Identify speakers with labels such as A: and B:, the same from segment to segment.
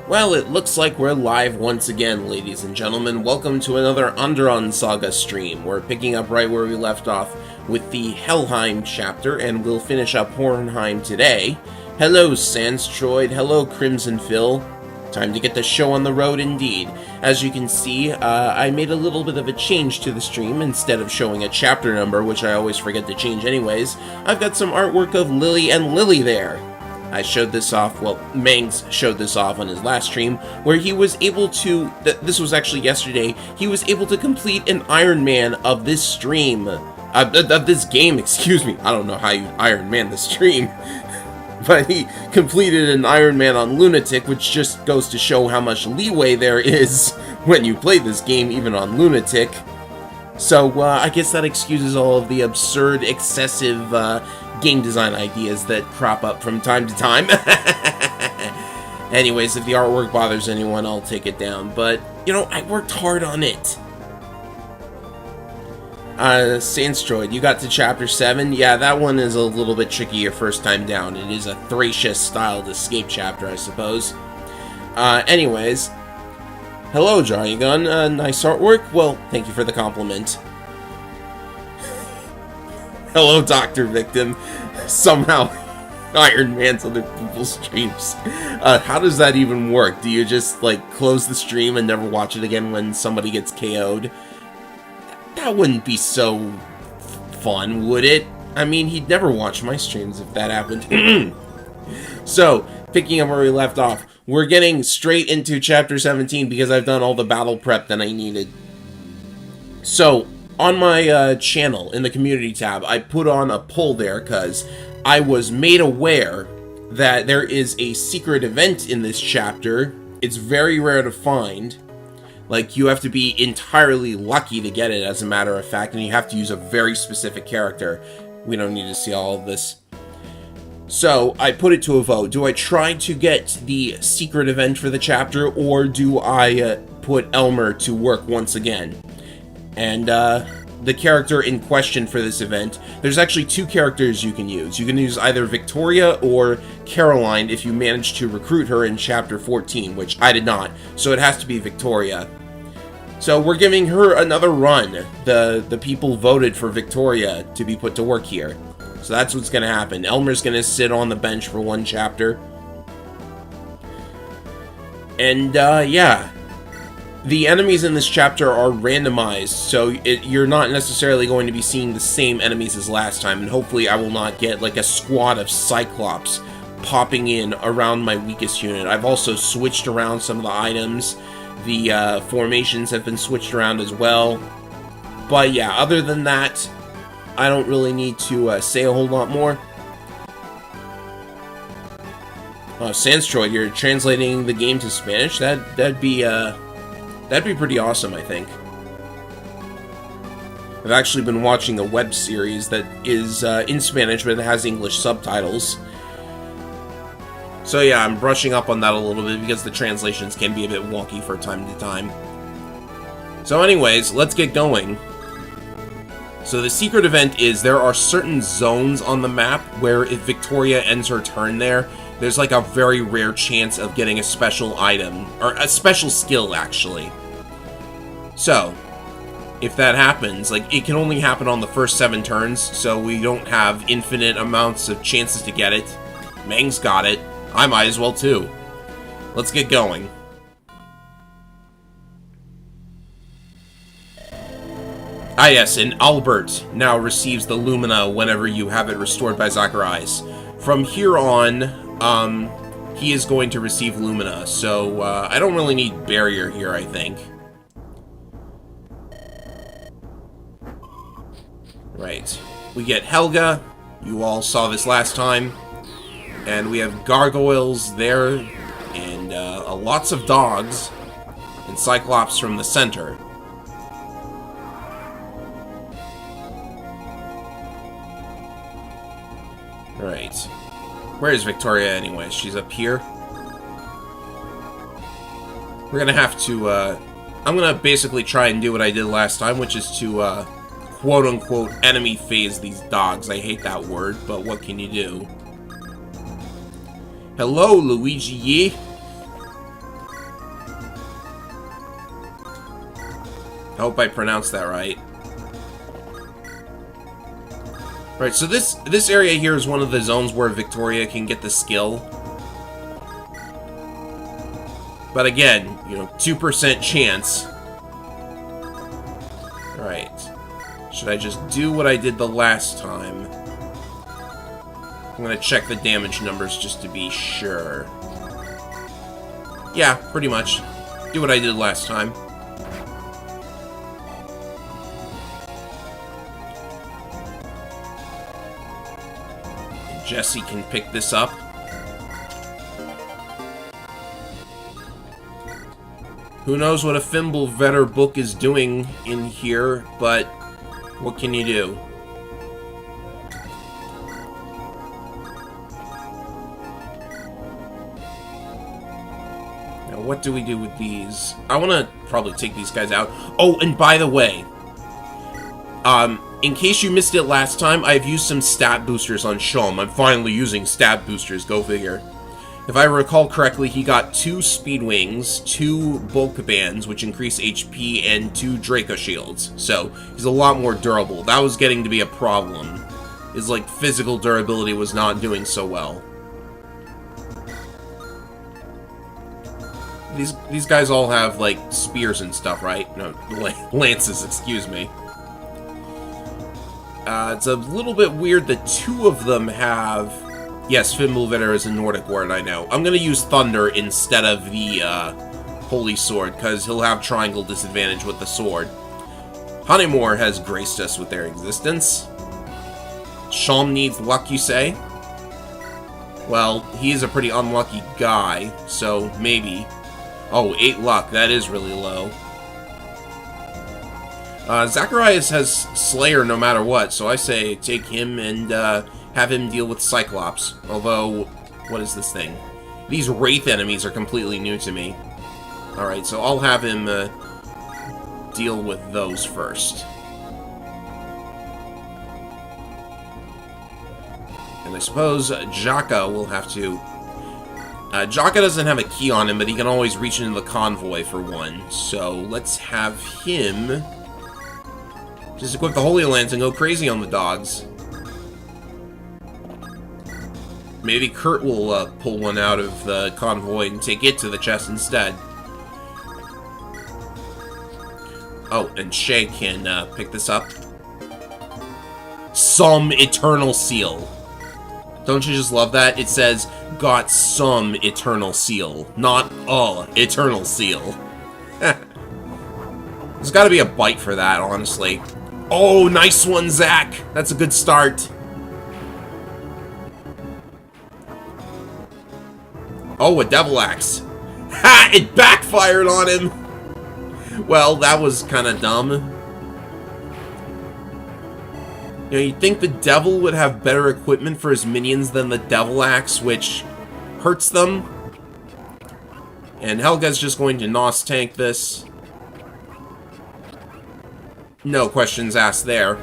A: Well, it looks like we're live once again, ladies and gentlemen. Welcome to another Andaron Saga stream. We're picking up right where we left off with the Helheim chapter, and we'll finish up Hornheim today. Hello, Sandstroid. Hello, Crimson Phil. Time to get the show on the road indeed. As you can see, I made a little bit of a change to the stream. Instead of showing a chapter number, which I always forget to change anyways, I've got some artwork of Lily and Lily there. I showed this off, well, Mangs showed this off on his last stream, where he was able to, this was actually yesterday, he was able to complete an IronMan of this stream, of this game, excuse me. I don't know how you IronMan the stream, but he completed an IronMan on Lunatic, which just goes to show how much leeway there is when you play this game, even on Lunatic. So, I guess that excuses all of the absurd, excessive, game design ideas that crop up from time to time. Anyways, if the artwork bothers anyone, I'll take it down. But, you know, I worked hard on it. Sandstroid, you got to Chapter 7? Yeah, that one is a little bit tricky your first time down. It is a Thracias-styled escape chapter, I suppose. Anyways. Hello, Jaryagun. Nice artwork? Well, thank you for the compliment. Hello, Dr. Victim. Somehow, Iron Man's other people's streams. How does that even work? Do you just, like, close the stream and never watch it again when somebody gets KO'd? That wouldn't be so fun, would it? I mean, he'd never watch my streams if that happened. So, picking up where we left off, we're getting straight into Chapter 17 because I've done all the battle prep that I needed. So, on my channel, in the community tab, I put on a poll there because I was made aware that there is a secret event in this chapter. It's very rare to find. Like, you have to be entirely lucky to get it, as a matter of fact, and you have to use a very specific character. We don't need to see all of this. So, I put it to a vote. Do I try to get the secret event for the chapter, or do I put Elmer to work once again? And, the character in question for this event, there's actually two characters you can use. You can use either Victoria or Caroline if you manage to recruit her in Chapter 14, which I did not, so it has to be Victoria. So we're giving her another run. The people voted for Victoria to be put to work here. So that's what's gonna happen. Elmer's gonna sit on the bench for one chapter. And, yeah. The enemies in this chapter are randomized, so you're not necessarily going to be seeing the same enemies as last time, and hopefully I will not get, like, a squad of Cyclops popping in around my weakest unit. I've also switched around some of the items. The formations have been switched around as well. But yeah, other than that, I don't really need to say a whole lot more. Oh, Sandstroid, you're translating the game to Spanish? That'd be pretty awesome, I think. I've actually been watching a web series that is in Spanish, but it has English subtitles. So yeah, I'm brushing up on that a little bit because the translations can be a bit wonky from time to time. So anyways, let's get going. So the secret event is there are certain zones on the map where if Victoria ends her turn there's like a very rare chance of getting a special item, or a special skill, actually. So, if that happens, like, it can only happen on the first 7 turns, so we don't have infinite amounts of chances to get it. Mang's got it. I might as well, too. Let's get going. Ah yes, and Albert now receives the Lumina whenever you have it restored by Zacharias. From here on, he is going to receive Lumina, so, I don't really need Barrier here, I think. Right. We get Helga, you all saw this last time, and we have gargoyles there, and, lots of dogs, and Cyclops from the center. Right. Where is Victoria anyway? She's up here. We're gonna have to, I'm gonna basically try and do what I did last time, which is to, quote-unquote enemy phase these dogs. I hate that word, but what can you do? Hello, Luigi Yi. I hope I pronounced that right. Right, so this area here is one of the zones where Victoria can get the skill. But again, you know, 2% chance. Alright. Should I just do what I did the last time? I'm gonna check the damage numbers just to be sure. Yeah, pretty much. Do what I did last time. Jesse can pick this up. Who knows what a Fimbulvetr book is doing in here, but what can you do? Now, what do we do with these? I want to probably take these guys out. Oh, and by the way, in case you missed it last time, I've used some stat boosters on Shom. I'm finally using stat boosters, go figure. If I recall correctly, he got 2 Speed Wings, 2 Bulk Bands, which increase HP, and 2 Draco Shields. So, he's a lot more durable. That was getting to be a problem. His, like, physical durability was not doing so well. These guys all have, like, spears and stuff, right? No, lances, excuse me. It's a little bit weird that 2 of them have... Yes, Fimbulvetr is a Nordic word, I know. I'm gonna use Thunder instead of the, Holy Sword, because he'll have triangle disadvantage with the sword. Honeymore has graced us with their existence. Shom needs luck, you say? Well, he is a pretty unlucky guy, so maybe. Oh, 8 luck, that is really low. Zacharias has Slayer no matter what, so I say take him and, have him deal with Cyclops. Although, what is this thing? These Wraith enemies are completely new to me. Alright, so I'll have him deal with those first. And I suppose Jaka will have to... Jaka doesn't have a key on him, but he can always reach into the convoy for one. So let's have him just equip the Holy Lance and go crazy on the dogs. Maybe Kurt will pull one out of the convoy and take it to the chest instead. Oh, and Shay can pick this up. Some Eternal Seal. Don't you just love that? It says, got some Eternal Seal, not a Eternal Seal. There's gotta be a bite for that, honestly. Oh, nice one, Zach! That's a good start. Oh, a Devil Axe. Ha! It backfired on him! Well, that was kind of dumb. You know, you'd think the Devil would have better equipment for his minions than the Devil Axe, which hurts them. And Helga's just going to NOS tank this. No questions asked there.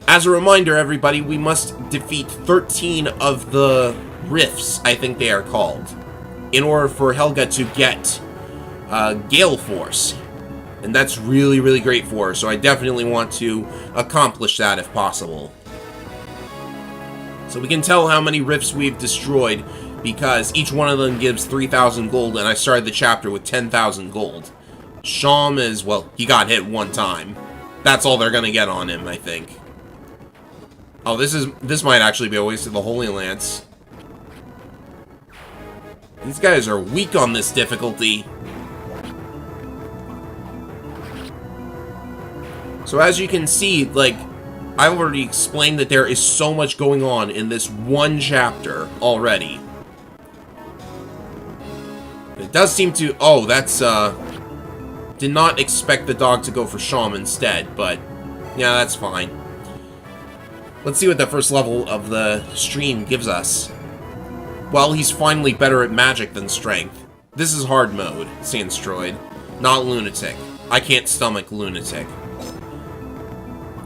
A: As a reminder, everybody, we must defeat 13 of the rifts, I think they are called, in order for Helga to get Gale Force. And that's really, really great for her, so I definitely want to accomplish that if possible. So we can tell how many rifts we've destroyed, because each one of them gives 3,000 gold, and I started the chapter with 10,000 gold. Shom is, well, he got hit one time. That's all they're gonna get on him, I think. Oh, this might actually be a waste of the Holy Lance. These guys are weak on this difficulty. So as you can see, like, I've already explained that there is so much going on in this one chapter already. It does seem to... Oh, that's, did not expect the dog to go for Shom instead, but... yeah, that's fine. Let's see what the first level of the stream gives us. Well, he's finally better at magic than strength. This is hard mode, Sandstroid, not Lunatic. I can't stomach Lunatic.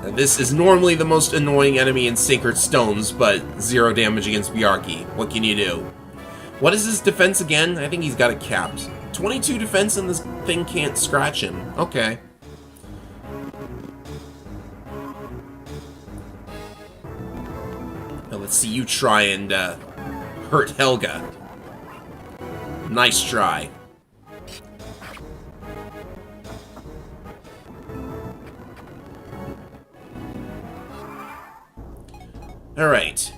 A: This is normally the most annoying enemy in Sacred Stones, but 0 damage against Bjarki. What can you do? What is his defense again? I think he's got it capped. 22 defense and this thing can't scratch him. Okay. let's see you try and hurt Helga. Nice try. Alright.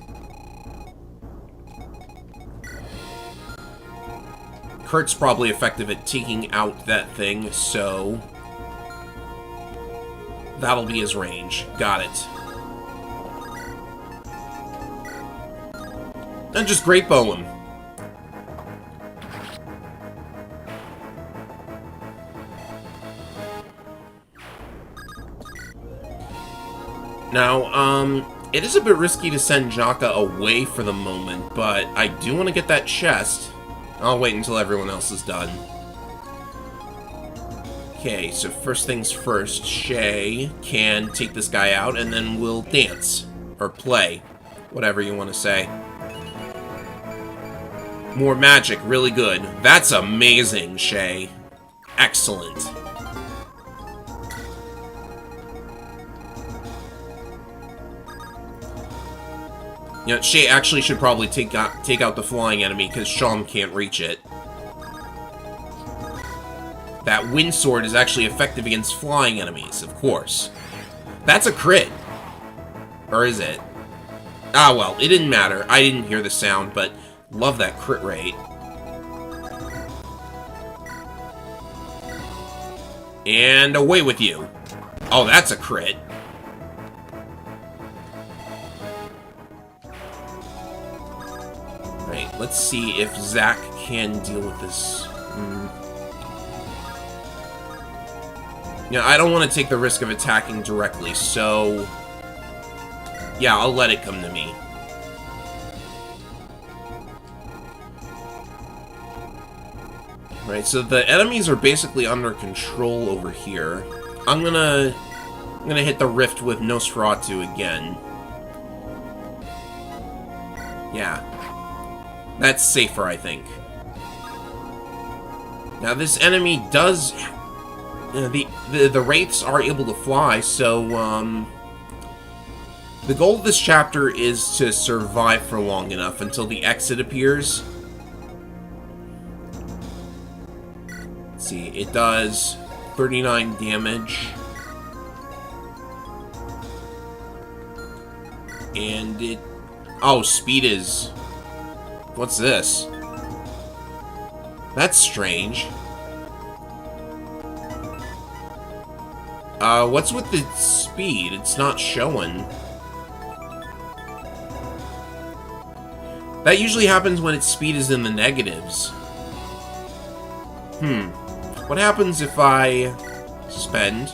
A: Kurt's probably effective at taking out that thing, so that'll be his range. Got it. And just great bow him. Now, it is a bit risky to send Jaka away for the moment, but I do want to get that chest. I'll wait until everyone else is done. Okay, so first things first, Shay can take this guy out, and then we'll dance. Or play. Whatever you want to say. More magic, really good. That's amazing, Shay. Excellent. You know, Shay actually should probably take out the flying enemy, because Sham can't reach it. That wind sword is actually effective against flying enemies, of course. That's a crit. Or is it? Ah, well, it didn't matter. I didn't hear the sound, but love that crit rate. And away with you. Oh, that's a crit. Right, let's see if Zack can deal with this. Yeah, I don't want to take the risk of attacking directly, so yeah, I'll let it come to me. Right, so the enemies are basically under control over here. I'm gonna hit the rift with Nosferatu again. Yeah. That's safer, I think. Now, this enemy does... the wraiths are able to fly, so, the goal of this chapter is to survive for long enough until the exit appears. Let's see, it does 39 damage. And it... Oh, speed is... What's this? That's strange. What's with the speed? It's not showing. That usually happens when its speed is in the negatives. What happens if I suspend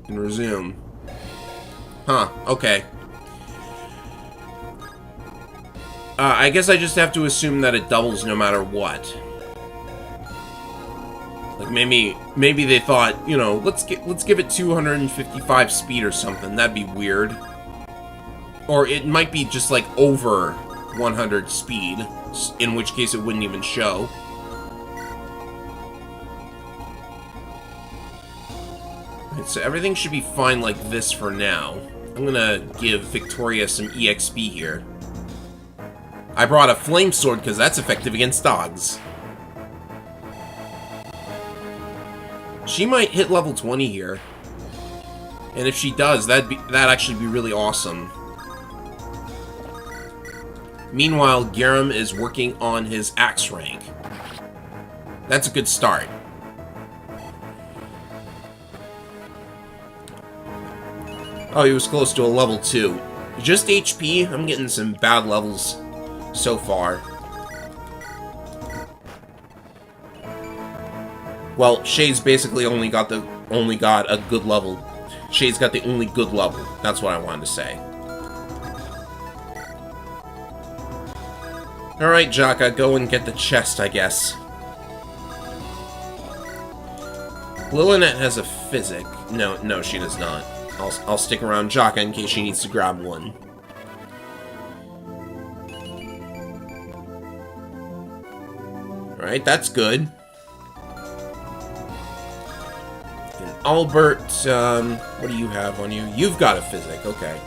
A: and resume? Huh, okay. I guess I just have to assume that it doubles no matter what. Like maybe they thought, you know, let's give it 255 speed or something. That'd be weird. Or it might be just like over 100 speed, in which case it wouldn't even show. Right, so everything should be fine like this for now. I'm gonna give Victoria some EXP here. I brought a flame sword because that's effective against dogs. She might hit level 20 here. And if she does, that'd actually be really awesome. Meanwhile, Garam is working on his axe rank. That's a good start. Oh, he was close to a level 2. Just HP, I'm getting some bad levels so far. Well, Shay's basically only got a good level. Shay's got the only good level. That's what I wanted to say. Alright, Jaka, go and get the chest, I guess. Lillinet has a physic. No, she does not. I'll stick around Jaka in case she needs to grab one. Alright, that's good. And Albert, what do you have on you? You've got a physic, okay.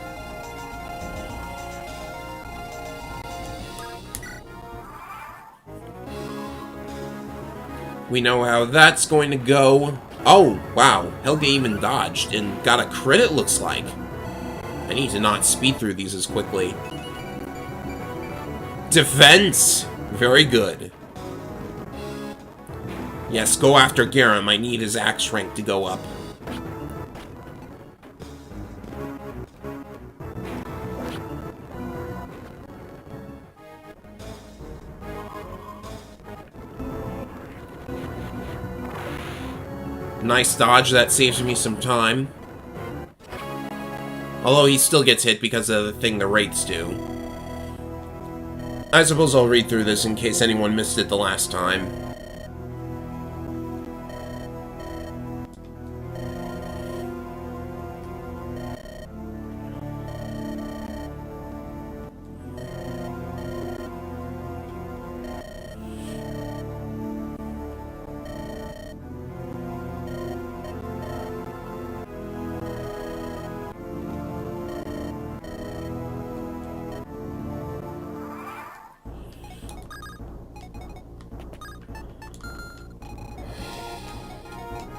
A: We know how that's going to go. Oh, wow. Helga even dodged and got a crit, it looks like. I need to not speed through these as quickly. Defense! Very good. Yes, go after Garam. I need his axe rank to go up. Nice dodge, that saves me some time. Although he still gets hit because of the thing the wraiths do. I suppose I'll read through this in case anyone missed it the last time.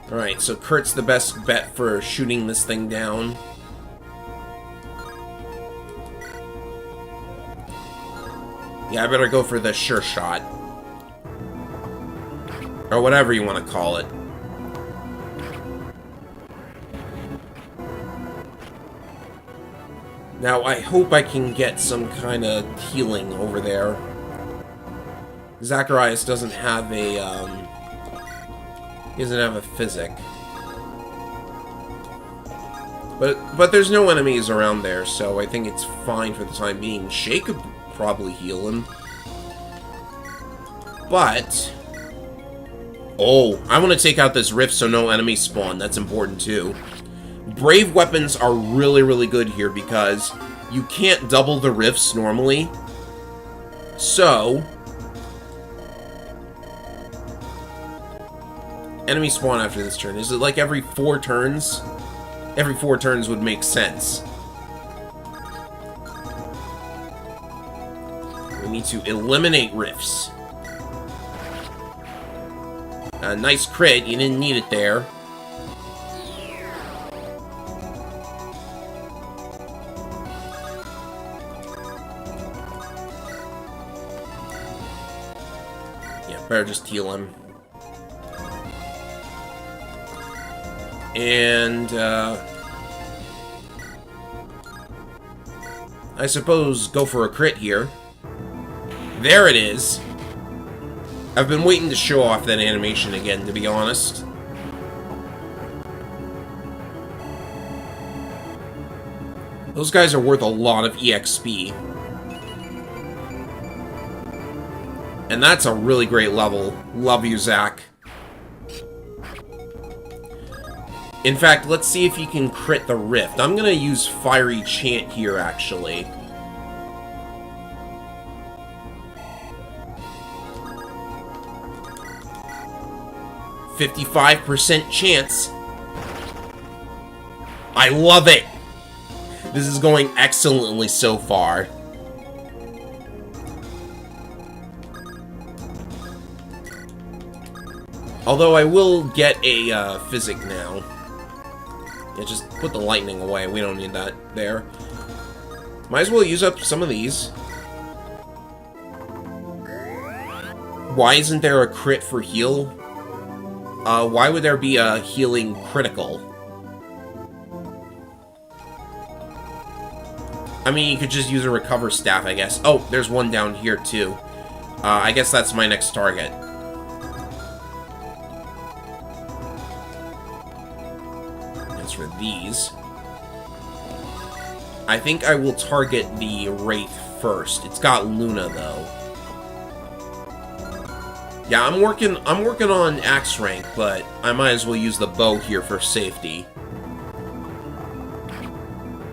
A: Alright, so Kurt's the best bet for shooting this thing down. Yeah, I better go for the sure shot. Or whatever you want to call it. Now, I hope I can get some kind of healing over there. Zacharias doesn't have a, he doesn't have a physic. But there's no enemies around there, so I think it's fine for the time being. Shay could probably heal him. But... oh, I want to take out this rift so no enemies spawn. That's important too. Brave weapons are really, really good here because you can't double the rifts normally. So... enemy spawn after this turn. Is it like every 4 turns? Every 4 turns would make sense. We need to eliminate rifts. A nice crit. You didn't need it there. Yeah, better just heal him. And, I suppose go for a crit here. There it is. I've been waiting to show off that animation again, to be honest. Those guys are worth a lot of EXP. And that's a really great level. Love you, Zach. In fact, let's see if you can crit the rift. I'm gonna use Fiery Chant here, actually. "55% chance." I love it! This is going excellently so far. Although I will get a physic now. Yeah, just put the lightning away. We don't need that there. Might as well use up some of these. Why isn't there a crit for heal? Why would there be a healing critical? I mean, you could just use a recover staff, I guess. Oh, there's one down here, too. I guess that's my next target. For these. I think I will target the Wraith first. It's got Luna though. Yeah, I'm working on axe rank, but I might as well use the bow here for safety.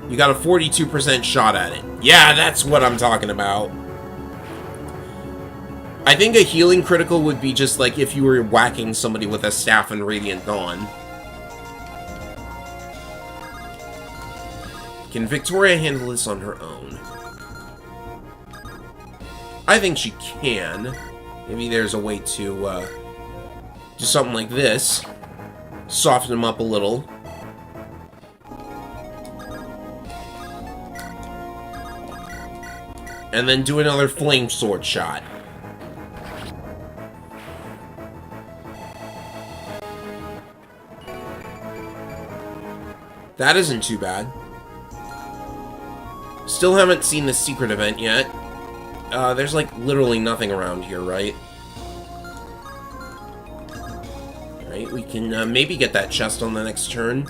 A: You got a 42% shot at it. Yeah, that's what I'm talking about. I think a healing critical would be just like if you were whacking somebody with a staff and Radiant Dawn. Can Victoria handle this on her own? I think she can. Maybe there's a way to do something like this. Soften him up a little. And then do another flame sword shot. That isn't too bad. Still haven't seen the secret event yet. There's like literally nothing around here, right? Alright, we can maybe get that chest on the next turn.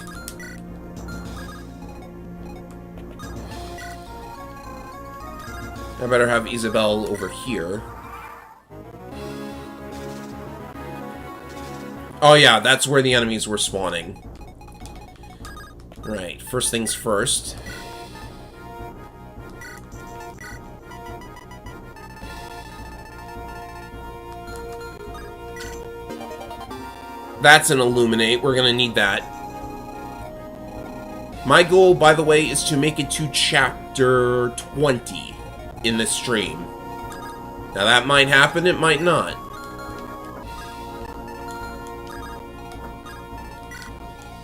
A: I better have Isabelle over here. Oh yeah, that's where the enemies were spawning. Right, first things first. That's an illuminate. We're gonna need that. My goal, by the way, is to make it to chapter 20 in this stream. Now that might happen, it might not.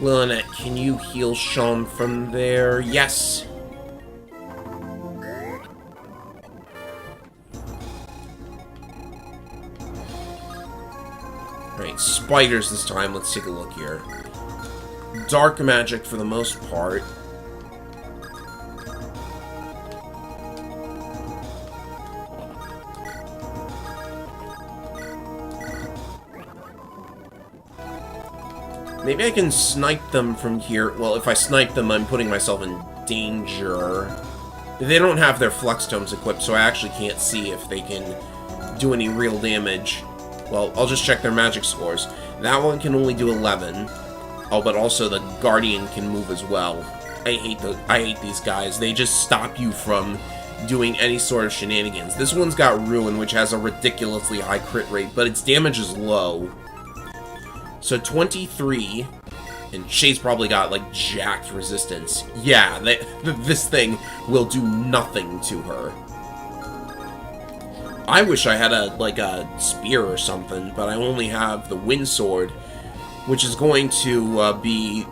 A: Lillinette, can you heal Sean from there? Yes. Alright, spiders this time. Let's take a look here. Dark magic for the most part. Maybe I can snipe them from here. Well, if I snipe them, I'm putting myself in danger. They don't have their flux tomes equipped, so I actually can't see if they can do any real damage. Well, I'll just check their magic scores. That one can only do 11. Oh, but also the Guardian can move as well. I hate these guys. They just stop you from doing any sort of shenanigans. This one's got Ruin, which has a ridiculously high crit rate, but its damage is low. So 23, and Shay's probably got, like, jacked resistance. Yeah, this thing will do nothing to her. I wish I had a spear or something, but I only have the wind sword, which is going to be...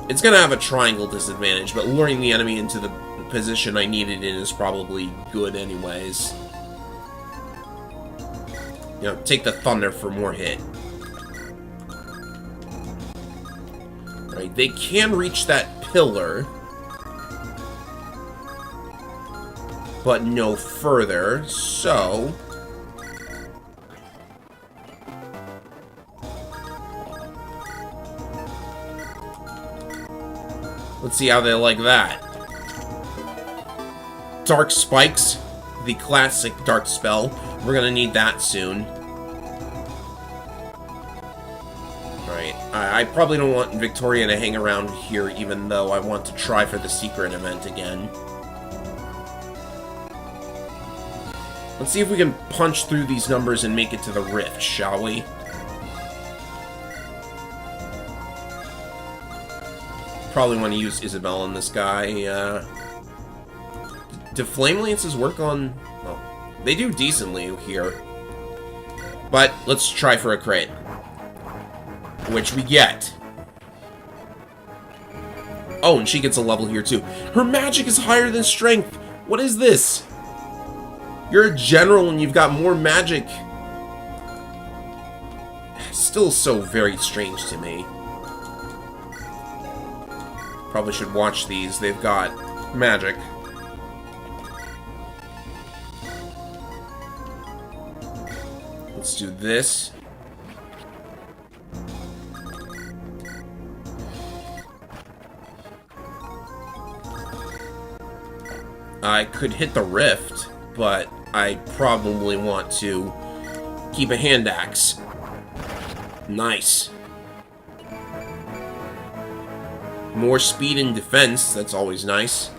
A: It's going to have a triangle disadvantage, but luring the enemy into the position I need it in is probably good anyways. You know, take the thunder for more hit. Right, they can reach that pillar, but no further, so... Let's see how they like that. Dark Spikes, the classic dark spell. We're gonna need that soon. I probably don't want Victoria to hang around here, even though I want to try for the secret event again. Let's see if we can punch through these numbers and make it to the rift, shall we? Probably want to use Isabelle on this guy. Do Flame Lances work on... Well, they do decently here. But let's try for a crit. Which we get. Oh, and she gets a level here too. Her magic is higher than strength. What is this? You're a general and you've got more magic. Still so very strange to me. Probably should watch these. They've got magic. Let's do this. I could hit the rift, but I probably want to keep a hand axe. Nice. More speed and defense, that's always nice.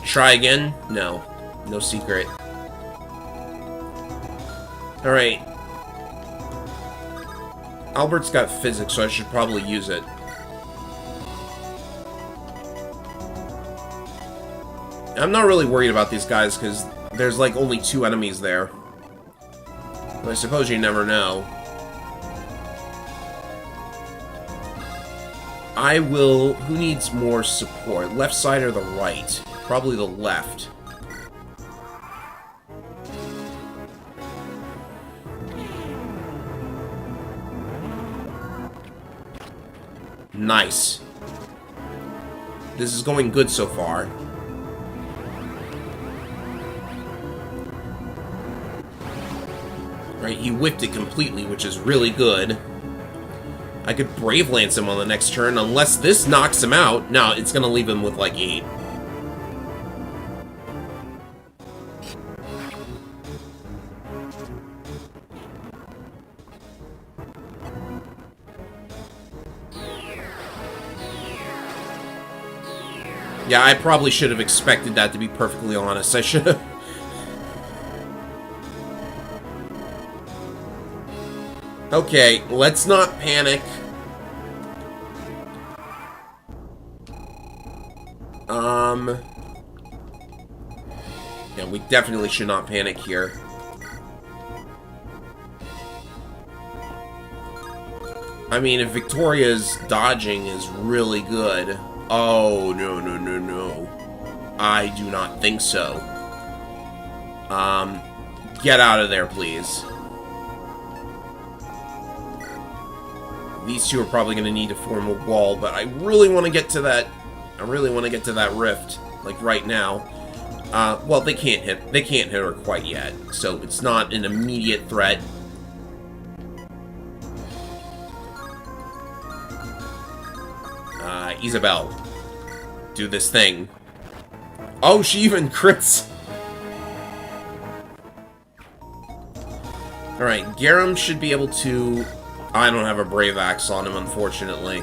A: Try again? No. No secret. Alright. Albert's got physics, so I should probably use it. I'm not really worried about these guys, because there's like only 2 enemies there. I suppose you never know. I will... Who needs more support? Left side or the right? Probably the left. Nice. This is going good so far. Right, he whipped it completely, which is really good. I could Brave Lance him on the next turn, unless this knocks him out. No, it's gonna leave him with like 8. Yeah, I probably should have expected that, to be perfectly honest. I should have... Okay, let's not panic. Yeah, we definitely should not panic here. I mean, if Victoria's dodging is really good... Oh, no, no, no, no. I do not think so. Get out of there, please. These two are probably going to need to form a wall, but I really want to get to that... I really want to get to that rift, like, right now. Well, they can't hit her quite yet, so it's not an immediate threat. Isabel, do this thing. Oh, she even crits. Alright, Garum should be able to... I don't have a Brave Axe on him, unfortunately.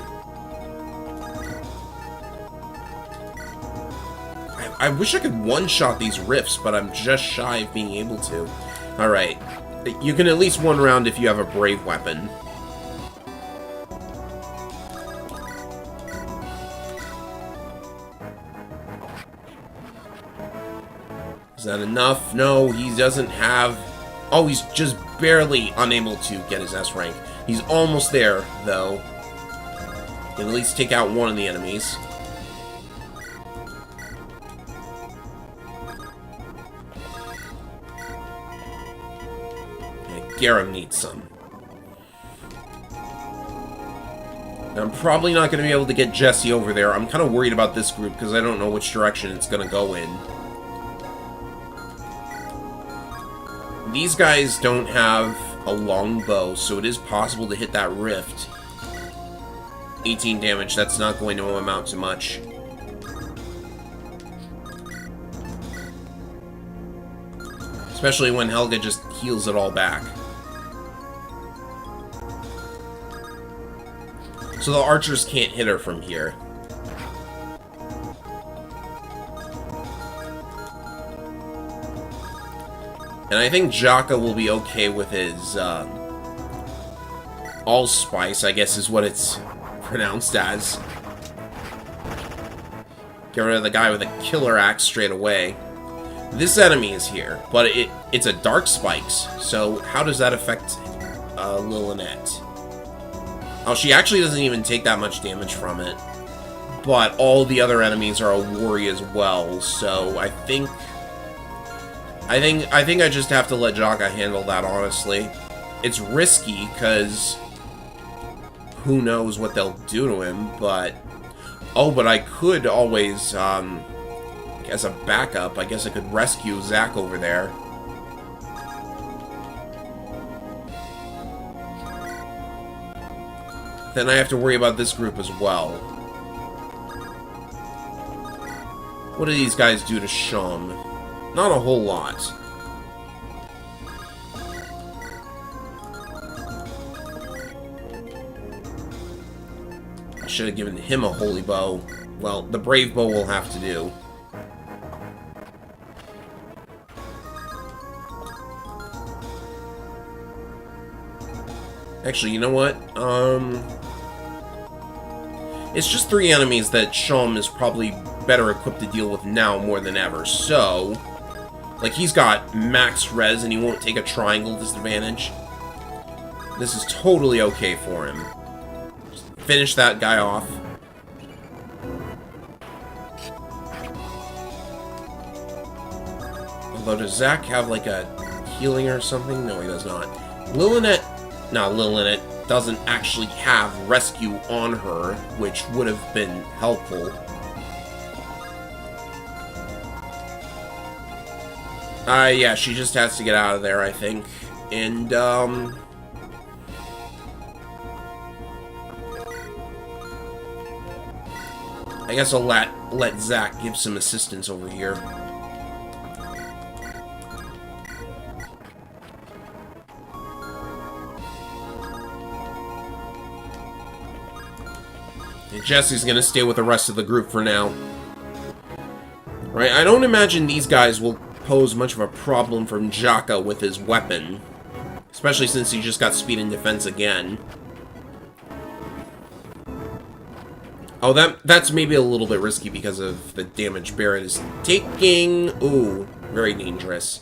A: I wish I could one-shot these rifts, but I'm just shy of being able to. Alright, you can at least one round if you have a Brave weapon. Is that enough? No, he doesn't have... Oh, he's just barely unable to get his S rank. He's almost there, though. Can at least take out one of the enemies. Okay, Garum needs some. And I'm probably not going to be able to get Jesse over there. I'm kind of worried about this group because I don't know which direction it's going to go in. These guys don't have a long bow, so it is possible to hit that rift. 18 damage, that's not going to amount to much. Especially when Helga just heals it all back. So the archers can't hit her from here. And I think Jaka will be okay with his, Allspice, I guess is what it's pronounced as. Get rid of the guy with a killer axe straight away. This enemy is here, but it's a Dark Spikes, so how does that affect, Lillinette? Oh, she actually doesn't even take that much damage from it. But all the other enemies are a worry as well, so I think I just have to let Jaka handle that, honestly. It's risky, because who knows what they'll do to him, but... Oh, but I could always, as a backup, I guess I could rescue Zack over there. Then I have to worry about this group as well. What do these guys do to Shum? Not a whole lot. I should have given him a holy bow. Well, the brave bow will have to do. Actually, you know what? It's just 3 enemies that Shum is probably better equipped to deal with now more than ever, so... Like, he's got max res and he won't take a triangle disadvantage. This is totally okay for him. Just finish that guy off. Although, does Zack have, like, a healing or something? No, he does not. Lilinet doesn't actually have rescue on her, which would have been helpful. Yeah, she just has to get out of there, I think. And, I guess I'll let Zack give some assistance over here. And Jesse's gonna stay with the rest of the group for now. Right, I don't imagine these guys will pose much of a problem from Jaka with his weapon. Especially since he just got speed and defense again. Oh, that's maybe a little bit risky because of the damage Barret is taking. Ooh, very dangerous.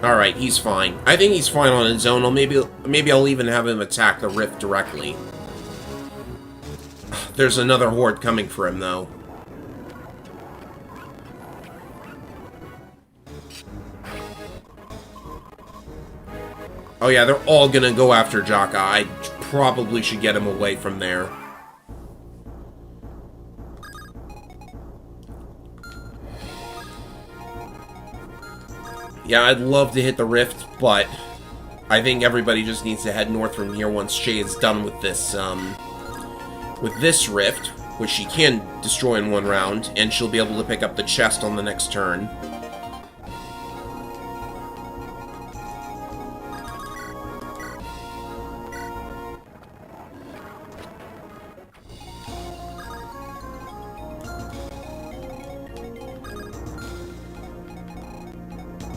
A: Alright, he's fine. I think he's fine on his own. Maybe I'll even have him attack the rift directly. There's another horde coming for him, though. Oh yeah, they're all gonna go after Jaka. I probably should get him away from there. Yeah, I'd love to hit the rift, but I think everybody just needs to head north from here once Shay is done with this rift, which she can destroy in one round, and she'll be able to pick up the chest on the next turn.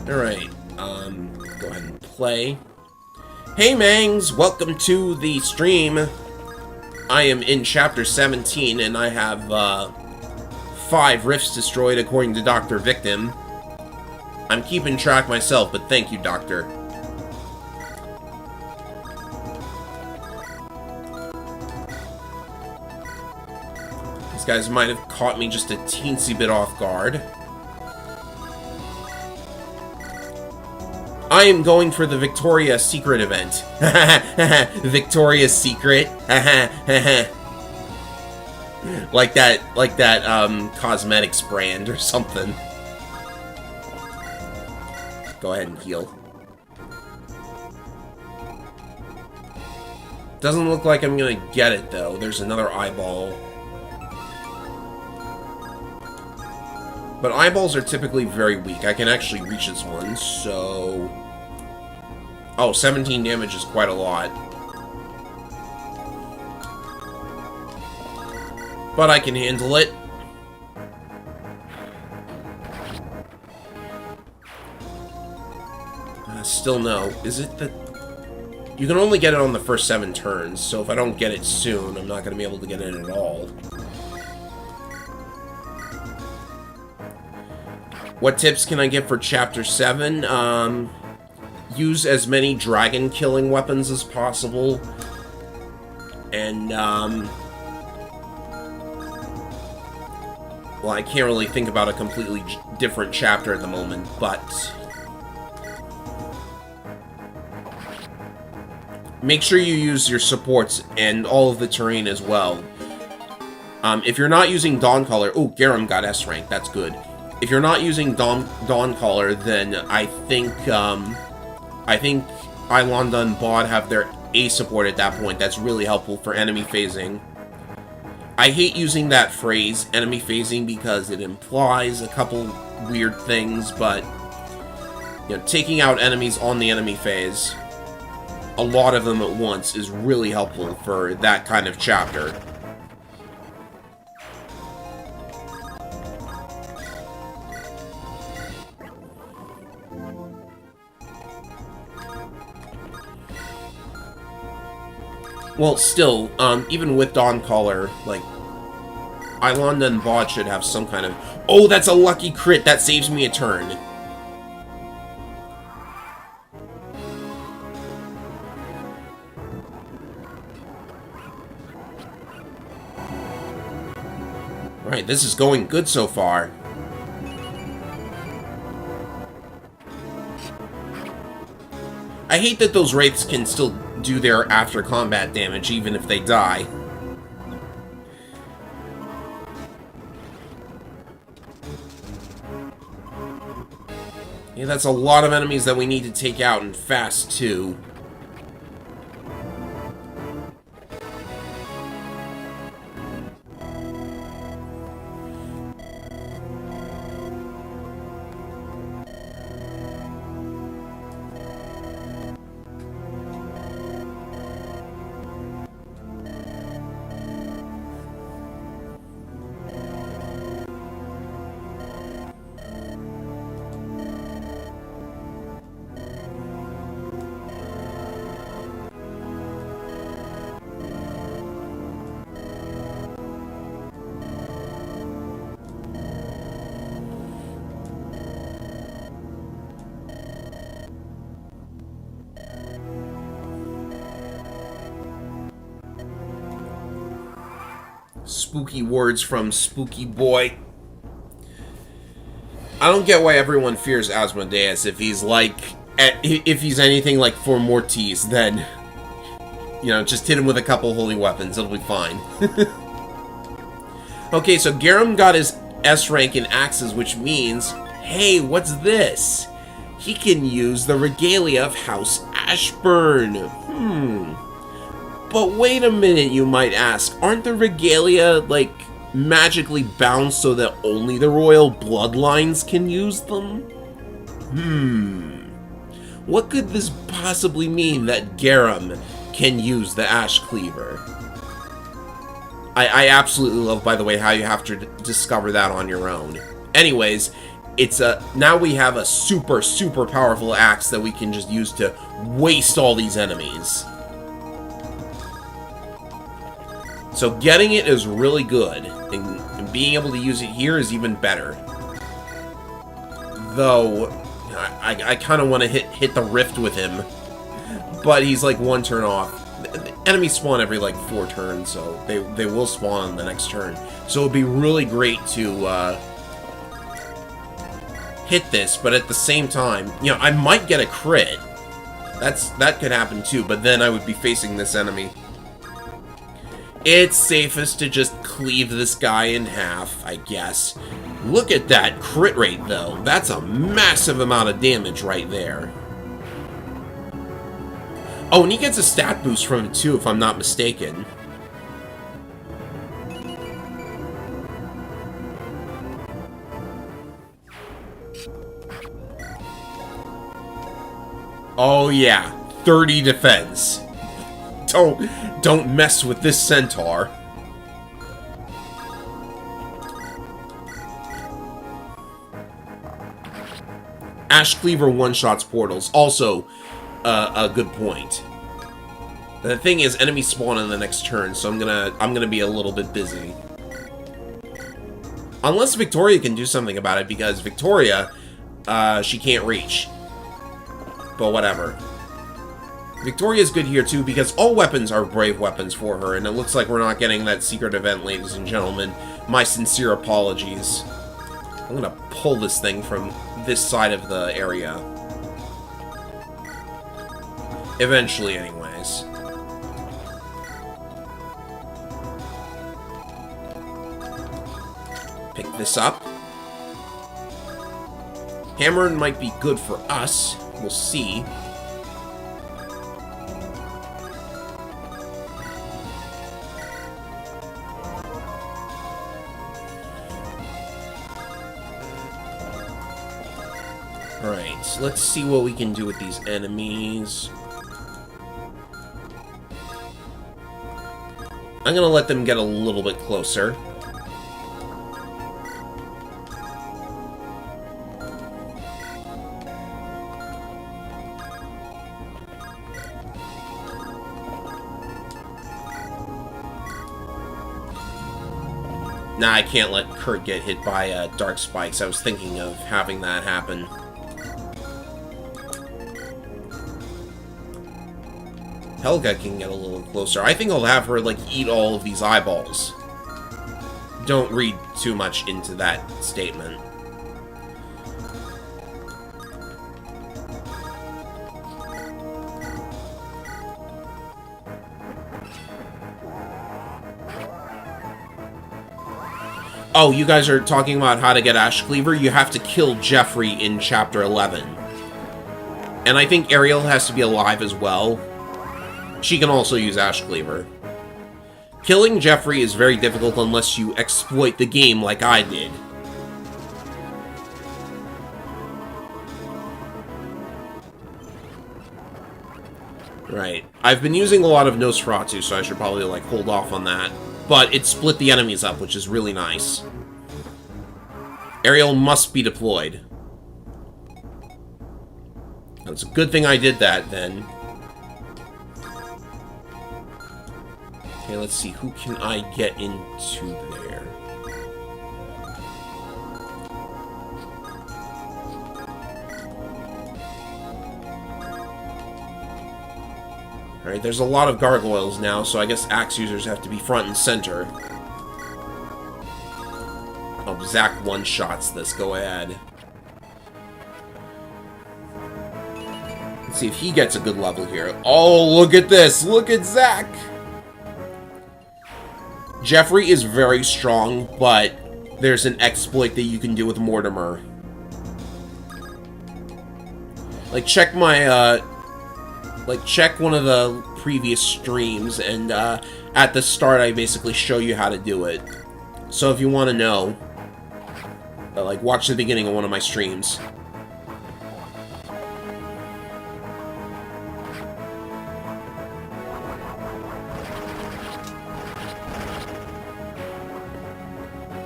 A: Alright, go ahead and play. Hey Mangs, welcome to the stream. I am in chapter 17, and I have, 5 rifts destroyed according to Dr. Victim. I'm keeping track myself, but thank you, Doctor. These guys might have caught me just a teensy bit off guard. I am going for the Victoria's Secret event. Victoria's Secret. like that cosmetics brand or something. Go ahead and heal. Doesn't look like I'm gonna get it though. There's another eyeball. But eyeballs are typically very weak. I can actually reach this one, so... Oh, 17 damage is quite a lot. But I can handle it. Still no. Is it the... You can only get it on the first 7 turns, so if I don't get it soon, I'm not going to be able to get it at all. What tips can I give for Chapter 7? Use as many dragon-killing weapons as possible. And, well, I can't really think about a completely different chapter at the moment, but... Make sure you use your supports and all of the terrain as well. If you're not using Dawncaller... Oh, Garum got S rank, that's good. If you're not using Dawncaller, then I think Ilonda and Bod have their A support at that point. That's really helpful for enemy phasing. I hate using that phrase, enemy phasing, because it implies a couple weird things, but, you know, taking out enemies on the enemy phase, a lot of them at once, is really helpful for that kind of chapter. Well, still, even with Dawncaller, like, Ilonda and Bod should have some kind of... Oh, that's a lucky crit! That saves me a turn. Right, this is going good so far. I hate that those Wraiths can still do their after-combat damage, even if they die. Yeah, that's a lot of enemies that we need to take out, and fast, too. Spooky words from Spooky Boy. I don't get why everyone fears Asmodeus if he's like... If he's anything like for Mortis, then... You know, just hit him with a couple holy weapons, it'll be fine. Okay, so Garum got his S rank in axes, which means... Hey, what's this? He can use the regalia of House Ashburn. But wait a minute, you might ask. Aren't the regalia, like, magically bound so that only the royal bloodlines can use them? What could this possibly mean that Garum can use the Ash Cleaver? I absolutely love, by the way, how you have to discover that on your own. Anyways, it's now we have a super, super powerful axe that we can just use to waste all these enemies. So getting it is really good, and being able to use it here is even better. Though, I kind of want to hit the rift with him, but he's like one turn off. The enemies spawn every like 4 turns, so they will spawn on the next turn. So it'd be really great to hit this, but at the same time, you know, I might get a crit. That could happen too, but then I would be facing this enemy. It's safest to just cleave this guy in half, I guess. Look at that crit rate, though. That's a massive amount of damage right there. Oh, and he gets a stat boost from it, too, if I'm not mistaken. Oh, yeah. 30 defense. Don't mess with this centaur. Ash Cleaver one-shots portals. Also, a good point. The thing is, enemies spawn on the next turn, so I'm gonna be a little bit busy. Unless Victoria can do something about it, because Victoria, she can't reach. But whatever. Victoria's good here, too, because all weapons are brave weapons for her, and it looks like we're not getting that secret event, ladies and gentlemen. My sincere apologies. I'm gonna pull this thing from this side of the area. Eventually, anyways. Pick this up. Hammering might be good for us. We'll see. Alright, let's see what we can do with these enemies. I'm gonna let them get a little bit closer. Nah, I can't let Kurt get hit by dark spikes. I was thinking of having that happen. Helga can get a little closer. I think I'll have her, like, eat all of these eyeballs. Don't read too much into that statement. Oh, you guys are talking about how to get Ash Cleaver? You have to kill Jeffrey in Chapter 11. And I think Ariel has to be alive as well. She can also use Ash Cleaver. Killing Jeffrey is very difficult unless you exploit the game like I did. Right. I've been using a lot of Nosferatu, so I should probably, like, hold off on that. But it split the enemies up, which is really nice. Ariel must be deployed. It's a good thing I did that, then. Okay, let's see. Who can I get into there? Alright, there's a lot of gargoyles now, so I guess axe users have to be front and center. Oh, Zack one-shots this. Go ahead. Let's see if he gets a good level here. Oh, look at this! Look at Zack! Jeffrey is very strong, but there's an exploit that you can do with Mortimer. Like, check my, check one of the previous streams, and, at the start I basically show you how to do it. So if you want to know, like, watch the beginning of one of my streams.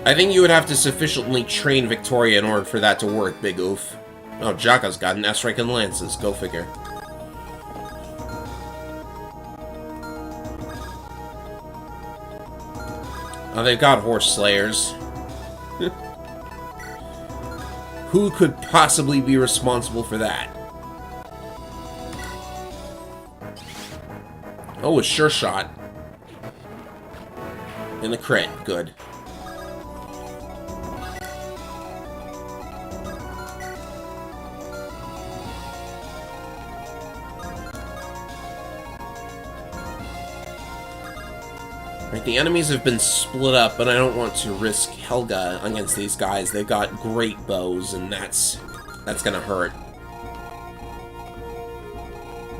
A: I think you would have to sufficiently train Victoria in order for that to work, Big Oof. Oh, Jaka's got an S-rank and lances. Go figure. Oh, they've got horse slayers. Who could possibly be responsible for that? Oh, a sure shot. And a crit. Good. Right, the enemies have been split up, but I don't want to risk Helga against these guys. They've got great bows, and that's gonna hurt.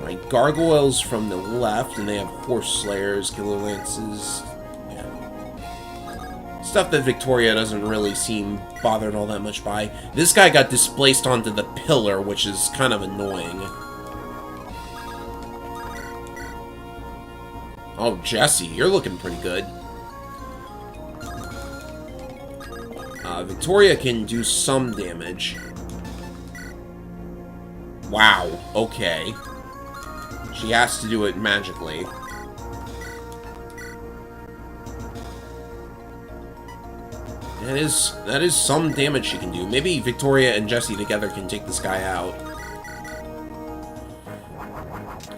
A: Right, gargoyles from the left, and they have horse slayers, killer lances. Yeah. Stuff that Victoria doesn't really seem bothered all that much by. This guy got displaced onto the pillar, which is kind of annoying. Oh, Jesse, you're looking pretty good. Victoria can do some damage. Wow, okay. She has to do it magically. That is some damage she can do. Maybe Victoria and Jesse together can take this guy out.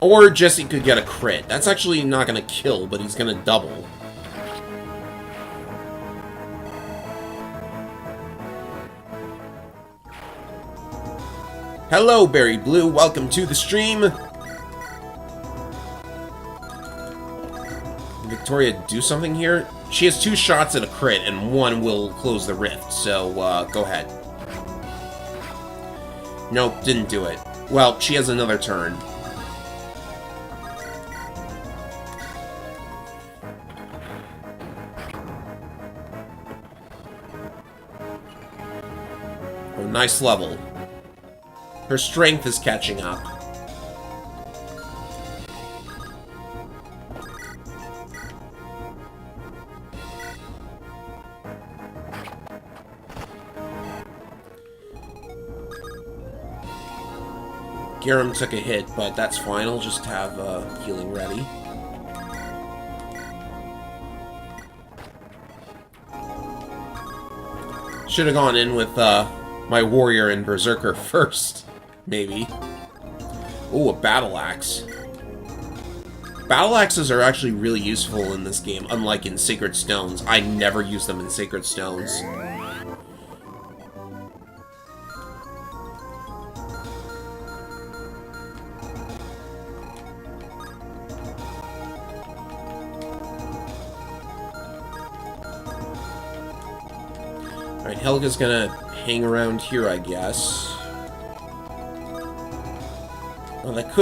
A: Or Jesse could get a crit. That's actually not going to kill, but he's going to double. Hello, Berry Blue. Welcome to the stream. Victoria do something here? She has 2 shots at a crit, and 1 will close the rift, so, go ahead. Nope, didn't do it. Well, she has another turn. Oh, nice level. Her strength is catching up. Garum took a hit, but that's fine. I'll just have healing ready. Should have gone in with my warrior and berserker first, maybe. Ooh, a battle axe. Battle axes are actually really useful in this game, unlike in Sacred Stones. I never use them in Sacred Stones. Alright, Helga's gonna hang around here, I guess. Well, that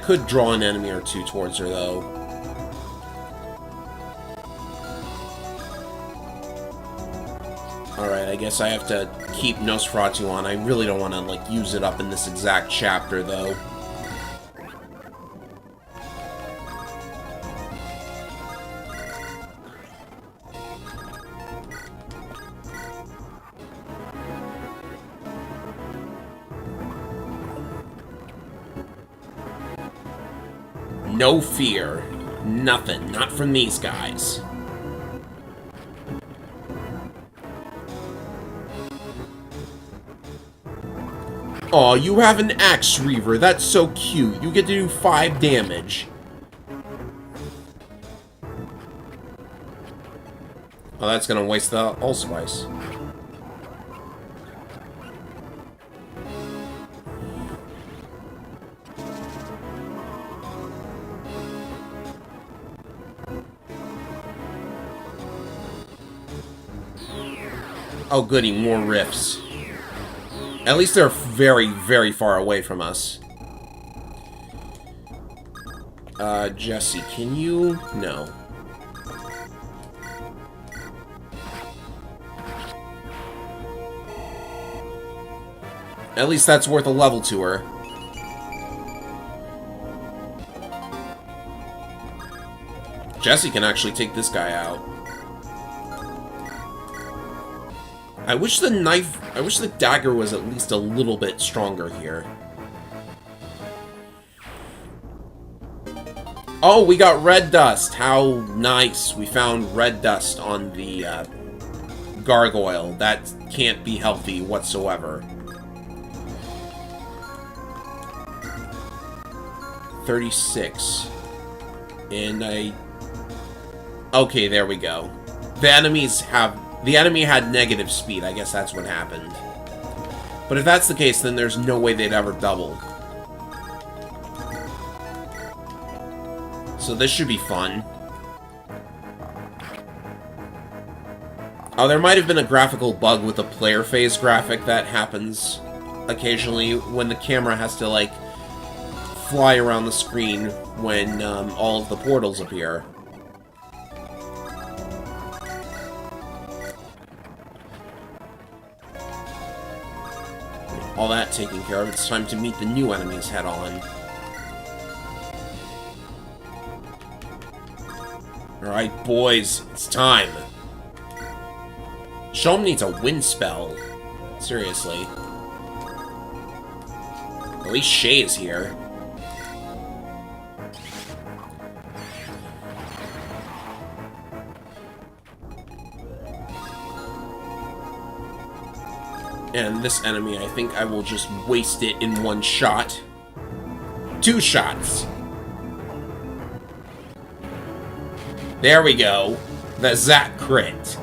A: could draw an enemy or two towards her, though. Alright, I guess I have to keep Nosferatu on. I really don't want to, like, use it up in this exact chapter, though. No fear. Nothing. Not from these guys. Aw, you have an axe, Reaver. That's so cute. You get to do 5 damage. Oh, that's gonna waste the allspice. Oh goody, more rifts. At least they're very, very far away from us. Jesse, can you? No. At least that's worth a level to her. Jesse can actually take this guy out. I wish the dagger was at least a little bit stronger here. Oh, we got red dust. How nice. We found red dust on the gargoyle. That can't be healthy whatsoever. 36. And okay, there we go. The enemy had negative speed. I guess that's what happened. But if that's the case, then there's no way they'd ever double. So this should be fun. Oh, there might have been a graphical bug with the player phase graphic that happens occasionally when the camera has to, like, fly around the screen when all of the portals appear. All that taken care of, it's time to meet the new enemies head-on. Alright, boys, it's time. Shulm needs a wind spell. Seriously. At least Shay is here. And this enemy, I think I will just waste it in one shot. 2 shots. There we go. The Zach crit.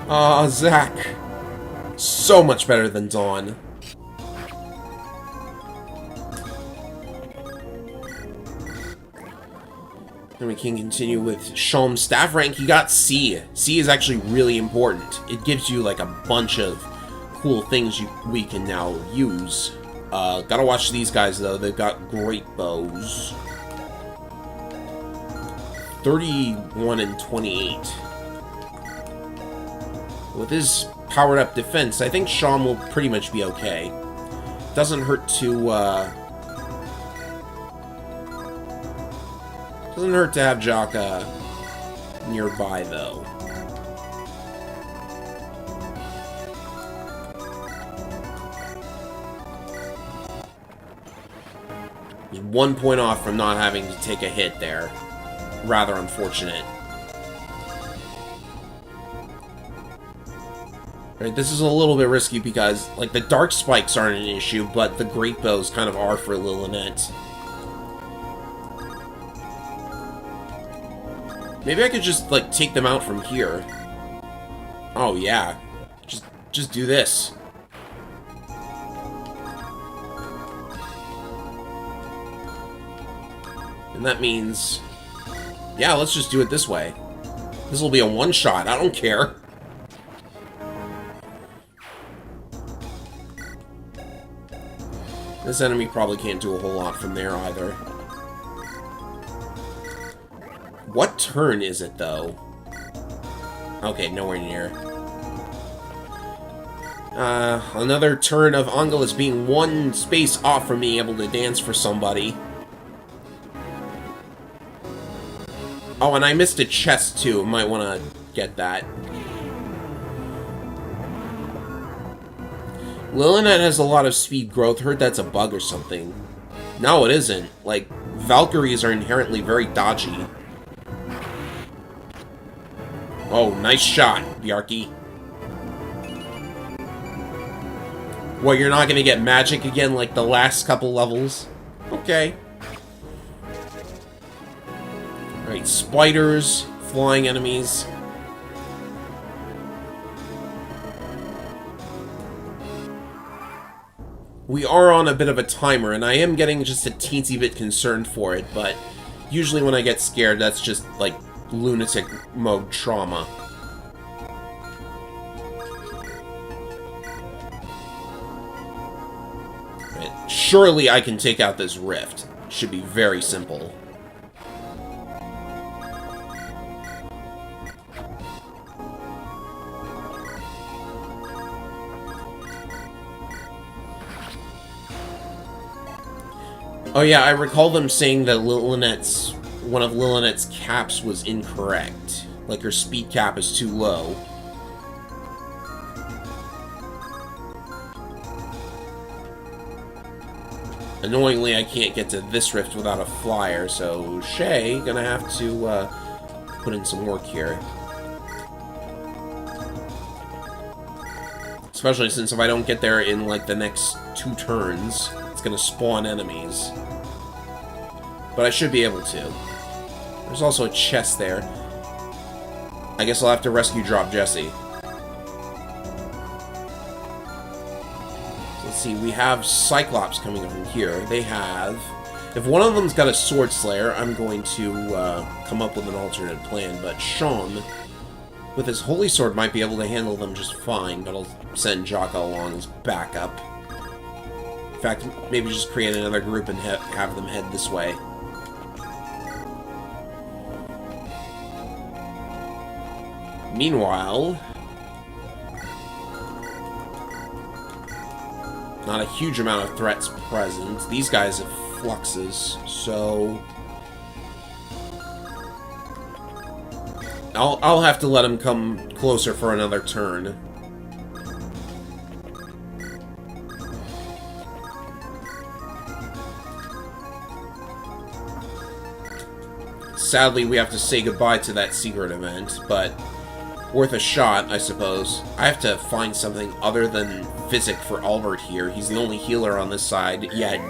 A: Aw, Zach. So much better than Dawn. And we can continue with Shulm's staff rank. He got C. C is actually really important. It gives you like a bunch of cool things we can now use. Gotta watch these guys though. They've got great bows. 31 and 28. With his powered up defense, I think Shulm will pretty much be okay. Doesn't hurt to doesn't hurt to have Jaka nearby, though. 1 point off from not having to take a hit there. Rather unfortunate. Right, this is a little bit risky because, like, the dark spikes aren't an issue, but the great bows kind of are for Lillinette. Maybe I could just, like, take them out from here. Oh, yeah. Just do this. And that means... yeah, let's just do it this way. This will be a one-shot, I don't care. This enemy probably can't do a whole lot from there either. What turn is it, though? Okay, nowhere near. Another turn of Angeles being one space off from being able to dance for somebody. Oh, and I missed a chest, too. Might want to get that. Lillinette has a lot of speed growth. Heard that's a bug or something. No, it isn't. Like, Valkyries are inherently very dodgy. Oh, nice shot, Bjarki. What, you're not gonna get magic again like the last couple levels? Okay. Alright, spiders, flying enemies. We are on a bit of a timer, and I am getting just a teensy bit concerned for it, but usually when I get scared, that's just, like, lunatic mode trauma. Right. Surely I can take out this rift. Should be very simple. Oh yeah, I recall them saying that one of Lillinette's caps was incorrect. Like, her speed cap is too low. Annoyingly, I can't get to this rift without a flyer, so Shay gonna have to put in some work here. Especially since if I don't get there in, like, the next 2 turns, it's gonna spawn enemies. But I should be able to. There's also a chest there. I guess I'll have to rescue Drop Jesse. Let's see, we have Cyclops coming in from here. They have... if one of them's got a Sword Slayer, I'm going to come up with an alternate plan, but Sean, with his Holy Sword, might be able to handle them just fine, but I'll send Jaka along as backup. In fact, maybe just create another group and have them head this way. Meanwhile, not a huge amount of threats present. These guys have fluxes, so I'll have to let them come closer for another turn. Sadly, we have to say goodbye to that secret event, but worth a shot, I suppose. I have to find something other than Physic for Albert here. He's the only healer on this side, yet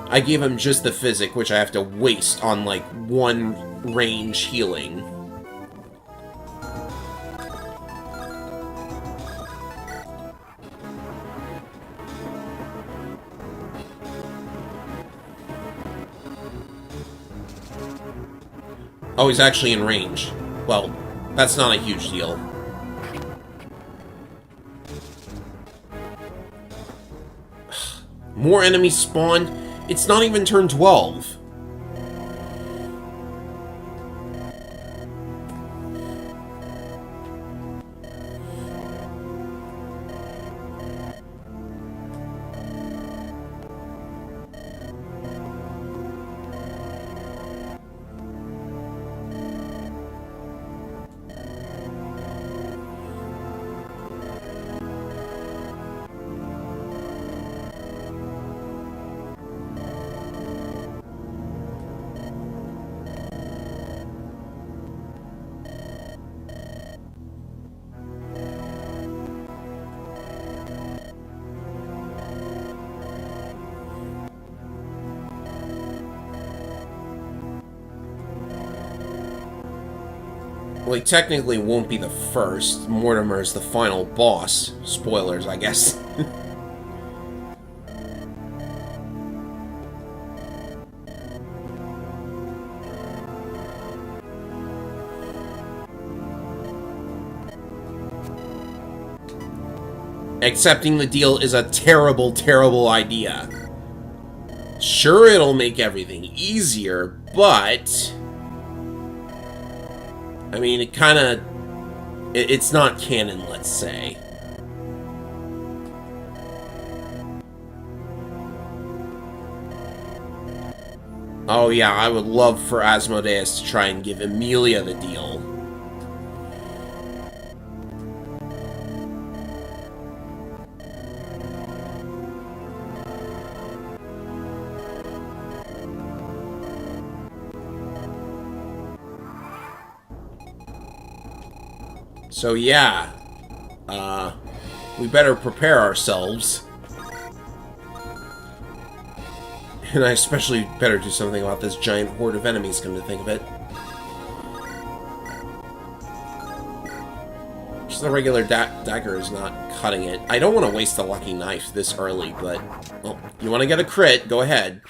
A: I gave him just the Physic, which I have to waste on, like, one range healing. Oh, he's actually in range. Well, that's not a huge deal. More enemies spawned? It's not even turn 12. Well, he technically won't be the first. Mortimer's the final boss. Spoilers, I guess. Accepting the deal is a terrible, terrible idea. Sure, it'll make everything easier, but... I mean, it kind of... It's not canon, let's say. Oh yeah, I would love for Asmodeus to try and give Emilia the deal. So yeah, we better prepare ourselves. And I especially better do something about this giant horde of enemies, come to think of it. Just the regular dagger is not cutting it. I don't want to waste a lucky knife this early, but... Well, you want to get a crit, go ahead.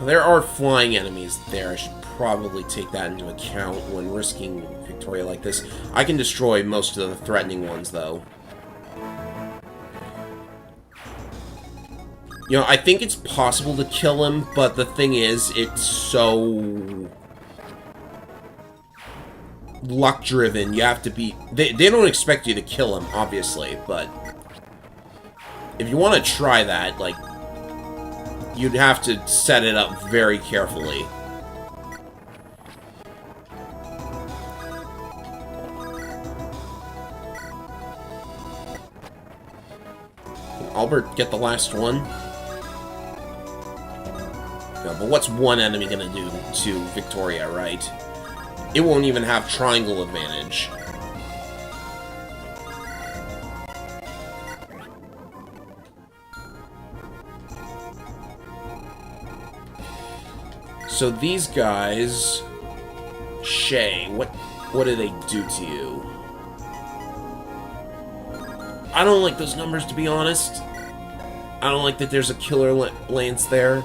A: There are flying enemies there. I should probably take that into account when risking Victoria like this. I can destroy most of the threatening ones, though. You know, I think it's possible to kill him, but the thing is, it's so... luck-driven. You have to be... They don't expect you to kill him, obviously, but... if you want to try that, like... you'd have to set it up very carefully. Can Albert get the last one? No, but what's one enemy gonna do to Victoria, right? It won't even have triangle advantage. So these guys... Shay, what do they do to you? I don't like those numbers, to be honest. I don't like that there's a killer lance there.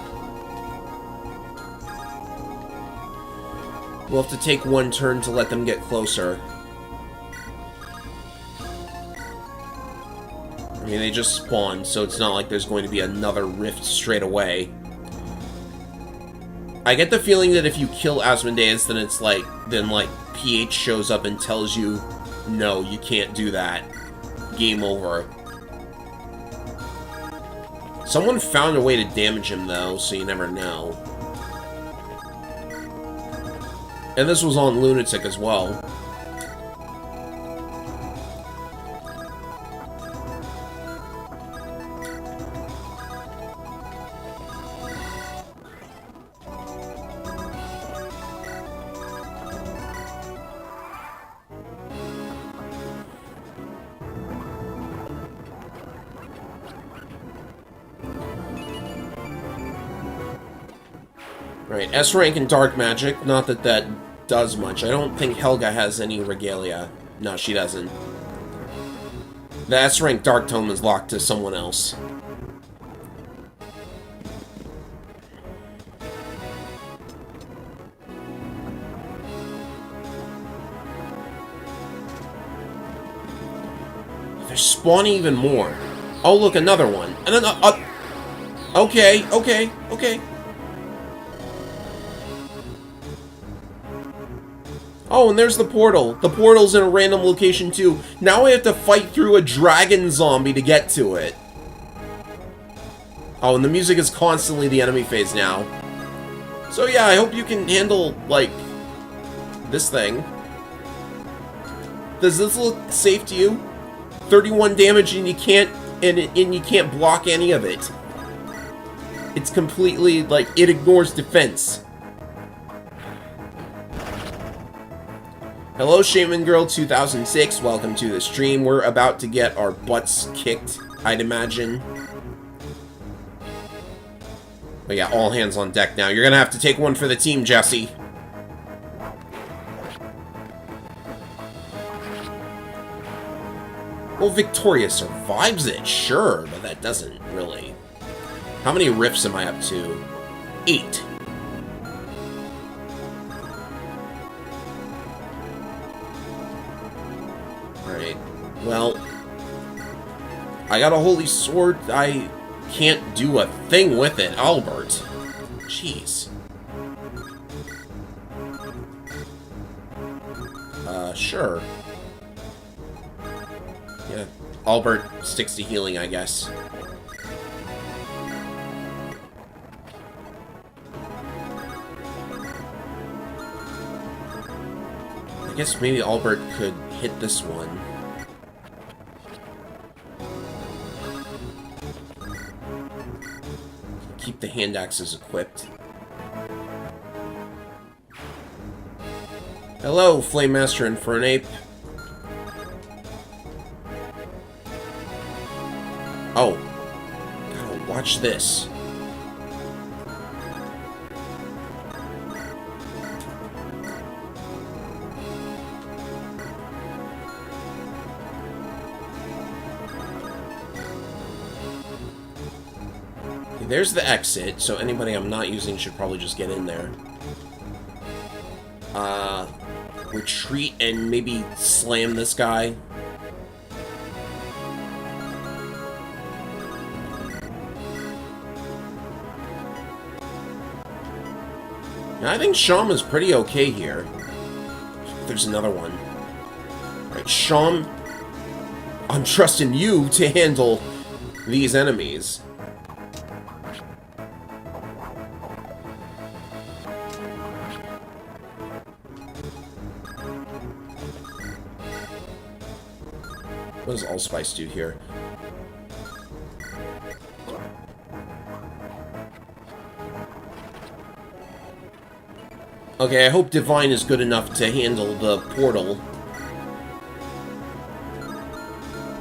A: We'll have to take one turn to let them get closer. I mean, they just spawned, so it's not like there's going to be another rift straight away. I get the feeling that if you kill Asmodeus, then it's like, PH shows up and tells you, no, you can't do that. Game over. Someone found a way to damage him, though, so you never know. And this was on Lunatic as well. Right, S rank in Dark Magic, not that that does much. I don't think Helga has any regalia. No, she doesn't. The S rank Dark Tome is locked to someone else. They're spawning even more. Oh, look, another one. And another. Okay. Oh, and there's the portal. The portal's in a random location, too. Now I have to fight through a dragon zombie to get to it. Oh, and the music is constantly the enemy phase now. So yeah, I hope you can handle, like, this thing. Does this look safe to you? 31 damage and you can't, and you can't block any of it. It's completely, like, it ignores defense. Hello, Shaman Girl 2006. Welcome to the stream. We're about to get our butts kicked, I'd imagine. But yeah, all hands on deck now. You're gonna have to take one for the team, Jesse. Well, Victoria survives it, sure, but that doesn't really... How many riffs am I up to? 8. Alright, well... I got a holy sword, I can't do a thing with it, Albert. Jeez. Sure. Yeah, Albert sticks to healing, I guess. I guess maybe Albert could hit this one. Keep the hand axes equipped. Hello, Flame Master and Fernape. Oh. Gotta watch this. Okay, there's the exit, so anybody I'm not using should probably just get in there. Retreat and maybe slam this guy. Now, I think Sham is pretty okay here. There's another one. Alright, Sham, I'm trusting you to handle these enemies. What does Allspice do here? Okay, I hope Divine is good enough to handle the portal.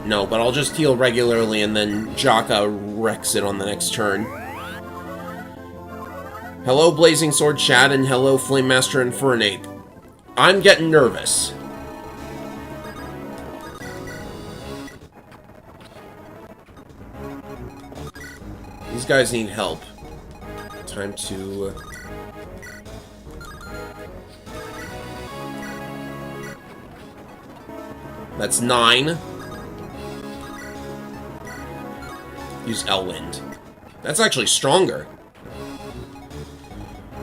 A: No, but I'll just heal regularly and then Jaka wrecks it on the next turn. Hello, Blazing Sword Chat, and hello, Flame Master and Fernape. I'm getting nervous. These guys need help. Time to... That's 9. Use Elwind. That's actually stronger.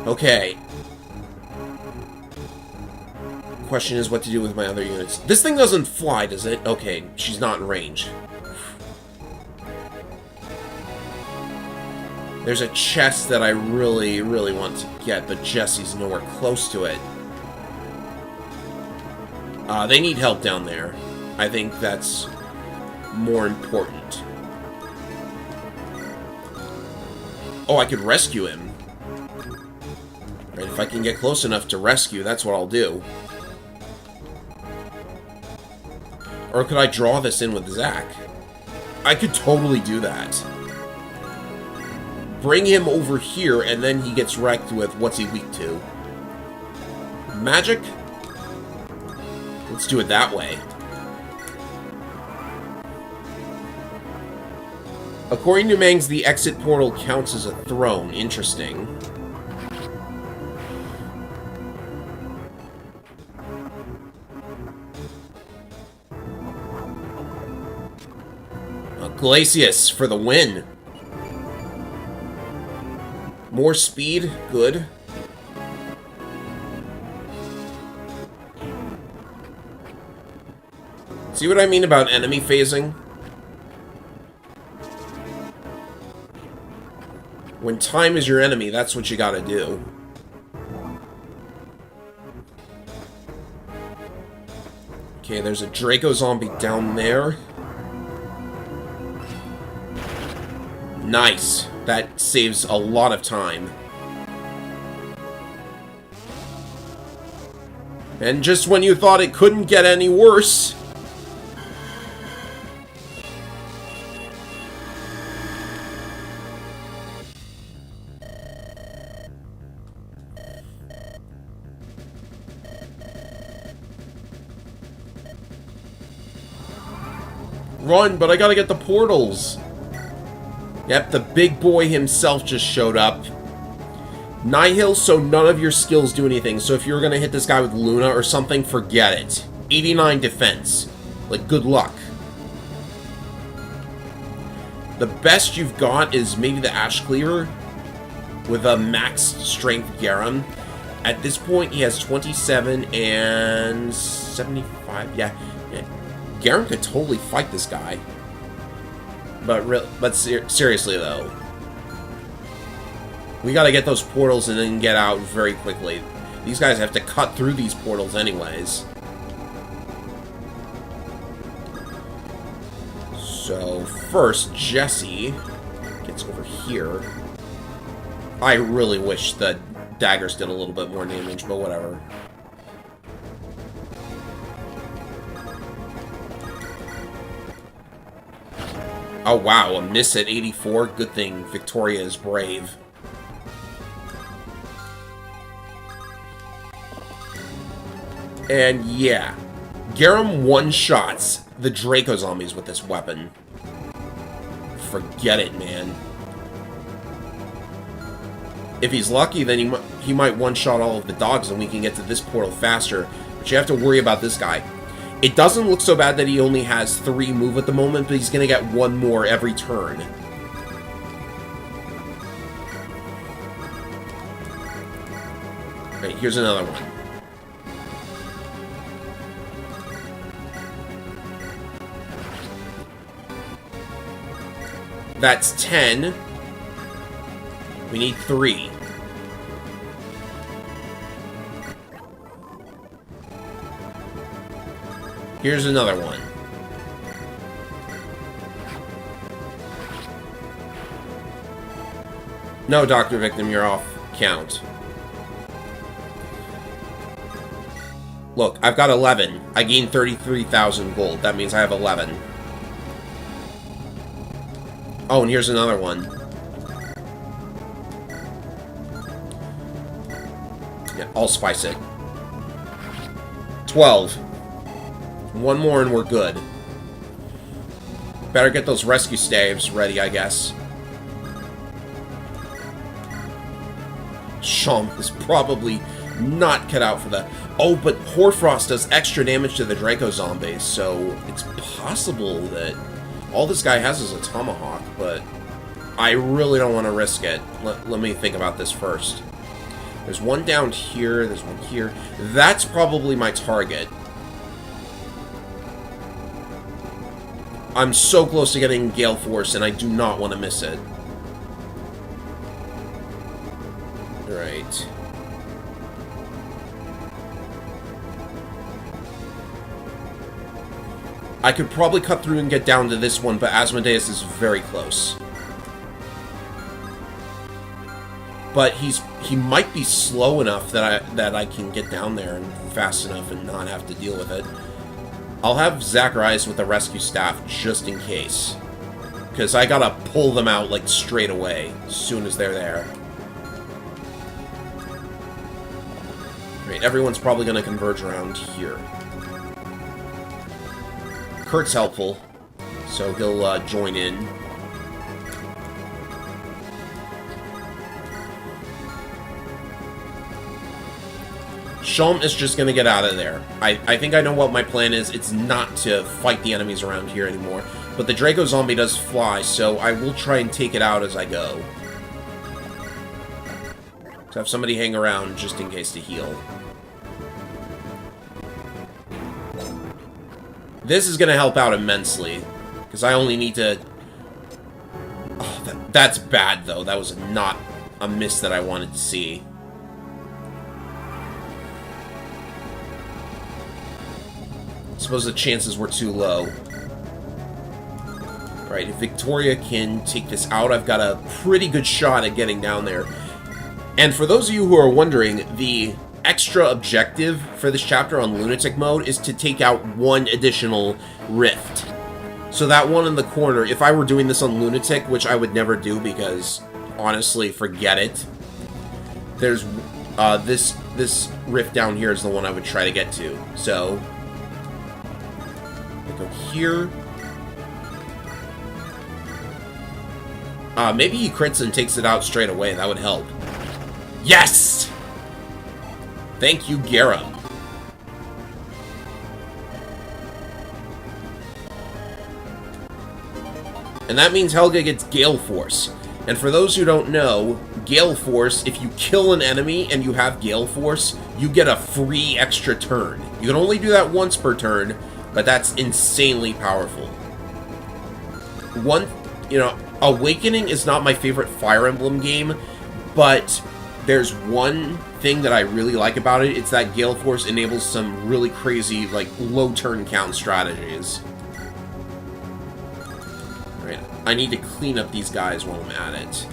A: Okay. Question is what to do with my other units. This thing doesn't fly, does it? Okay, she's not in range. There's a chest that I really, really want to get, but Jesse's nowhere close to it. They need help down there. I think that's more important. Oh, I could rescue him. Right, if I can get close enough to rescue, that's what I'll do. Or could I draw this in with Zack? I could totally do that. Bring him over here, and then he gets wrecked with what's he weak to? Magic? Let's do it that way. According to Mangs, the exit portal counts as a throne. Interesting. Glacius for the win. More speed, good. See what I mean about enemy phasing? When time is your enemy, that's what you gotta do. Okay, there's a Draco zombie down there. Nice. That saves a lot of time. And just when you thought it couldn't get any worse... Run, but I gotta get the portals. Yep, the big boy himself just showed up. Nihil, so none of your skills do anything. So if you're gonna hit this guy with Luna or something, forget it. 89 defense. Like, good luck. The best you've got is maybe the Ash Cleaver with a max strength Garam. At this point, he has 27 and 75. Yeah. Garam could totally fight this guy. But seriously, though, we gotta get those portals and then get out very quickly. These guys have to cut through these portals anyways. So, first, Jesse gets over here. I really wish the daggers did a little bit more damage, but whatever. Oh wow, a miss at 84. Good thing Victoria is brave. And yeah, Garam one-shots the Draco zombies with this weapon. Forget it, man. If he's lucky, then he might one-shot all of the dogs and we can get to this portal faster. But you have to worry about this guy. It doesn't look so bad that he only has 3 move at the moment, but he's going to get 1 more every turn. Right, here's another one. That's 10. We need 3. Here's another one. No, Dr. Victim, you're off count. Look, I've got 11. I gained 33,000 gold. That means I have 11. Oh, and here's another one. Yeah, I'll spice it. 12. 1 more and we're good. Better get those rescue staves ready, I guess. Chomp is probably not cut out for that. Oh, but Hoarfrost does extra damage to the Draco zombies, so it's possible that all this guy has is a tomahawk, but I really don't want to risk it. Let me think about this first. There's one down here, there's one here. That's probably my target. I'm so close to getting Gale Force, and I do not want to miss it. Right. I could probably cut through and get down to this one, but Asmodeus is very close. But he might be slow enough that I can get down there and fast enough and not have to deal with it. I'll have Zacharias with the rescue staff just in case. Because I gotta pull them out, like, straight away, as soon as they're there. Right, everyone's probably gonna converge around here. Kurt's helpful, so he'll join in. Shulm is just going to get out of there. I think I know what my plan is. It's not to fight the enemies around here anymore. But the Draco zombie does fly, so I will try and take it out as I go. So have somebody hang around just in case to heal. This is going to help out immensely. Because I only need to... Oh, that's bad, though. That was not a miss that I wanted to see. I suppose the chances were too low. Alright, if Victoria can take this out, I've got a pretty good shot at getting down there. And for those of you who are wondering, the extra objective for this chapter on Lunatic Mode is to take out 1 additional rift. So that one in the corner, if I were doing this on Lunatic, which I would never do because, honestly, forget it. There's, this rift down here is the one I would try to get to. So... go here, Maybe he crits and takes it out straight away. That would help. Yes! Thank you, Garum. And that means Helga gets Gale Force. And for those who don't know, Gale Force, if you kill an enemy and you have Gale Force, you get a free extra turn. You can only do that once per turn, but that's insanely powerful. Awakening is not my favorite Fire Emblem game, but there's one thing that I really like about it. It's that Gale Force enables some really crazy, like, low turn count strategies. Alright, I need to clean up these guys while I'm at it.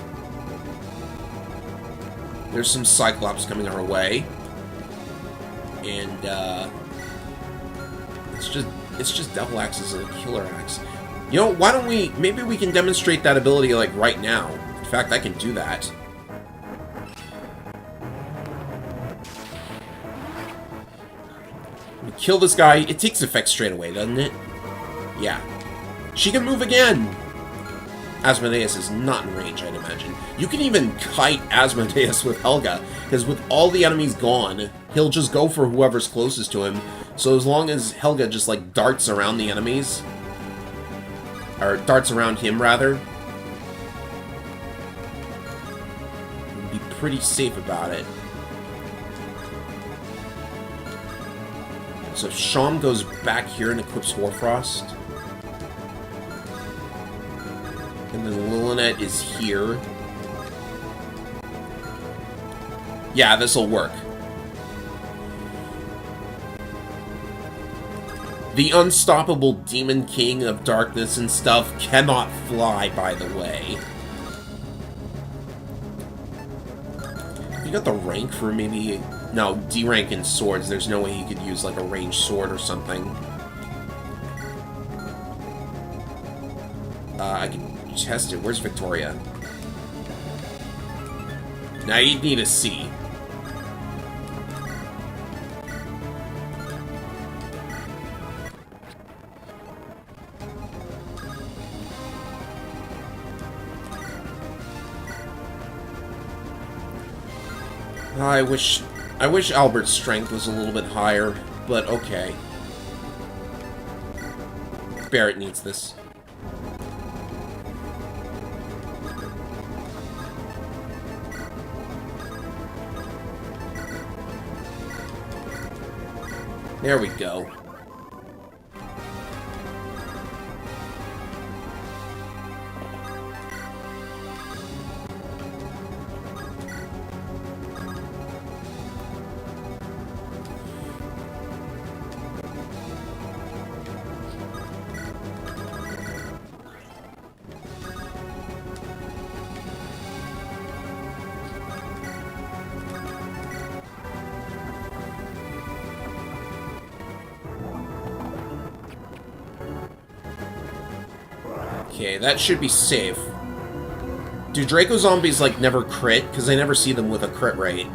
A: There's some Cyclops coming our way. And, it's just Devil Axes and a Killer Axe. You know, why don't we... Maybe we can demonstrate that ability, like, right now. In fact, I can do that. We kill this guy. It takes effect straight away, doesn't it? Yeah. She can move again! Asmodeus is not in range, I'd imagine. You can even kite Asmodeus with Helga, because with all the enemies gone, he'll just go for whoever's closest to him. So as long as Helga just, like, darts around the enemies... Or darts around him, rather. Be pretty safe about it. So Sham goes back here and equips Hoarfrost. And then Lilinet is here. Yeah, this'll work. The unstoppable Demon King of Darkness and stuff cannot fly, by the way. You got the rank for maybe... No, D rank in swords. There's no way he could use, like, a ranged sword or something. I can test it. Where's Victoria? Now you'd need a C. I wish Albert's strength was a little bit higher, but okay. Barrett needs this. There we go. Okay, that should be safe. Do Draco zombies, like, never crit? Because I never see them with a crit rate.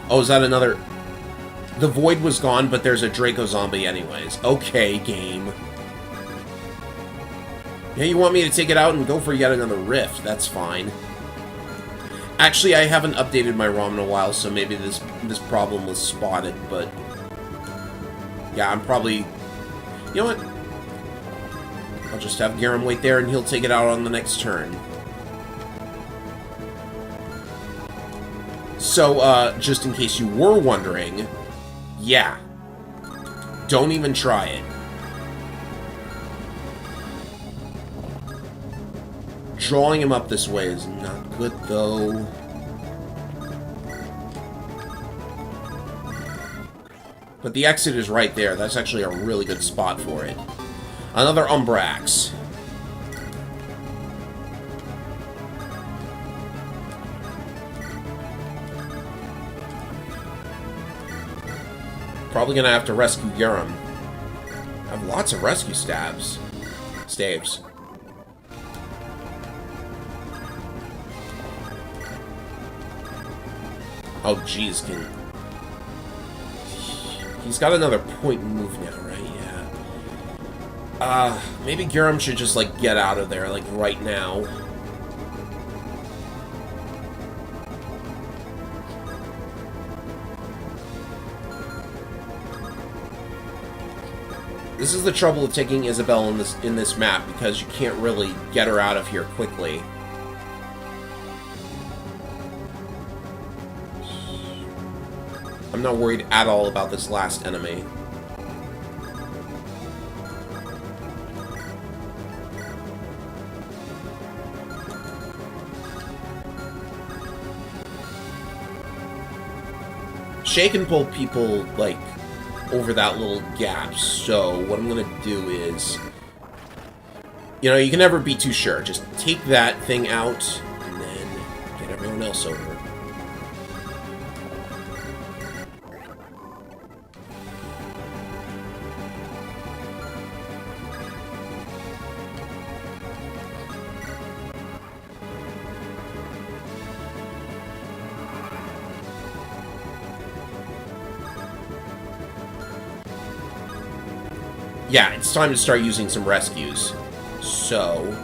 A: Oh, is that another... The Void was gone, but there's a Draco zombie anyways. Okay, game. Yeah, you want me to take it out and go for yet another rift. That's fine. Actually, I haven't updated my ROM in a while, so maybe this problem was spotted, but... Yeah, I'm probably... You know what? I'll just have Garum wait there, and he'll take it out on the next turn. So, just in case you were wondering, yeah. Don't even try it. Drawing him up this way is not good, though. But the exit is right there. That's actually a really good spot for it. Another Umbrax. Probably gonna have to rescue Garum. I have lots of rescue staves. Oh, jeez, he's got another point move now, right? Yeah. Maybe Giram should just, like, get out of there, like, right now. This is the trouble of taking Isabelle in this map, because you can't really get her out of here quickly. I'm not worried at all about this last enemy. Shay can pull people, like, over that little gap, so what I'm gonna do is... You know, you can never be too sure. Just take that thing out, and then get everyone else over. Yeah, it's time to start using some rescues. So...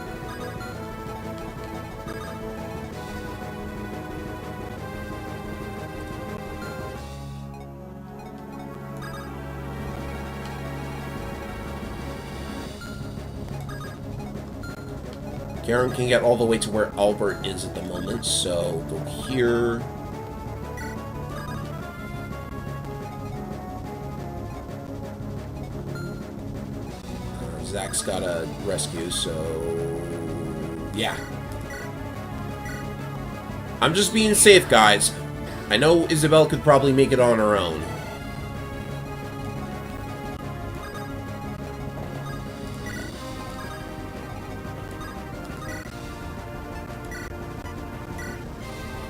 A: Garen can get all the way to where Albert is at the moment, so go here... Zach's got a rescue, so... yeah. I'm just being safe, guys. I know Isabelle could probably make it on her own.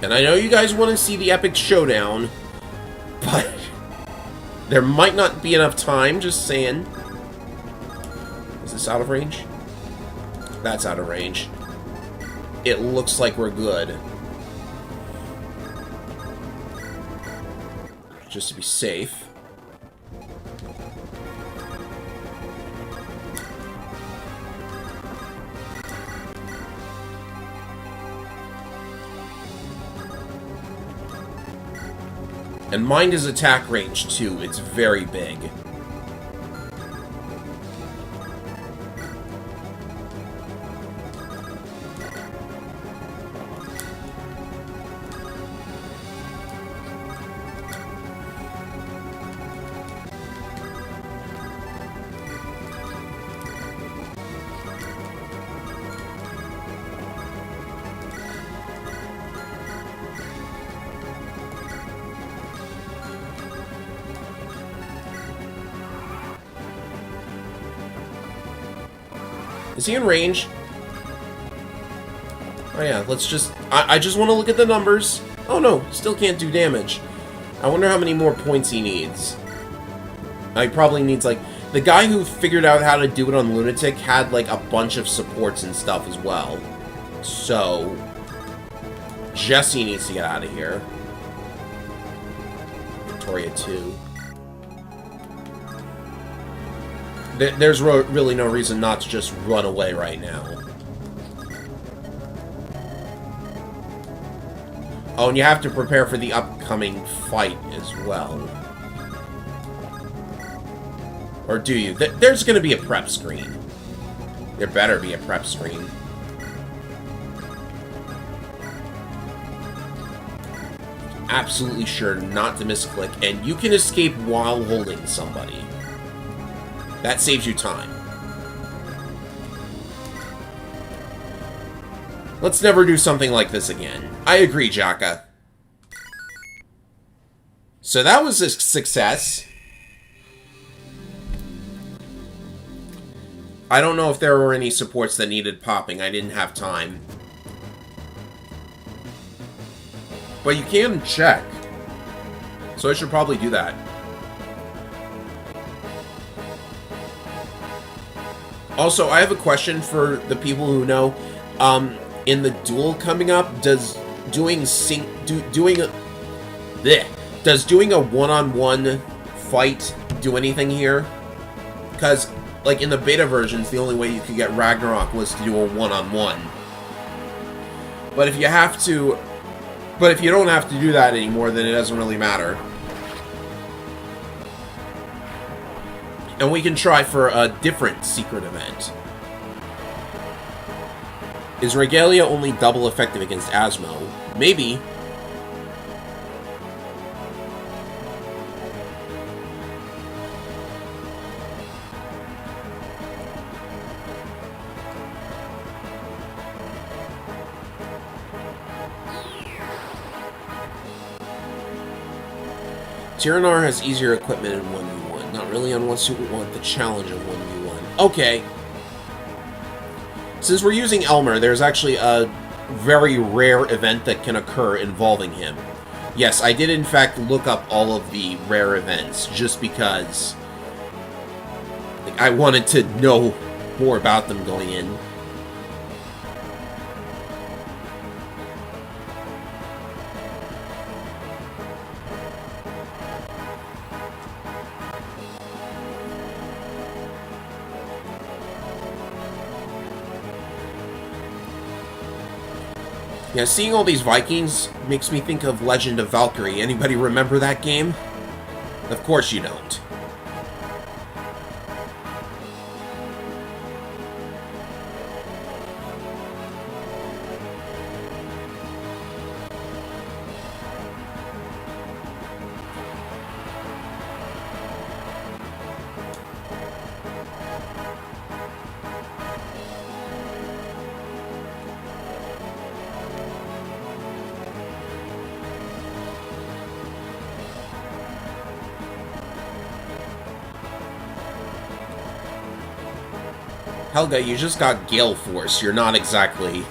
A: And I know you guys want to see the epic showdown, but there might not be enough time, just saying. Is this out of range? That's out of range. It looks like we're good. Just to be safe. And mind his attack range, too. It's very big. Is he in range? Oh yeah, let's just... I just want to look at the numbers. Oh no, still can't do damage. I wonder how many more points he needs. He probably needs, like... The guy who figured out how to do it on Lunatic had, like, a bunch of supports and stuff as well. So... Jesse needs to get out of here. Victoria, too. There's really no reason not to just run away right now. Oh, and you have to prepare for the upcoming fight as well. Or do you? There's going to be a prep screen. There better be a prep screen. Absolutely sure not to misclick, and you can escape while holding somebody. That saves you time. Let's never do something like this again. I agree, Jaka. So that was a success. I don't know if there were any supports that needed popping. I didn't have time. But you can check. So I should probably do that. Also, I have a question for the people who know. In the duel coming up, does doing a one-on-one fight do anything here? Because like, in the beta versions, the only way you could get Ragnarok was to do a one-on-one. But if you have to... But if you don't have to do that anymore, then it doesn't really matter. And we can try for a different secret event. Is Regalia only double effective against Asmo? Maybe. Tyranar has easier equipment in 1v1. Not really on one suit, we want the challenge of 1v1. Okay. Since we're using Elmer, there's actually a very rare event that can occur involving him. Yes, I did in fact look up all of the rare events, just because like, I wanted to know more about them going in. Yeah, seeing all these Vikings makes me think of Legend of Valkyrie. Anybody remember that game? Of course you don't. Helga, you just got Gale Force. You're not exactly...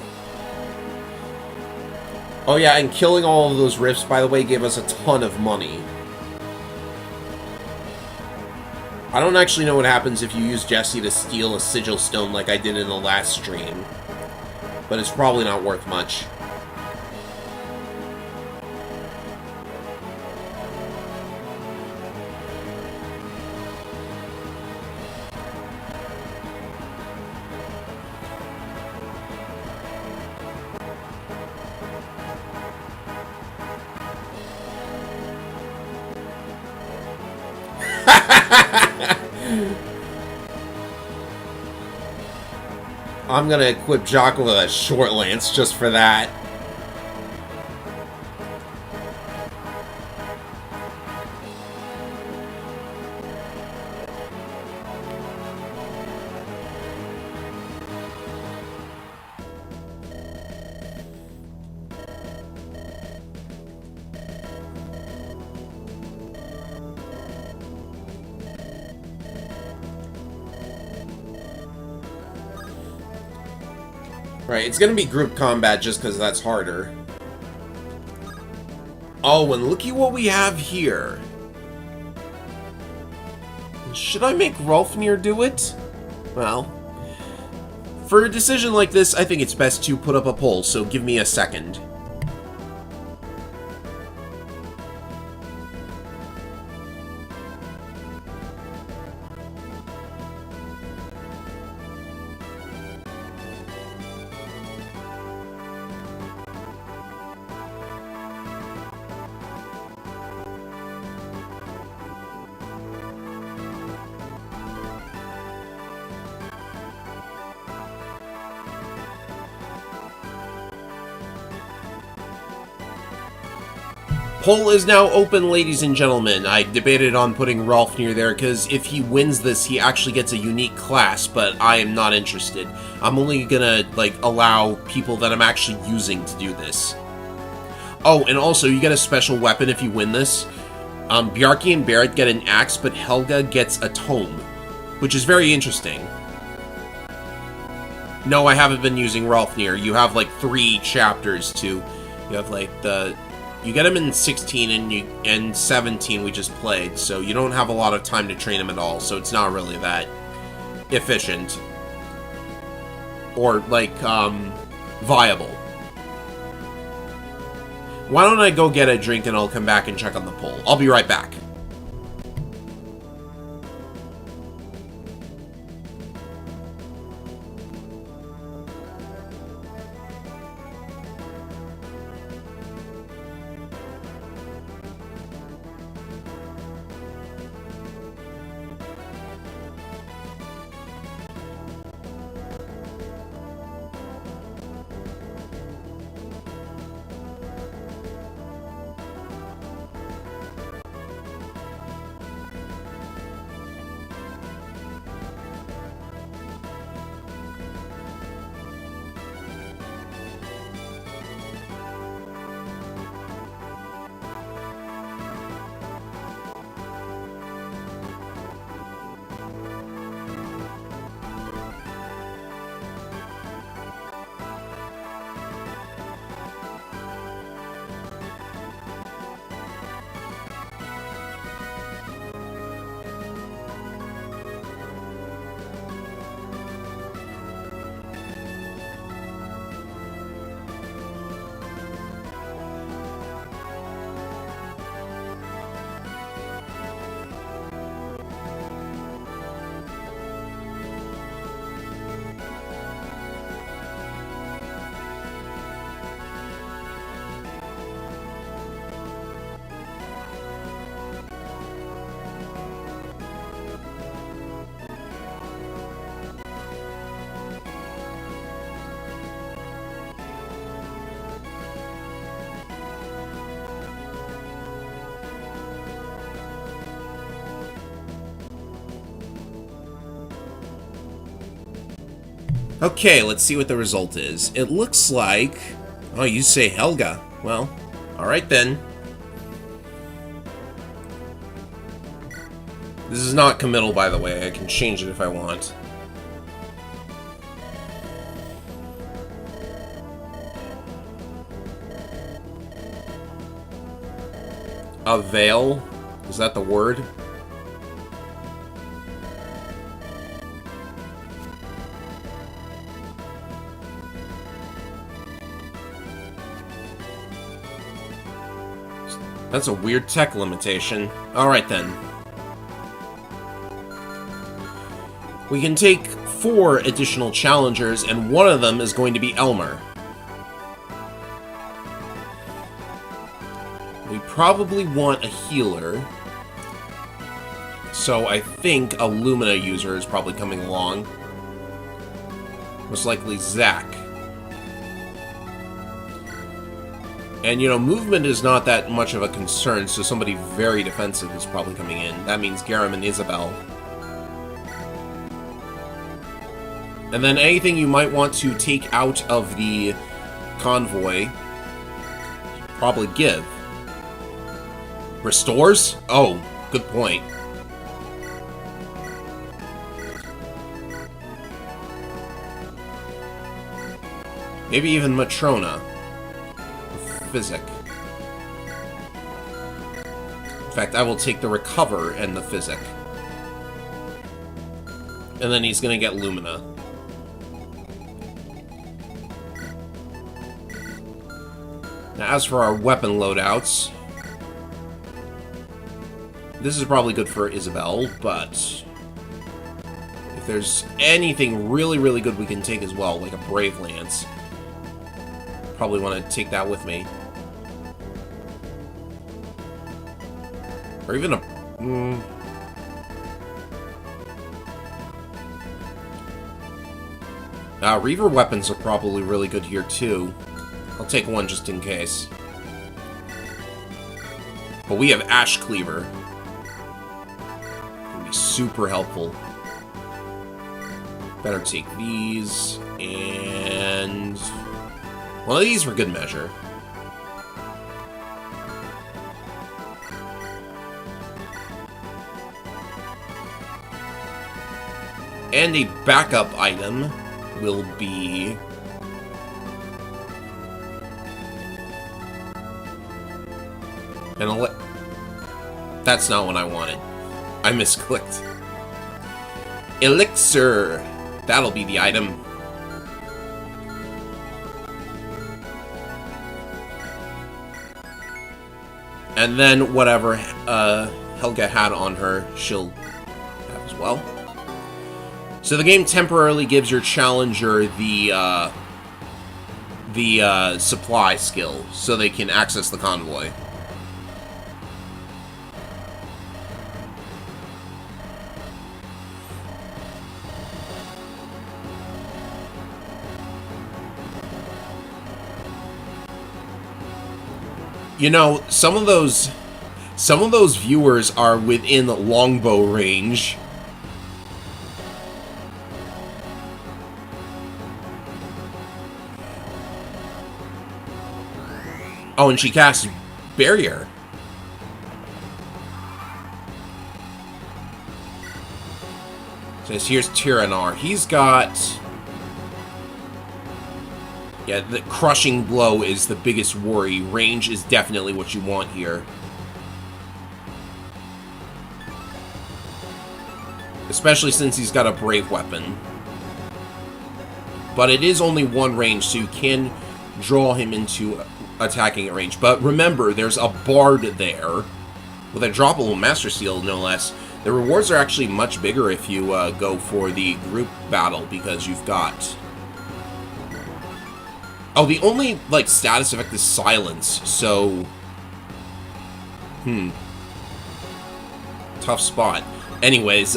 A: Oh yeah, and killing all of those rifts, by the way, gave us a ton of money. I don't actually know what happens if you use Jesse to steal a sigil stone like I did in the last stream. But it's probably not worth much. I'm gonna equip Jocko with a short lance just for that. Right, it's gonna be group combat just because that's harder. Oh, and looky what we have here. Should I make Rolfnir do it? Well, for a decision like this, I think it's best to put up a poll, so give me a second. Poll is now open, ladies and gentlemen. I debated on putting Rolfnir there, because if he wins this, he actually gets a unique class, but I am not interested. I'm only gonna, like, allow people that I'm actually using to do this. Oh, and also, you get a special weapon if you win this. Bjarki and Barrett get an axe, but Helga gets a tome, which is very interesting. No, I haven't been using Rolfnir. You have, like, 3 chapters to... You have, like, the... You get him in 16 and 17 we just played, so you don't have a lot of time to train him at all, so it's not really that efficient. Or, like, viable. Why don't I go get a drink and I'll come back and check on the poll. I'll be right back. Okay, let's see what the result is. It looks like... Oh, you say Helga. Well, alright then. This is not committal, by the way. I can change it if I want. A veil? Is that the word? That's a weird tech limitation. Alright then. We can take 4 additional challengers, and one of them is going to be Elmer. We probably want a healer. So I think a Lumina user is probably coming along. Most likely Zack. And, you know, movement is not that much of a concern, so somebody very defensive is probably coming in. That means Garam and Isabel. And then anything you might want to take out of the convoy, probably give. Restores? Oh, good point. Maybe even Matrona. Physic. In fact, I will take the Recover and the Physic. And then he's gonna get Lumina. Now, as for our weapon loadouts, this is probably good for Isabel, but if there's anything really, really good we can take as well, like a Brave Lance, probably want to take that with me. Or even a... Reaver weapons are probably really good here, too. I'll take one just in case. But we have Ash Cleaver. It'll be super helpful. Better take these, and... one of these for good measure. And a backup item will be... That's not what I wanted. I misclicked. Elixir! That'll be the item. And then whatever Helga had on her, she'll have as well. So the game temporarily gives your challenger the supply skill, so they can access the convoy. You know, some of those viewers are within longbow range. Oh, and she casts Barrier. So here's Tyranar. He's got... yeah, the Crushing Blow is the biggest worry. Range is definitely what you want here. Especially since he's got a Brave Weapon. But it is only one range, so you can draw him into attacking at range. But remember, there's a Bard there, with a droppable Master Seal, no less. The rewards are actually much bigger if you go for the group battle, because you've got... oh, the only, like, status effect is Silence, so... tough spot. Anyways,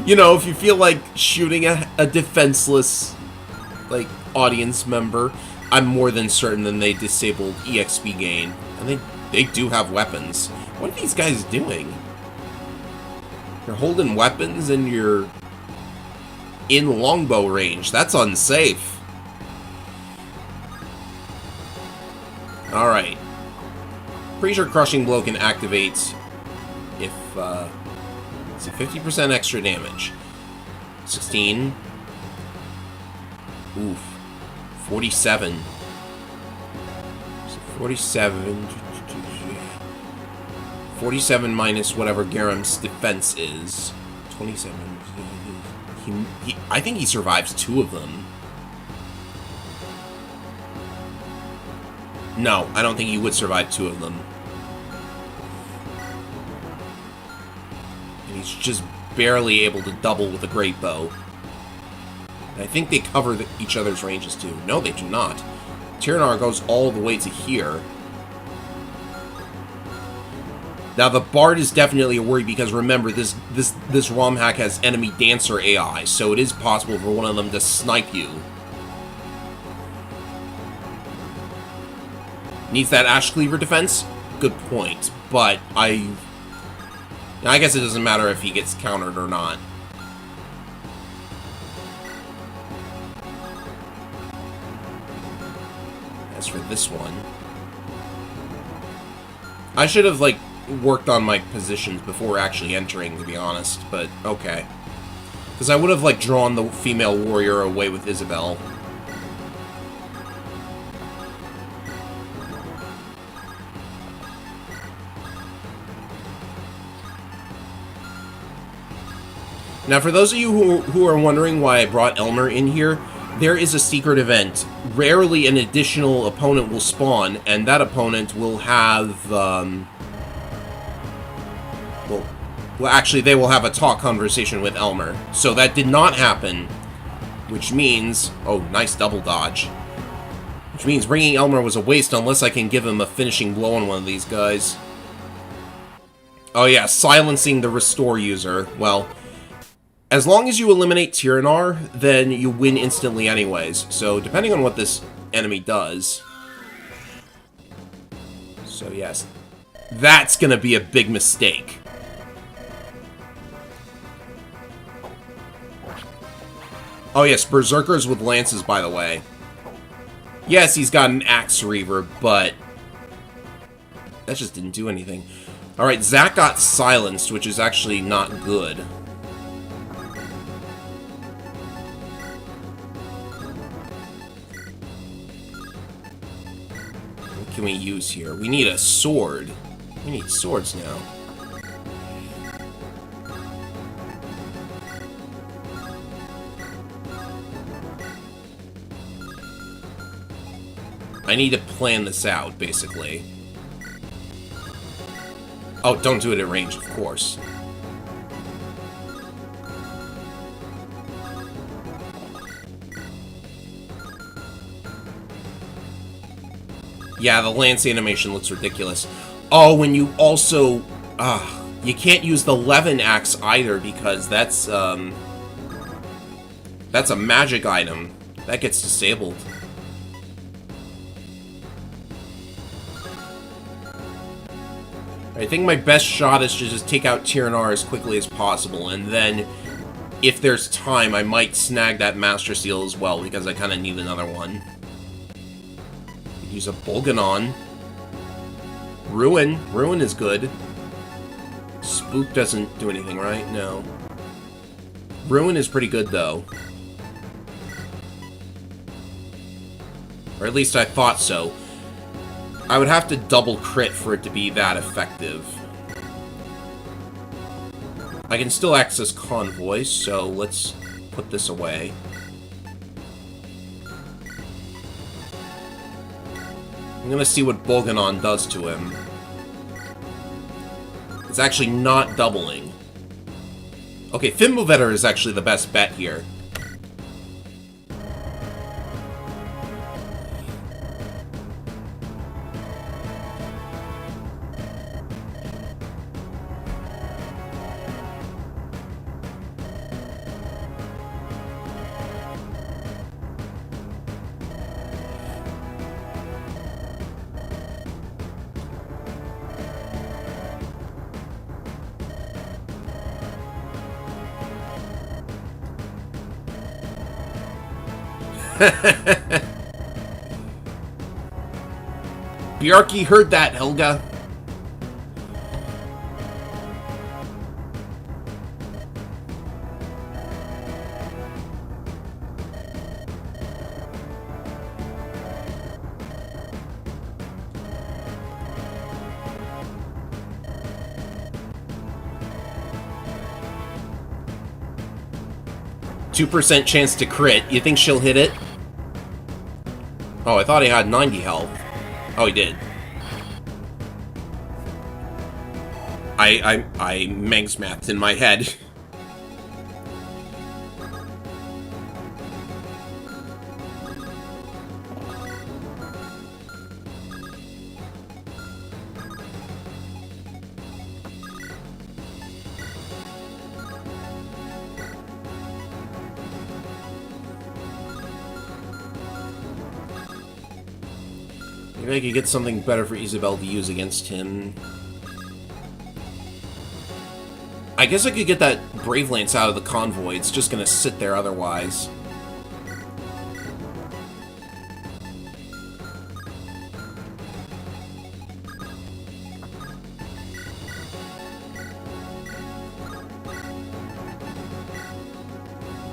A: you know, if you feel like shooting a defenseless, like, audience member, I'm more than certain that they disabled EXP gain. And they do have weapons. What are these guys doing? You're holding weapons and you're in longbow range. That's unsafe. Alright. Pretty sure Crushing Blow can activate if, let's see, 50% extra damage. 16. Oof. 47. So 47. 47 minus whatever Garam's defense is. 27. I think he survives 2 of them. No, I don't think he would survive 2 of them. And he's just barely able to double with a great bow. And I think they cover each other's ranges too. No, they do not. Tyranitar goes all the way to here. Now, the Bard is definitely a worry because, remember, this ROM hack has enemy dancer AI, so it is possible for one of them to snipe you. Needs that Ash Cleaver defense? Good point, but I guess it doesn't matter if he gets countered or not. As for this one, I should have, like, worked on my positions before actually entering, to be honest, but okay. Because I would have, like, drawn the female warrior away with Isabel. Now, for those of you who are wondering why I brought Elmer in here, there is a secret event. Rarely an additional opponent will spawn, and that opponent will have, well, actually, they will have a talk conversation with Elmer. So that did not happen, which means... Oh, nice double dodge. Which means bringing Elmer was a waste unless I can give him a finishing blow on one of these guys. Oh yeah, silencing the restore user. Well, as long as you eliminate Tyranitar, then you win instantly anyways. So, depending on what this enemy does... So yes, that's gonna be a big mistake. Oh yes, Berserkers with lances, by the way. Yes, he's got an Axe Reaver, but that just didn't do anything. Alright, Zack got silenced, which is actually not good. What can we use here? We need a sword. We need swords now. I need to plan this out, basically. Oh, don't do it at range, of course. Yeah, the lance animation looks ridiculous. Oh, and you also... you can't use the Levin Axe either, because that's a magic item. That gets disabled. I think my best shot is to just take out Tyranitar as quickly as possible, and then, if there's time, I might snag that Master Seal as well, because I kind of need another one. Use a Bolganon. Ruin. Ruin is good. Spook doesn't do anything, right? No. Ruin is pretty good, though. Or at least I thought so. I would have to double crit for it to be that effective. I can still access Convoy, so let's put this away. I'm gonna see what Bolganon does to him. It's actually not doubling. Okay, Fimbulvetter is actually the best bet here. Bjarki heard that, Helga. 2% chance to crit. You think she'll hit it? Oh, I thought he had 90 health. Oh, he did. I Manx mathed in my head. Maybe I could get something better for Isabelle to use against him. I guess I could get that Brave Lance out of the convoy. It's just gonna sit there otherwise.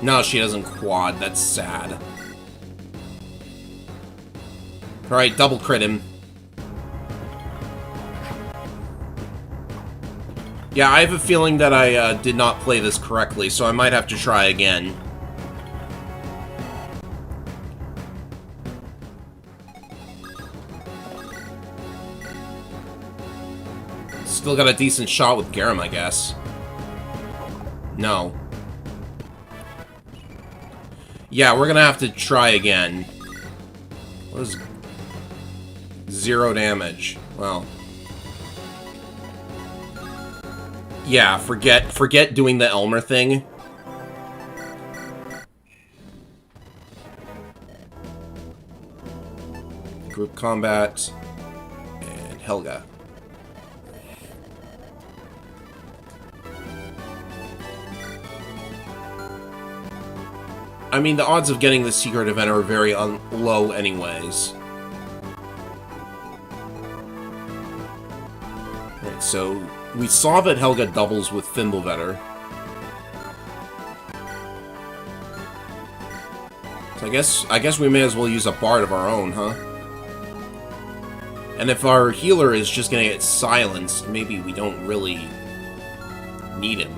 A: No, she doesn't quad. That's sad. Alright, double crit him. Yeah, I have a feeling that I did not play this correctly, so I might have to try again. Still got a decent shot with Garam, I guess. No. Yeah, we're gonna have to try again. What is... 0 damage. Well... Yeah, forget doing the Elmer thing. Group combat. And Helga. I mean, the odds of getting the secret event are very low anyways. Right, so... we saw that Helga doubles with Fimbulvetter. So I guess we may as well use a Bard of our own, huh? And if our healer is just gonna get silenced, maybe we don't really need him.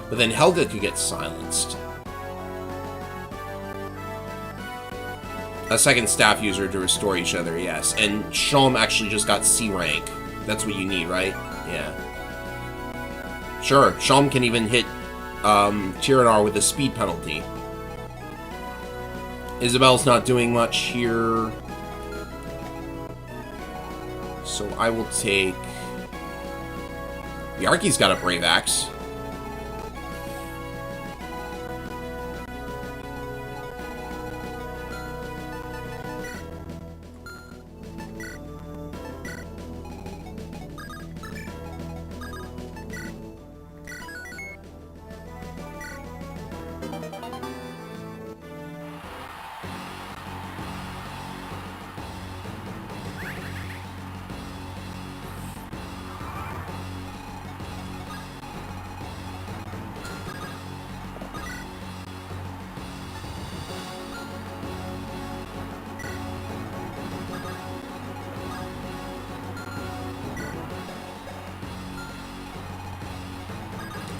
A: But then Helga could get silenced. A second staff user to restore each other, yes. And Shalm actually just got C rank. That's what you need, right? Yeah. Sure, Shalm can even hit Tyranitar with a speed penalty. Isabelle's not doing much here. So I will take... Bjarki's got a Brave Axe.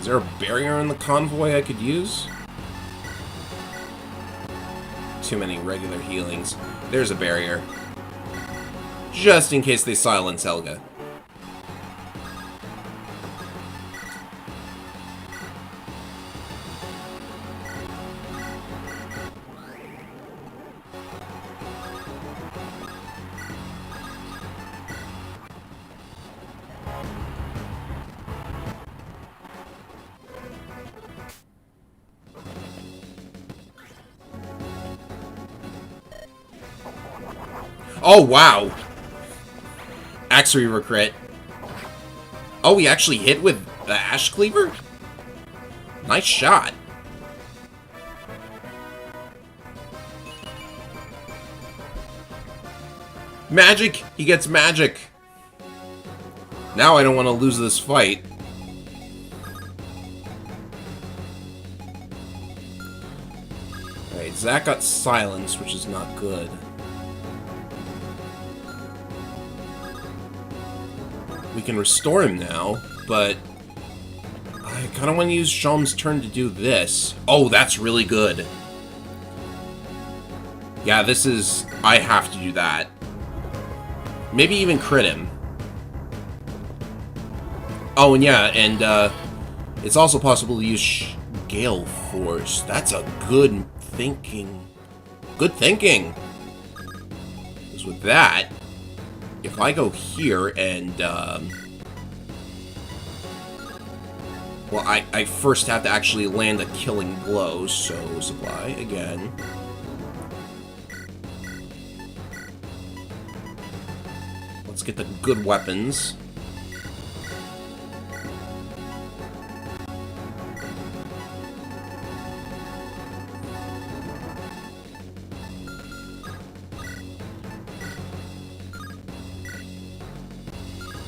A: Is there a barrier in the convoy I could use? Too many regular healings. There's a barrier. Just in case they silence Helga. Oh, wow. Axe Reaver crit. Oh, he actually hit with the Ash Cleaver? Nice shot. Magic! He gets magic! Now I don't want to lose this fight. Alright, Zack got silence, which is not good. We can restore him now, but I kind of want to use Shalm's turn to do this. Oh, that's really good. Yeah, this is... I have to do that. Maybe even crit him. Oh, and yeah, and it's also possible to use Gale Force. That's a good thinking. Good thinking. Because with that, if I go here and... well, I first have to actually land a killing blow, so supply again. Let's get the good weapons.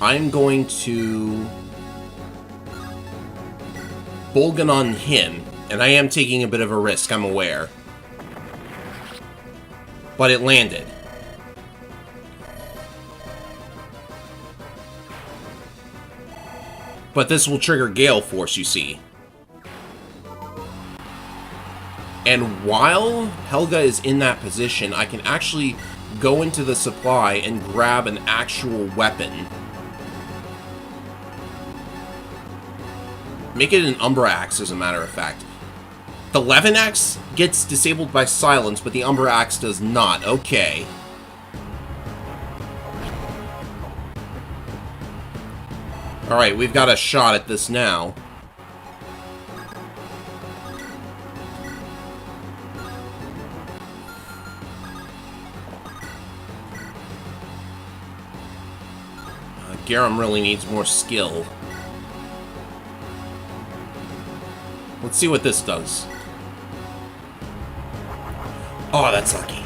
A: I'm going to Bolgan on him, and I am taking a bit of a risk, I'm aware. But it landed. But this will trigger Gale Force, you see. And while Helga is in that position, I can actually go into the supply and grab an actual weapon. Make it an Umbra Axe, as a matter of fact. The Levin Axe gets disabled by silence, but the Umbra Axe does not. Okay. Alright, we've got a shot at this now. Garam really needs more skill. Let's see what this does. Oh, that's lucky.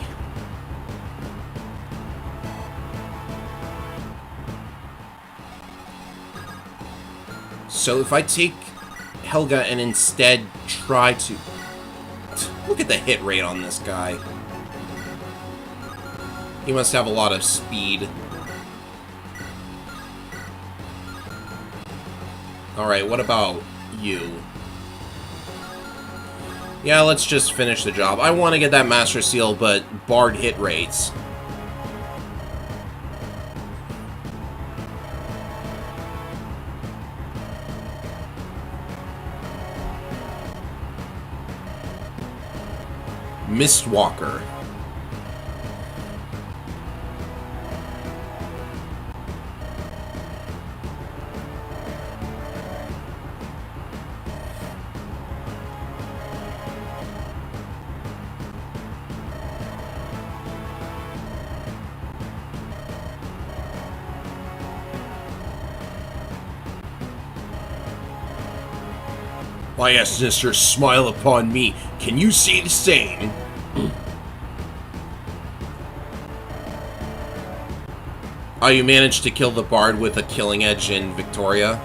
A: So if I take Helga and instead try to... Look at the hit rate on this guy. He must have a lot of speed. Alright, what about you? Yeah, let's just finish the job. I want to get that Master Seal, but Bard hit rates. Mistwalker. Why, yes, sister, smile upon me. Can you see the same? Oh, you managed to kill the Bard with a Killing Edge in Victoria?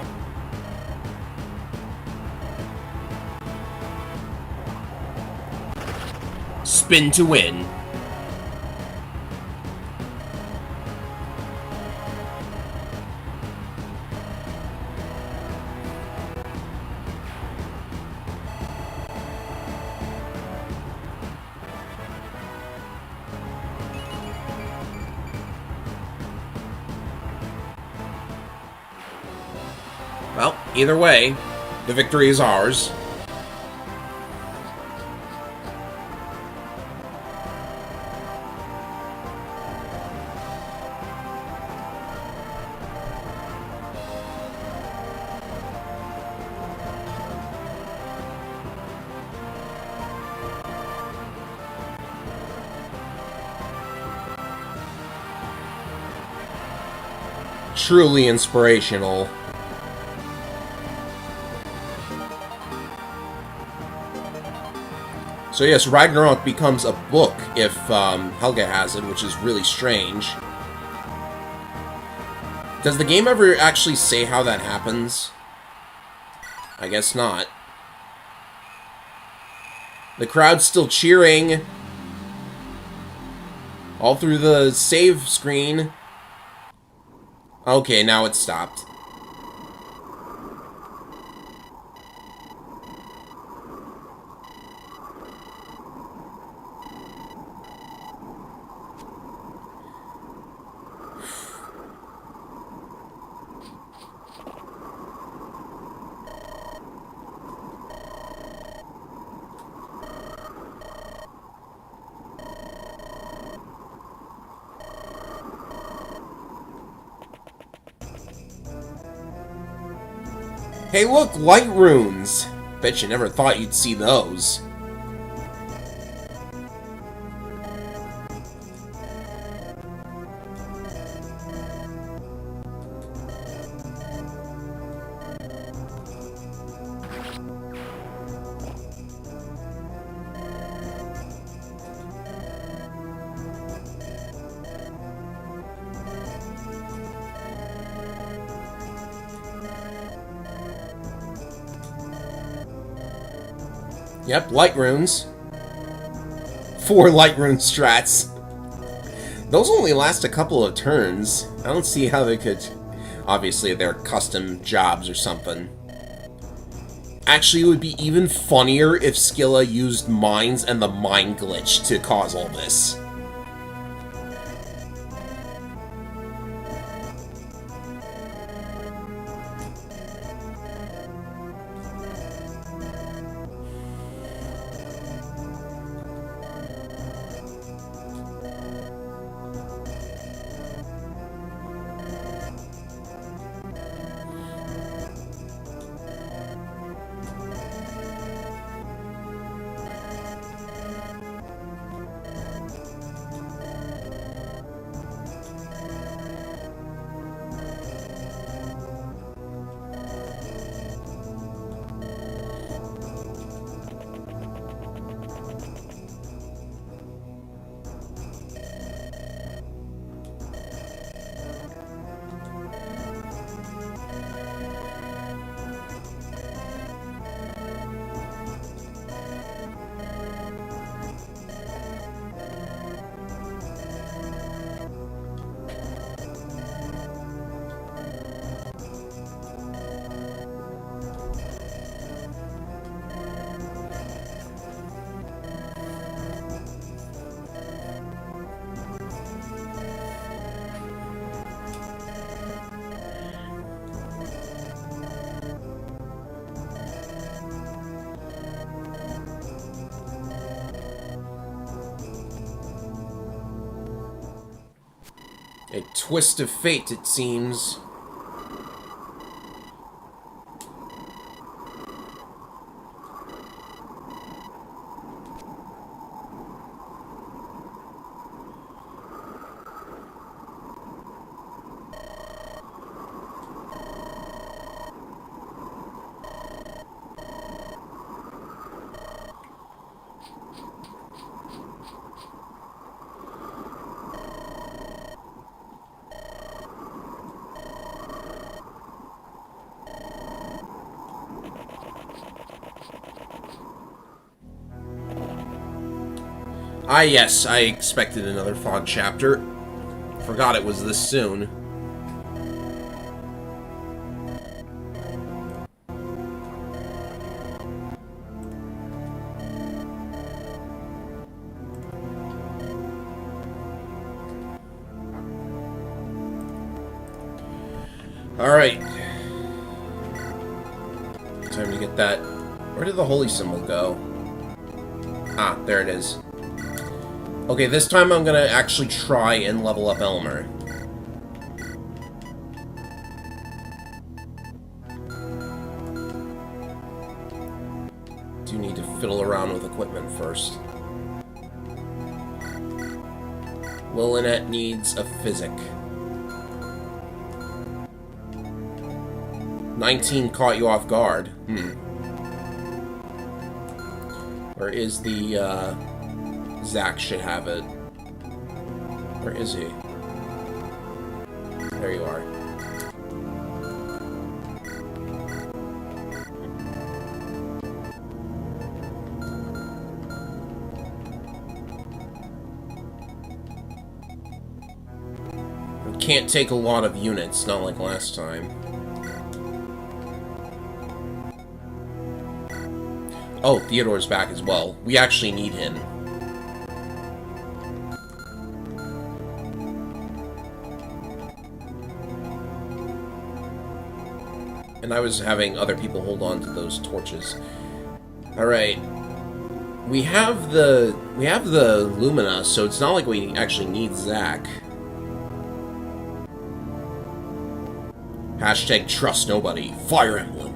A: Spin to win. Well, either way, the victory is ours. Truly inspirational. So yes, Ragnarok becomes a book if Helga has it, which is really strange. Does the game ever actually say how that happens? I guess not. The crowd's still cheering. All through the save screen. Okay, now it's stopped. Hey look, light runes! Bet you never thought you'd see those. Yep, light runes. 4 light rune strats. Those only last a couple of turns. I don't see how they could... Obviously, they're custom jobs or something. Actually, it would be even funnier if Skilla used mines and the mine glitch to cause all this. A twist of fate, it seems. Ah, yes, I expected another fog chapter. Forgot it was this soon. Alright. Time to get that. Where did the holy symbol go? Ah, there it is. Okay, this time I'm gonna actually try and level up Elmer. Do need to fiddle around with equipment first. Lillinet needs a physic. 19 caught you off guard. Where is the, Zack should have it. Where is he? There you are. can't take a lot of units, not like last time. Oh, Theodore's back as well. We actually need him. And I was having other people hold on to those torches. Alright. We have the Lumina, so it's not like we actually need Zack. Hashtag trust nobody. Fire Emblem.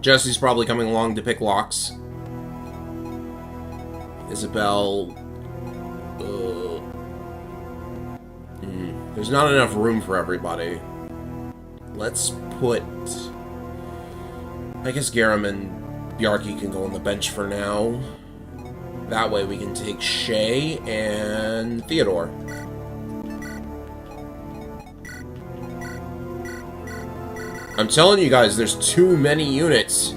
A: Jesse's probably coming along to pick locks. Isabel... There's not enough room for everybody. Let's put... I guess Garam and Bjarki can go on the bench for now. That way we can take Shay and Theodore. I'm telling you guys, there's too many units.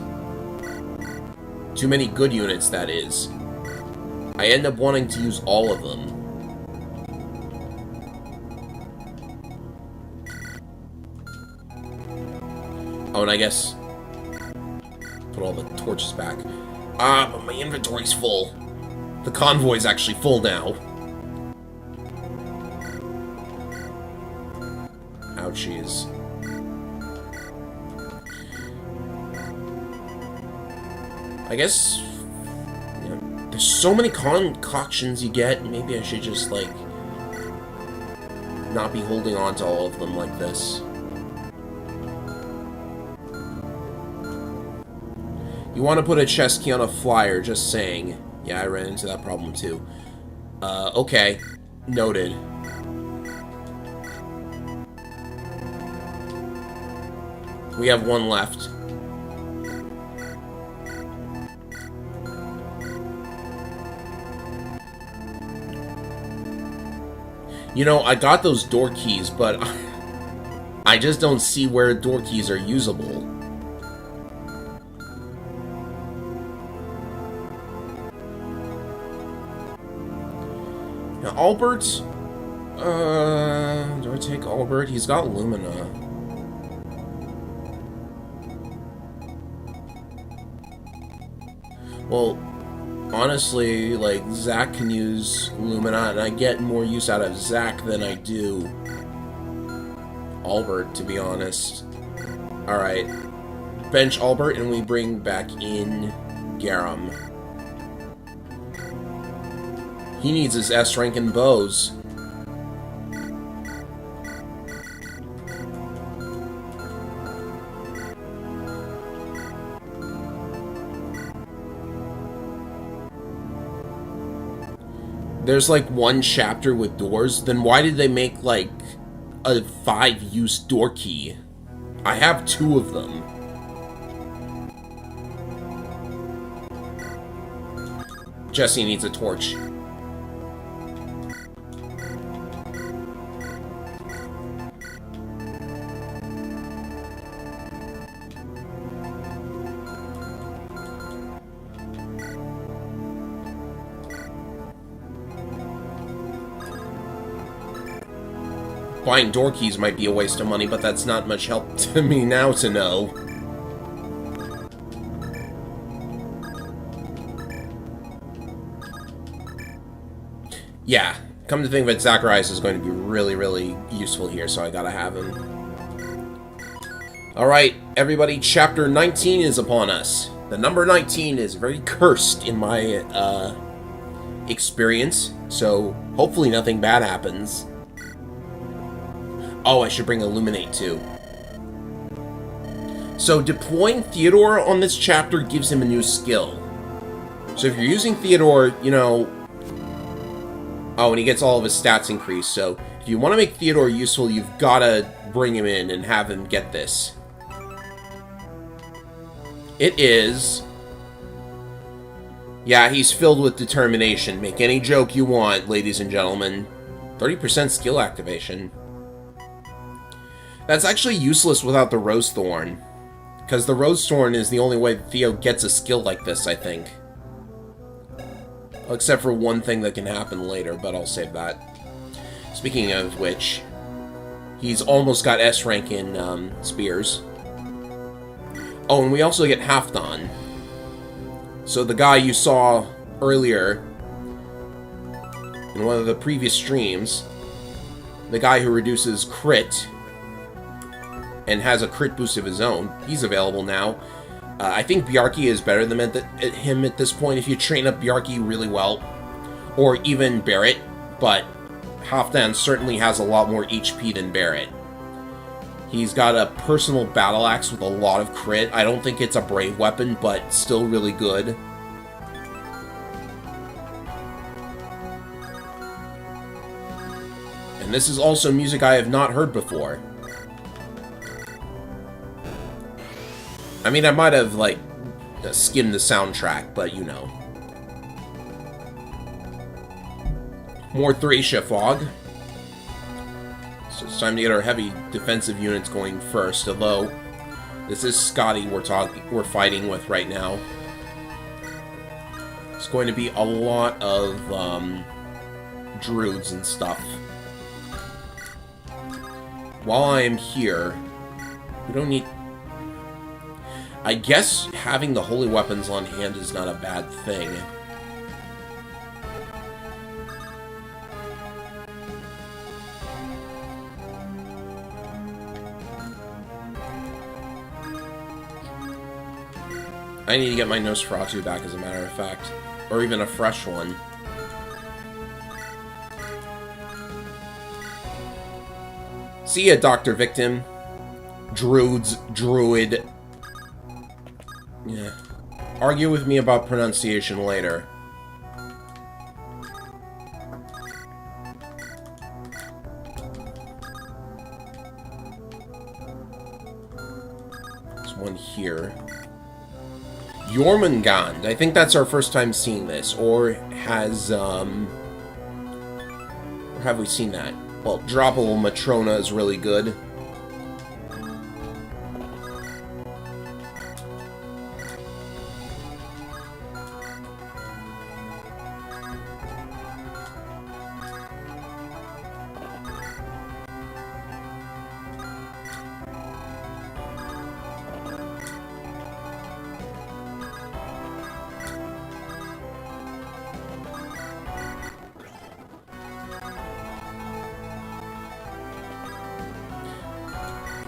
A: Too many good units, that is. I end up wanting to use all of them. Oh, and I guess... put all the torches back. Ah, but my inventory's full. The convoy's actually full now. Ouchies. I guess... you know, there's so many concoctions you get, maybe I should just, like... not be holding on to all of them like this. You want to put a chess key on a flyer, just saying. Yeah, I ran into that problem too. Okay. Noted. We have one left. You know, I got those door keys, but I just don't see where door keys are usable. Now, Albert... do I take Albert? He's got Lumina. Well... honestly, like, Zack can use Lumina, and I get more use out of Zack than I do Albert, to be honest. Alright. Bench Albert, and we bring back in Garam. He needs his S rank in bows. There's like one chapter with doors, then why did they make like a 5-use door key? I have 2 of them. Jesse needs a torch. Buying door keys might be a waste of money, but that's not much help to me now to know. Yeah, come to think of it, Zacharias is going to be really, really useful here, so I gotta have him. Alright, everybody, Chapter 19 is upon us. The number 19 is very cursed in my, experience, so hopefully nothing bad happens. Oh, I should bring Illuminate, too. So, deploying Theodore on this chapter gives him a new skill. So, if you're using Theodore, you know... oh, and he gets all of his stats increased, so... if you want to make Theodore useful, you've got to bring him in and have him get this. It is... yeah, he's filled with determination. Make any joke you want, ladies and gentlemen. 30% skill activation. That's actually useless without the Rose Thorn. Because the Rose Thorn is the only way Theo gets a skill like this, I think. Except for one thing that can happen later, but I'll save that. Speaking of which, he's almost got S rank in Spears. Oh, and we also get Halfdan. So the guy you saw earlier in one of the previous streams, the guy who reduces crit and has a crit boost of his own, he's available now. I think Bjarki is better than him at this point if you train up Bjarki really well, or even Barret, but Halfdan certainly has a lot more HP than Barret. He's got a personal battle axe with a lot of crit. I don't think it's a brave weapon, but still really good. And this is also music I have not heard before. I mean, I might have, like, skimmed the soundtrack, but you know. More Thracia fog. So it's time to get our heavy defensive units going first, although this is Scotty we're fighting with right now. It's going to be a lot of druids and stuff. While I am here, we don't need... I guess having the holy weapons on hand is not a bad thing. I need to get my Nosferatu back, as a matter of fact. Or even a fresh one. See ya, Dr. Victim. Druid. Yeah. Argue with me about pronunciation later. There's one here. Jormungand. I think that's our first time seeing this. Or has, or have we seen that? Well, Droppable Matrona is really good.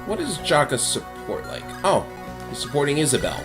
A: What is Jaka's support like? Oh, he's supporting Isabel.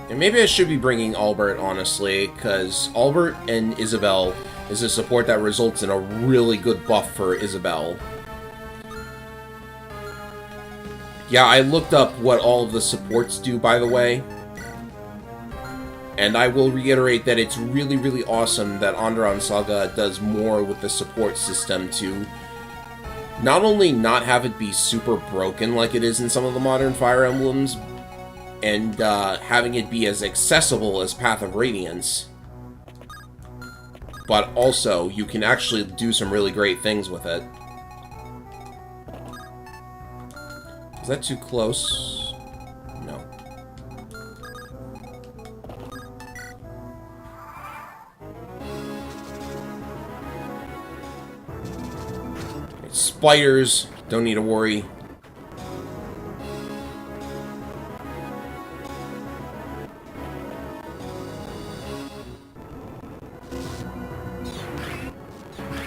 A: And maybe I should be bringing Albert, honestly, because Albert and Isabel is a support that results in a really good buff for Isabel. Yeah, I looked up what all of the supports do, by the way. And I will reiterate that it's really, really awesome that Andaron Saga does more with the support system to not only not have it be super broken like it is in some of the modern Fire Emblems, and having it be as accessible as Path of Radiance, but also you can actually do some really great things with it. Is that too close? No. It's spiders, don't need to worry.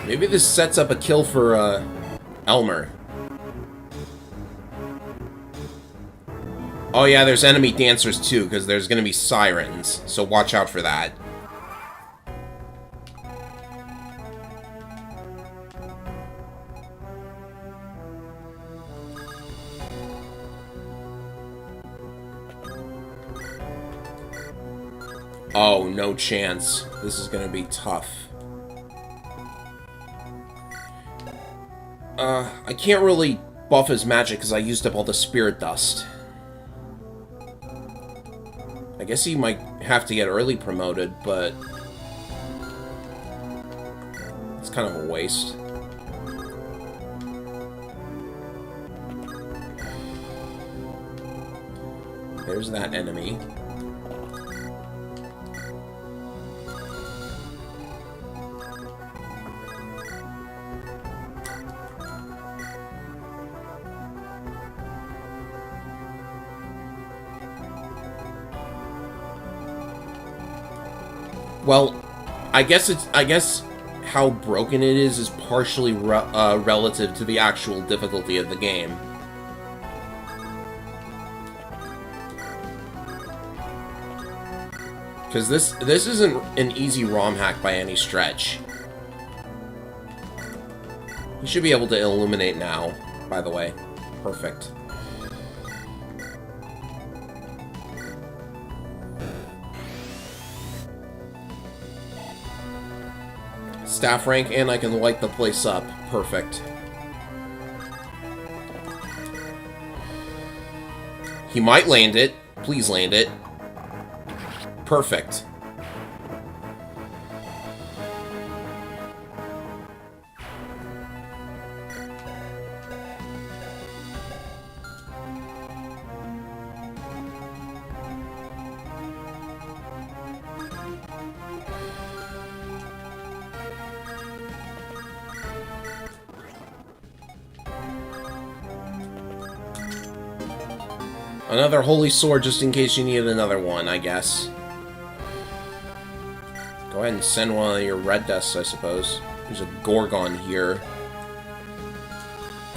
A: Maybe this sets up a kill for, Elmer. Oh yeah, there's enemy dancers too, because there's gonna be sirens, so watch out for that. Oh, no chance. This is gonna be tough. I can't really buff his magic because I used up all the spirit dust. I guess he might have to get early promoted, but it's kind of a waste. There's that enemy. Well, I guess how broken it is partially relative to the actual difficulty of the game. Because this isn't an easy ROM hack by any stretch. You should be able to illuminate now, by the way. Perfect. Staff rank, and I can light the place up. Perfect. He might land it. Please land it. Perfect. Another holy sword just in case you need another one, I guess. Go ahead and send one of your red dusts, I suppose. There's a Gorgon here.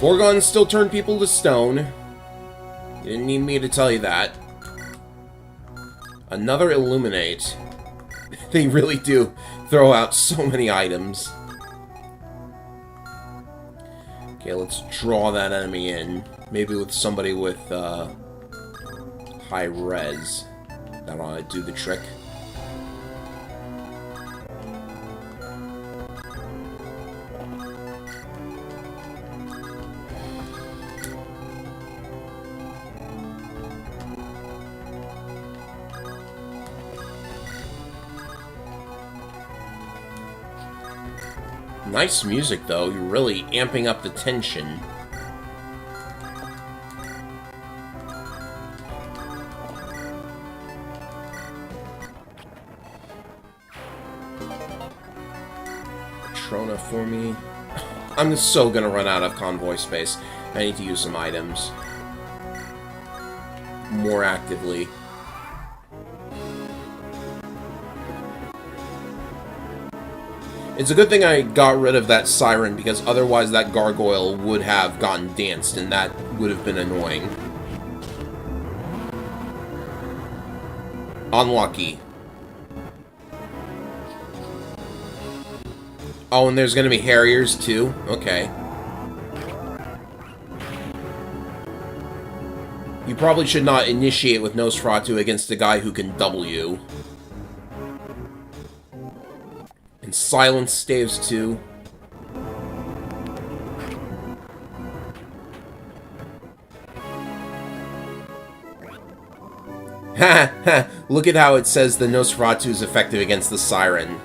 A: Gorgons still turn people to stone. You didn't need me to tell you that. Another Illuminate. They really do throw out so many items. Okay, let's draw that enemy in. Maybe with somebody with high res. That ought to do the trick. Nice music, though. You're really amping up the tension. Patrona for me. I'm so gonna run out of convoy space. I need to use some items more actively. It's a good thing I got rid of that siren, because otherwise that gargoyle would have gotten danced, and that would have been annoying. Unlucky. Oh, and there's gonna be Harriers, too? Okay. You probably should not initiate with Nosferatu against a guy who can double you. And silence staves too. Ha ha! Look at how it says the Nosferatu is effective against the Siren.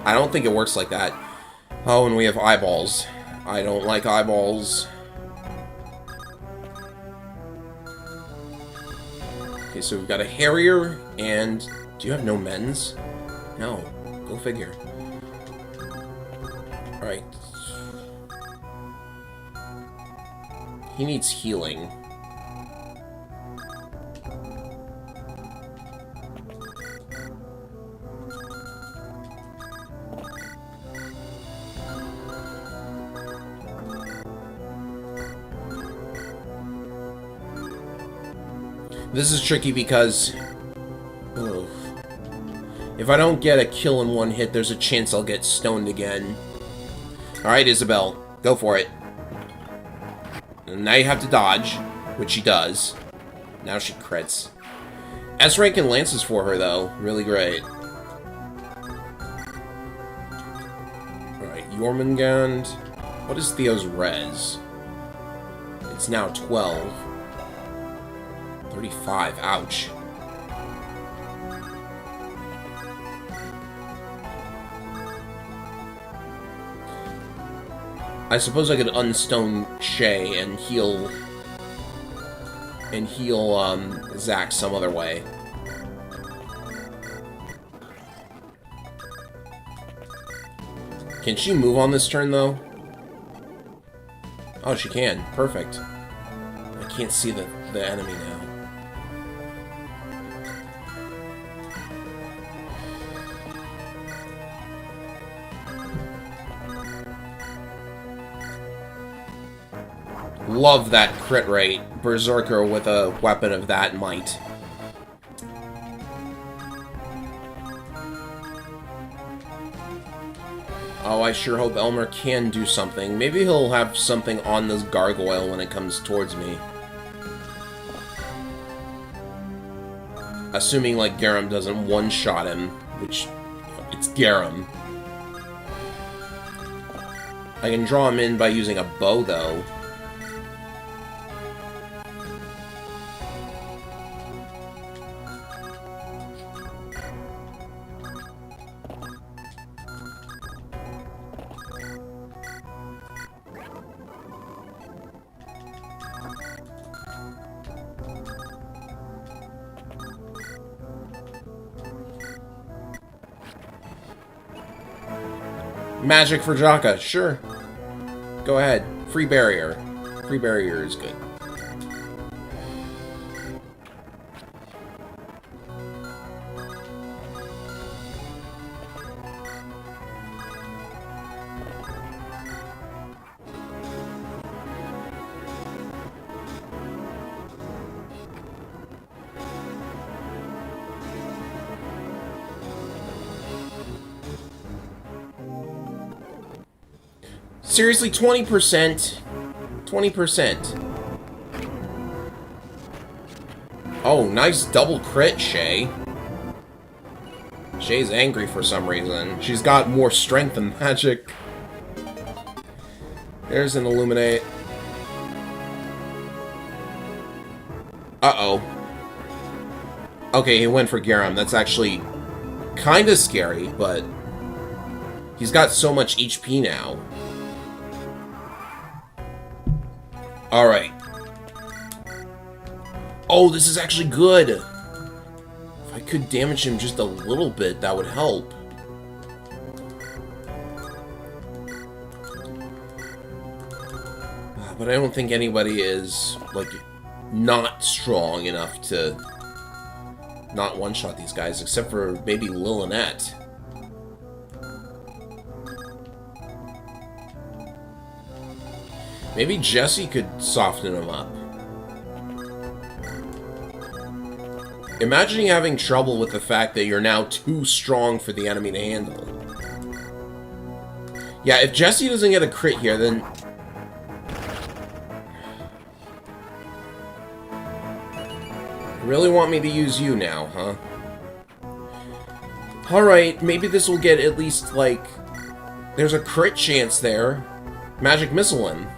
A: I don't think it works like that. Oh, and we have eyeballs. I don't like eyeballs. Okay, so we've got a Harrier, and... Do you have no men's? No. Go figure. Alright. He needs healing. This is tricky because... Ugh. If I don't get a kill in one hit, there's a chance I'll get stoned again. Alright, Isabel. Go for it. And now you have to dodge, which she does. Now she crits. S-rank and lances for her, though. Really great. Alright, Jormungand. What is Theo's res? It's now 12. 35. Ouch. I suppose I could unstone Shay and heal Zack some other way. Can she move on this turn, though? Oh, she can. Perfect. I can't see the enemy now. Love that crit rate. Berserker with a weapon of that might. Oh, I sure hope Elmer can do something. Maybe he'll have something on this gargoyle when it comes towards me. Assuming, like, Garam doesn't one-shot him, which... it's Garam. I can draw him in by using a bow, though. Magic for Jaka, sure. Go ahead. Free barrier. Free barrier is good. Seriously, 20%? 20%. Oh, nice double crit, Shay. Shay's angry for some reason. She's got more strength than magic. There's an Illuminate. Uh-oh. Okay, he went for Garam. That's actually kind of scary, but he's got so much HP now. Alright. Oh, this is actually good. If I could damage him just a little bit, that would help. But I don't think anybody is, like, not strong enough to not one-shot these guys, except for maybe Lillinette. Maybe Jesse could soften him up. Imagine having trouble with the fact that you're now too strong for the enemy to handle. Yeah, if Jesse doesn't get a crit here, then... You really want me to use you now, huh? Alright, maybe this will get at least, like... There's a crit chance there. Magic Missile him.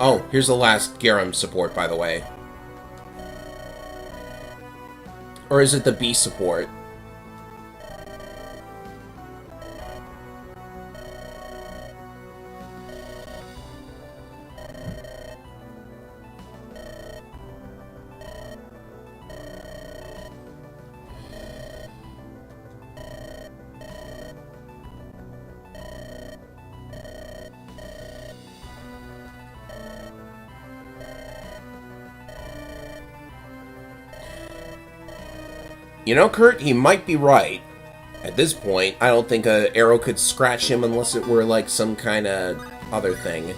A: Oh, here's the last Garam support, by the way. Or is it the B support? You know, Kurt, he might be right. At this point, I don't think an arrow could scratch him unless it were like some kind of other thing.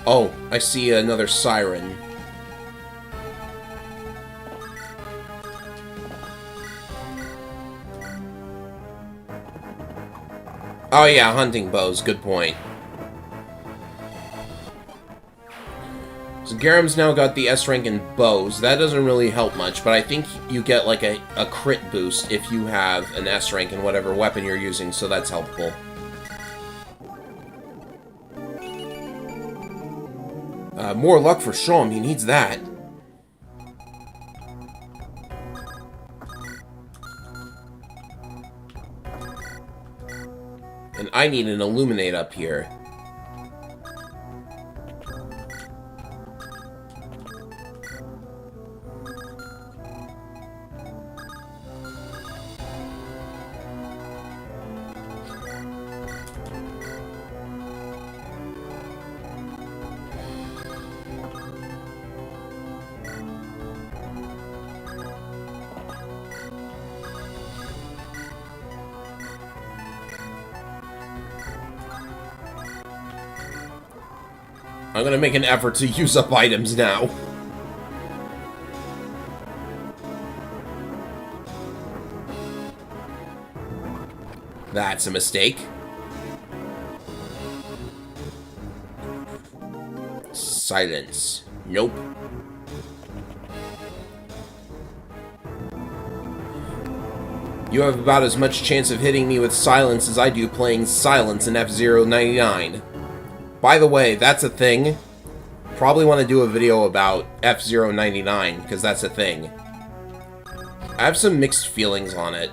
A: Oh, I see another siren. Oh yeah, hunting bows, good point. So Garam's now got the S rank in bows. That doesn't really help much, but I think you get like a crit boost if you have an S rank in whatever weapon you're using, so that's helpful. More luck for Shom, he needs that. And I need an Illuminate up here. I'm gonna make an effort to use up items now. That's a mistake. Silence. Nope. You have about as much chance of hitting me with silence as I do playing silence in F-Zero 99. By the way, that's a thing. Probably want to do a video about F-Zero 99, because that's a thing. I have some mixed feelings on it.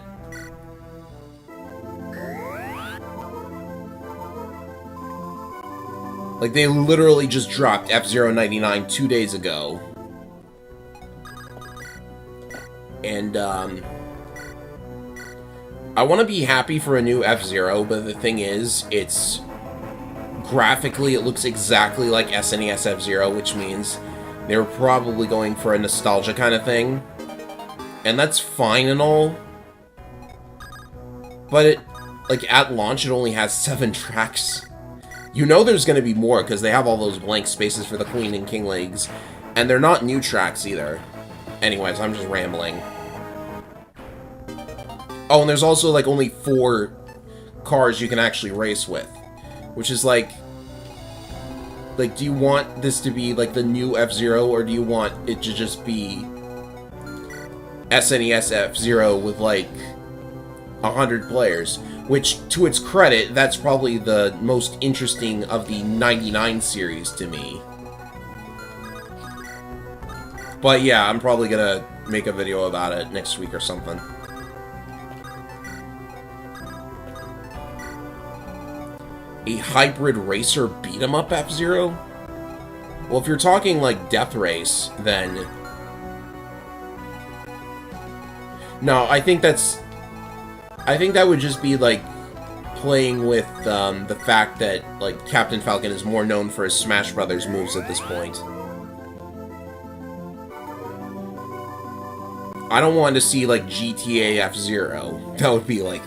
A: Like, they literally just dropped F-Zero 99 2 days ago. And, I want to be happy for a new F-Zero, but the thing is, it's... graphically, it looks exactly like SNES F-Zero, which means they were probably going for a nostalgia kind of thing. And that's fine and all. But it, like, at launch, it only has 7 tracks. You know there's going to be more, because they have all those blank spaces for the Queen and King legs. And they're not new tracks, either. Anyways, I'm just rambling. Oh, and there's also, like, only 4 cars you can actually race with. Which is, like, do you want this to be, like, the new F-Zero, or do you want it to just be SNES F-Zero with, like, 100 players? Which, to its credit, that's probably the most interesting of the 99 series to me. But yeah, I'm probably gonna make a video about it next week or something. A hybrid racer beat-em-up F-Zero? Well, if you're talking, like, Death Race, then... No, I think that's... I think that would just be, like, playing with, the fact that, like, Captain Falcon is more known for his Smash Brothers moves at this point. I don't want to see, like, GTA F-Zero. That would be, like...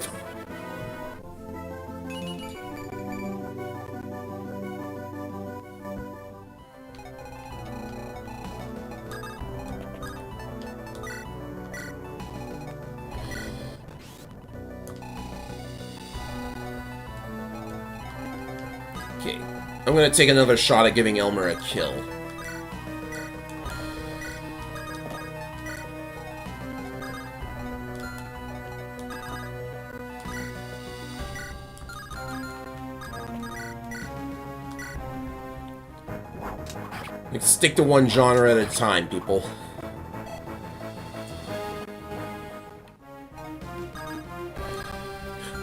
A: Okay, I'm gonna take another shot at giving Elmer a kill. Like, stick to one genre at a time, people.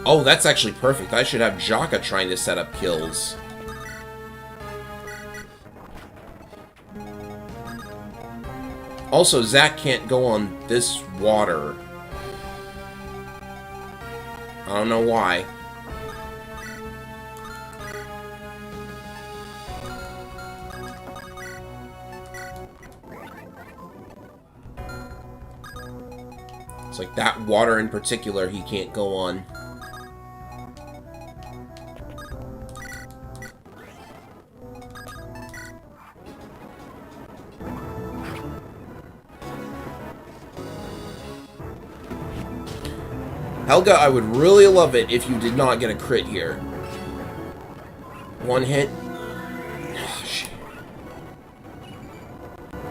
A: Oh, that's actually perfect. I should have Jaka trying to set up kills. Also, Zack can't go on this water. I don't know why. It's like that water in particular he can't go on. Helga, I would really love it if you did not get a crit here. One hit.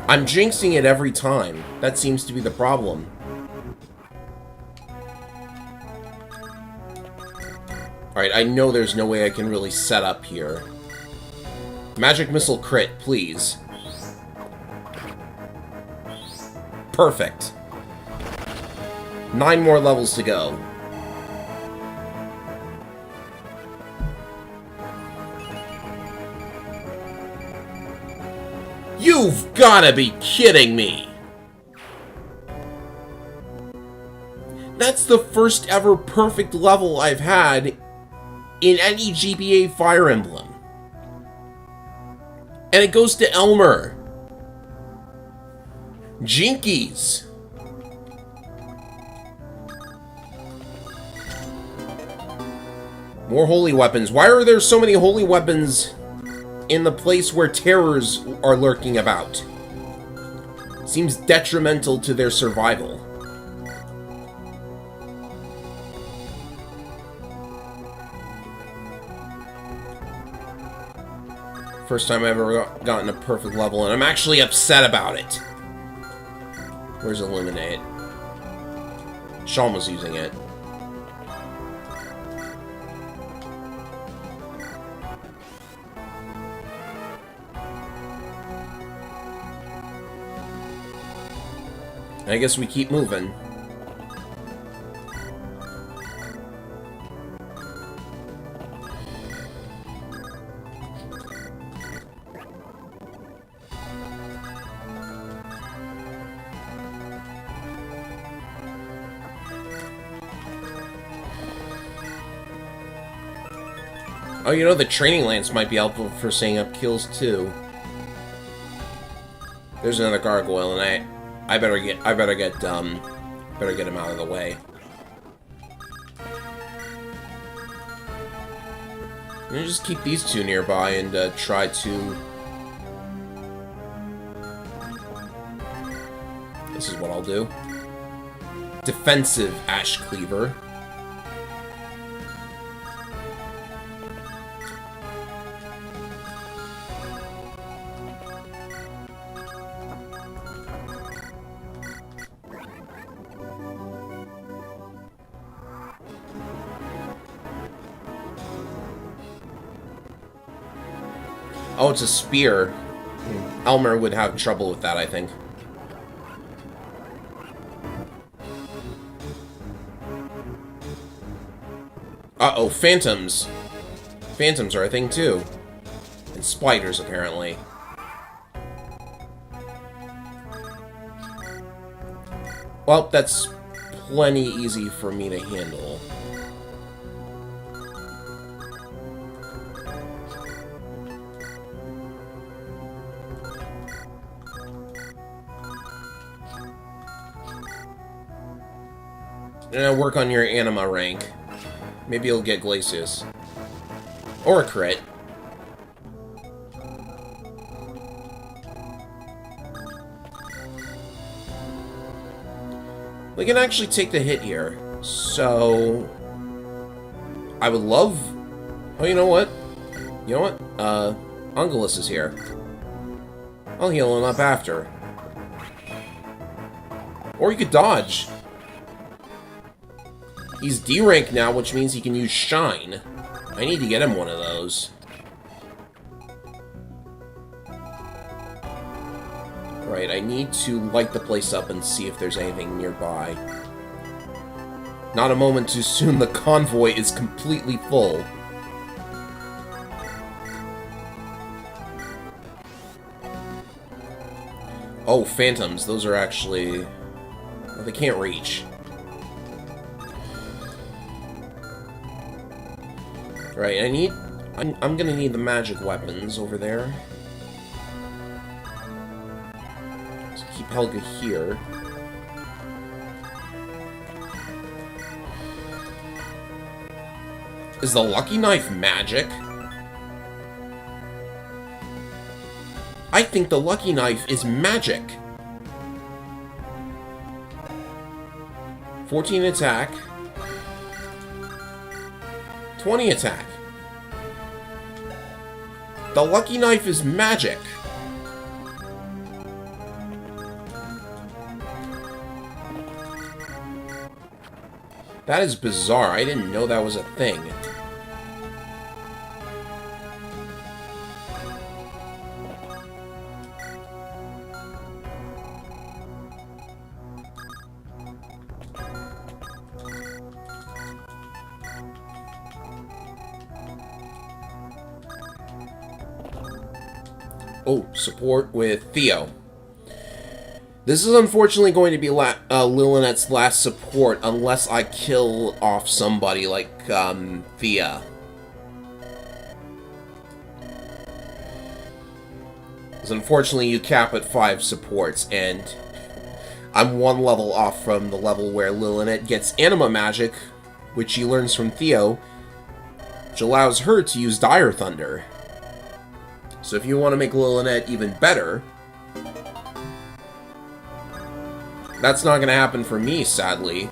A: I'm jinxing it every time. That seems to be the problem. Alright, I know there's no way I can really set up here. Magic Missile crit, please. Perfect. 9 more levels to go. You've gotta be kidding me! That's the first ever perfect level I've had in any GBA Fire Emblem. And it goes to Elmer. Jinkies. More holy weapons. Why are there so many holy weapons in the place where terrors are lurking about? Seems detrimental to their survival. First time I've ever gotten a perfect level, and I'm actually upset about it. Where's Illuminate? Sean was using it. I guess we keep moving. Oh, you know, the training lance might be helpful for setting up kills too. There's another gargoyle, and I better get him out of the way. I'm gonna just keep these two nearby and try to. This is what I'll do. Defensive Ash Cleaver. Oh, it's a spear. Elmer would have trouble with that, I think. Uh-oh, phantoms. Phantoms are a thing, too. And spiders, apparently. Well, that's plenty easy for me to handle. And work on your anima rank. Maybe you'll get Glacius. Or a crit. We can actually take the hit here. So I would love. Oh, you know what? You know what? Ungulus is here. I'll heal him up after. Or you could dodge. He's D rank now, which means he can use Shine. I need to get him one of those. Right, I need to light the place up and see if there's anything nearby. Not a moment too soon, the convoy is completely full. Oh, phantoms. Those are actually. Well, they can't reach. Right, I'm gonna need the magic weapons over there. So keep Helga here. Is the Lucky Knife magic? I think the Lucky Knife is magic. 14 attack. 20 attack. The lucky knife is magic. That is bizarre. I didn't know that was a thing. Oh, support with Theo. This is unfortunately going to be Lillinet's last support unless I kill off somebody like Thea. Because unfortunately you cap at 5 supports, and I'm 1 level off from the level where Lilinet gets Anima Magic, which she learns from Theo, which allows her to use Dire Thunder. So if you want to make Lilinet even better, that's not going to happen for me, sadly.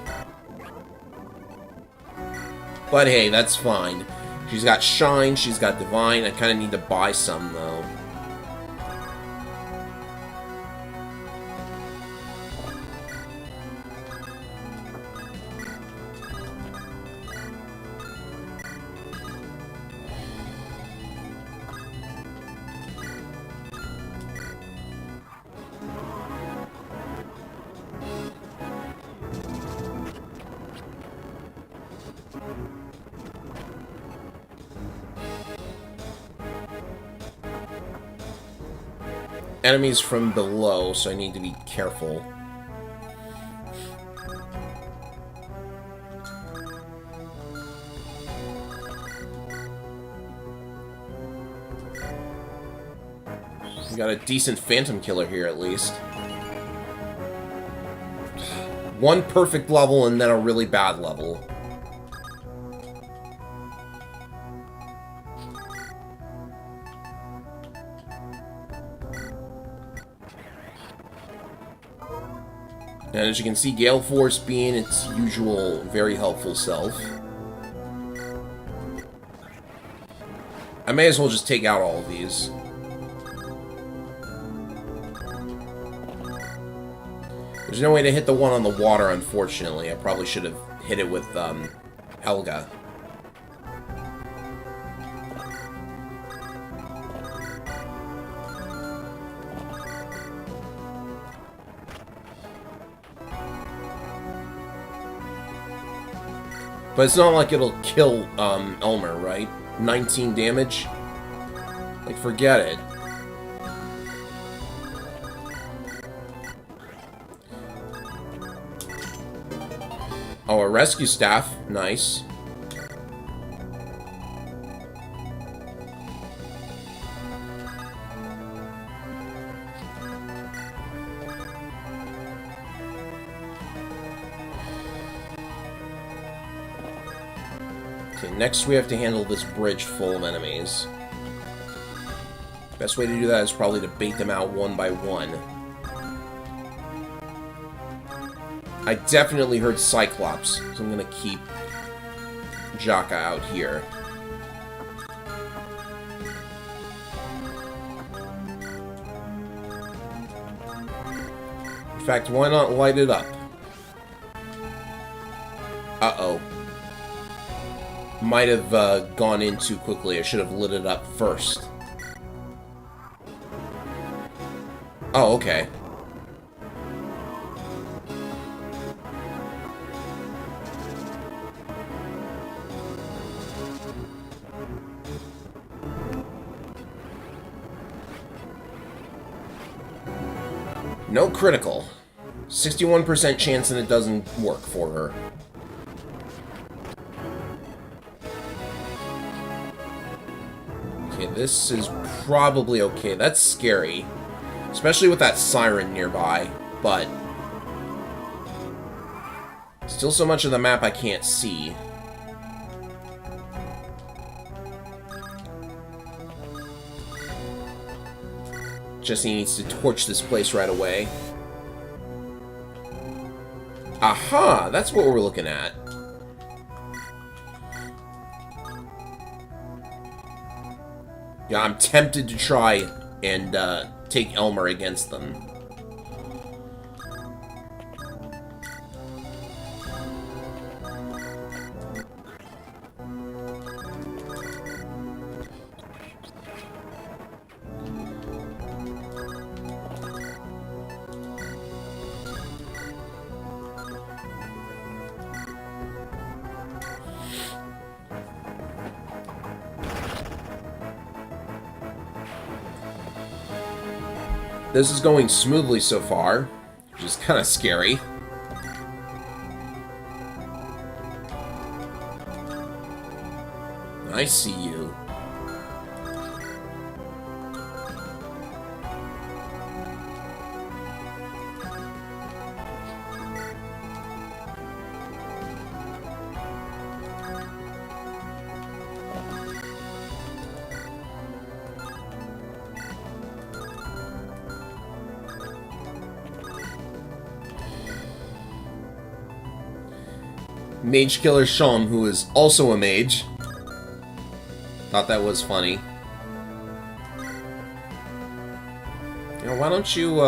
A: But hey, that's fine. She's got Shine, she's got Divine. I kind of need to buy some, though. Enemies from below, so I need to be careful. We got a decent Phantom Killer here, at least. 1 perfect level and then a really bad level. And as you can see, Gale Force being its usual very helpful self. I may as well just take out all of these. There's no way to hit the one on the water, unfortunately. I probably should have hit it with Helga. But it's not like it'll kill Elmer, right? 19 damage? Like, forget it. Oh, a rescue staff. Nice. Okay, next we have to handle this bridge full of enemies. Best way to do that is probably to bait them out one by one. I definitely heard Cyclops, so I'm gonna keep Jaka out here. In fact, why not light it up? Uh-oh. Might have gone in too quickly. I should have lit it up first. Oh, okay. No critical. 61% chance that it doesn't work for her. Okay, this is probably okay. That's scary. Especially with that siren nearby, but still so much of the map I can't see. Jesse needs to torch this place right away. Aha! That's what we're looking at. Yeah, I'm tempted to try and take Elmer against them. This is going smoothly so far, which is kind of scary. I see you. Mage Killer Sean, who is also a mage. Thought that was funny. You know, why don't you,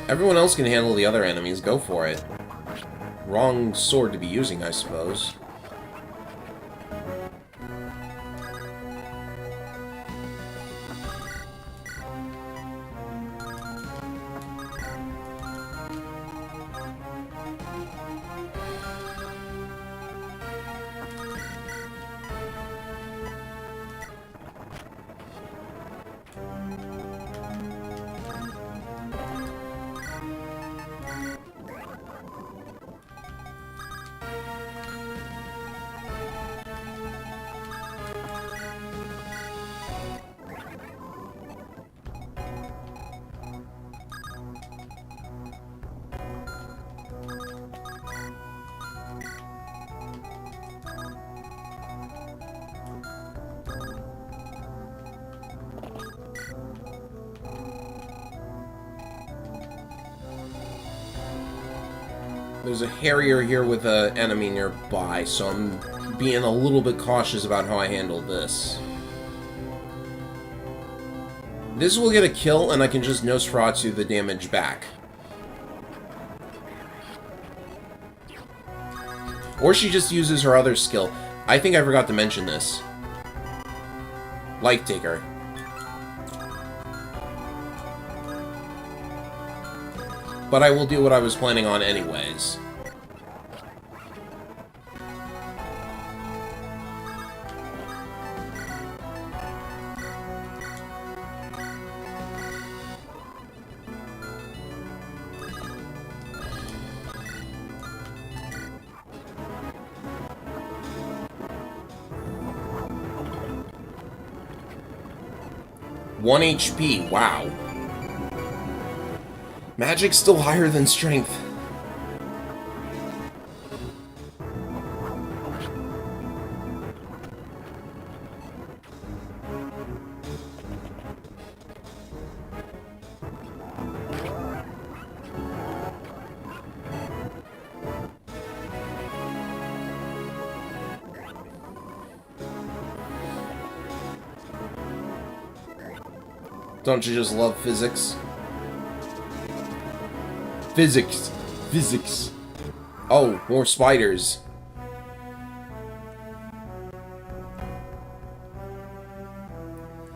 A: everyone else can handle the other enemies, go for it. Wrong sword to be using, I suppose. There's a Harrier here with an enemy nearby, so I'm being a little bit cautious about how I handle this. This will get a kill, and I can just Nosferatu the damage back. Or she just uses her other skill. I think I forgot to mention this. Life Taker. But I will do what I was planning on anyways. One HP, wow. Magic's still higher than strength. Don't you just love physics? Physics. Physics. Oh, more spiders.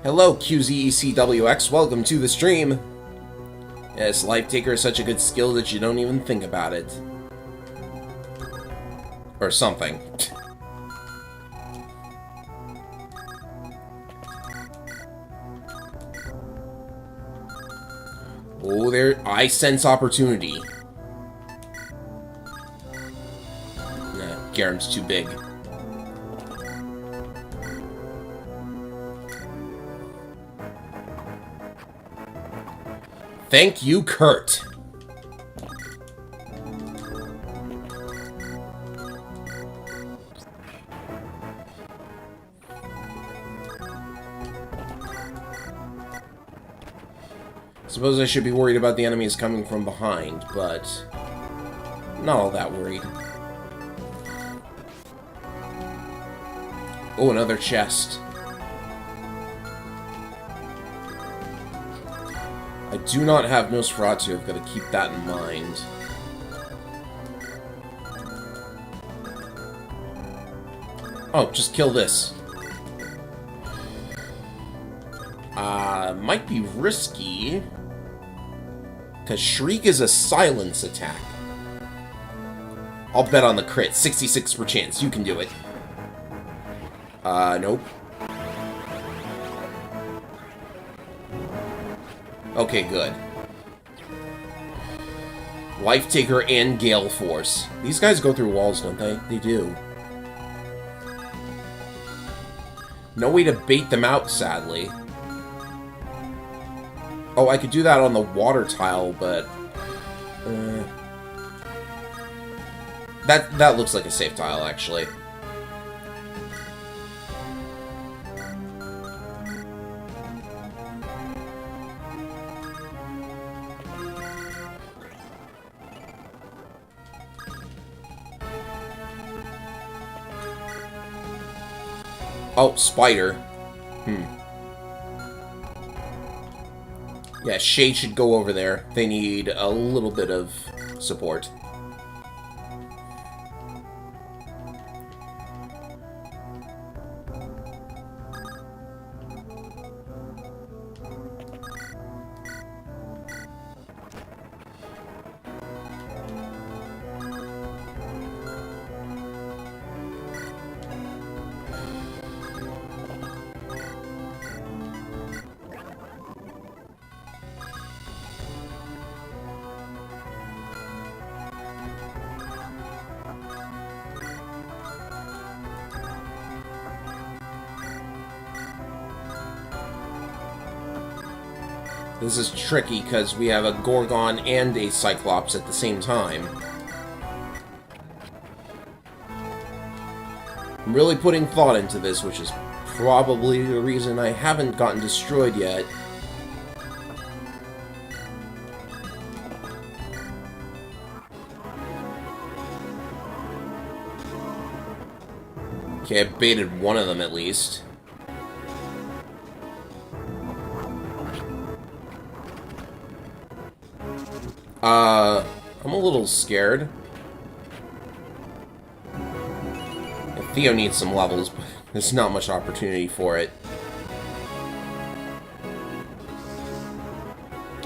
A: Hello, QZECWX. Welcome to the stream. Yes, Life Taker is such a good skill that you don't even think about it. Or something. Oh, there, I sense opportunity. Nah, Garen's too big. Thank you, Kurt. Suppose I should be worried about the enemies coming from behind, but not all that worried. Oh, another chest. I do not have Nosferatu. I've got to keep that in mind. Oh, just kill this. Might be risky. Because Shriek is a silence attack. I'll bet on the crit. 66% chance. You can do it. Nope. Okay, good. Life Taker and Gale Force. These guys go through walls, don't they? They do. No way to bait them out, sadly. Oh, I could do that on the water tile, but... That looks like a safe tile, actually. Oh, spider. Yeah, Shade should go over there. They need a little bit of support. This is tricky because we have a Gorgon and a Cyclops at the same time. I'm really putting thought into this, which is probably the reason I haven't gotten destroyed yet. Okay, I baited one of them at least. I'm a little scared. Theo needs some levels, but there's not much opportunity for it.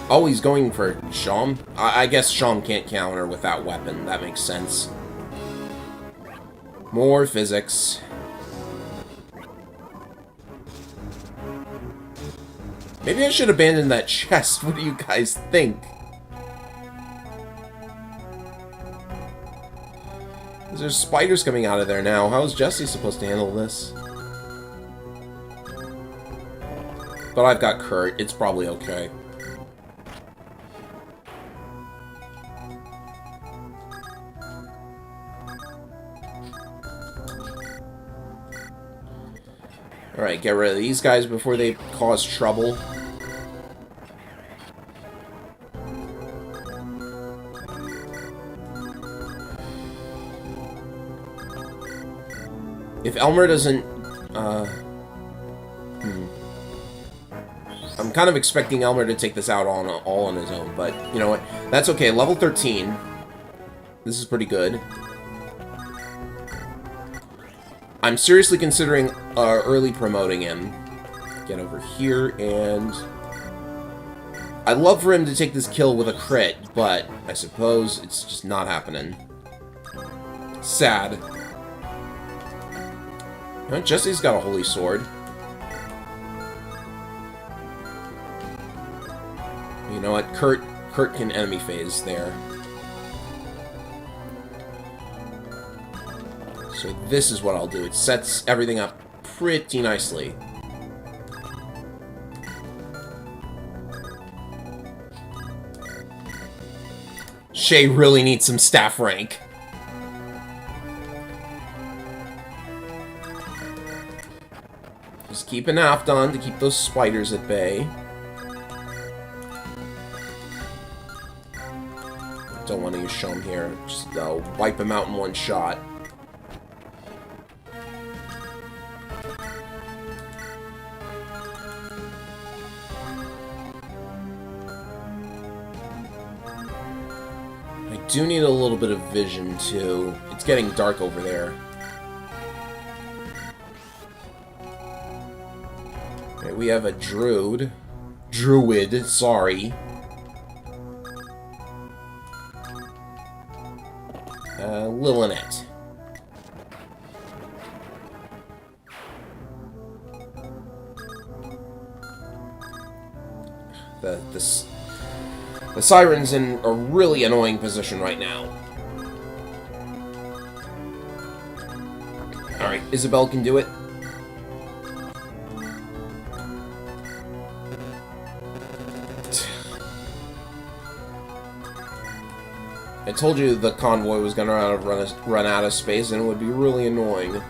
A: Oh, he's going for Sham? I guess Sham can't counter with that weapon. That makes sense. More physics. Maybe I should abandon that chest. What do you guys think? There's spiders coming out of there now. How is Jesse supposed to handle this? But I've got Kurt. It's probably okay. Alright, get rid of these guys before they cause trouble. If Elmer doesn't, I'm kind of expecting Elmer to take this out all on his own, but you know what? That's okay. Level 13. This is pretty good. I'm seriously considering early promoting him. Get over here, and I'd love for him to take this kill with a crit, but I suppose it's just not happening. Sad. Jesse's got a holy sword. You know what? Kurt can enemy phase there. So this is what I'll do. It sets everything up pretty nicely. Shay really needs some staff rank. Just keep an aft on to keep those spiders at bay. Don't want to use Shum here. Just wipe him out in one shot. do need a little bit of vision, too. It's getting dark over there. Okay, we have a druid. Druid, sorry. Lillinette. The Siren's in a really annoying position right now. Alright, Isabelle can do it. I told you the convoy was going to run out of space, and it would be really annoying.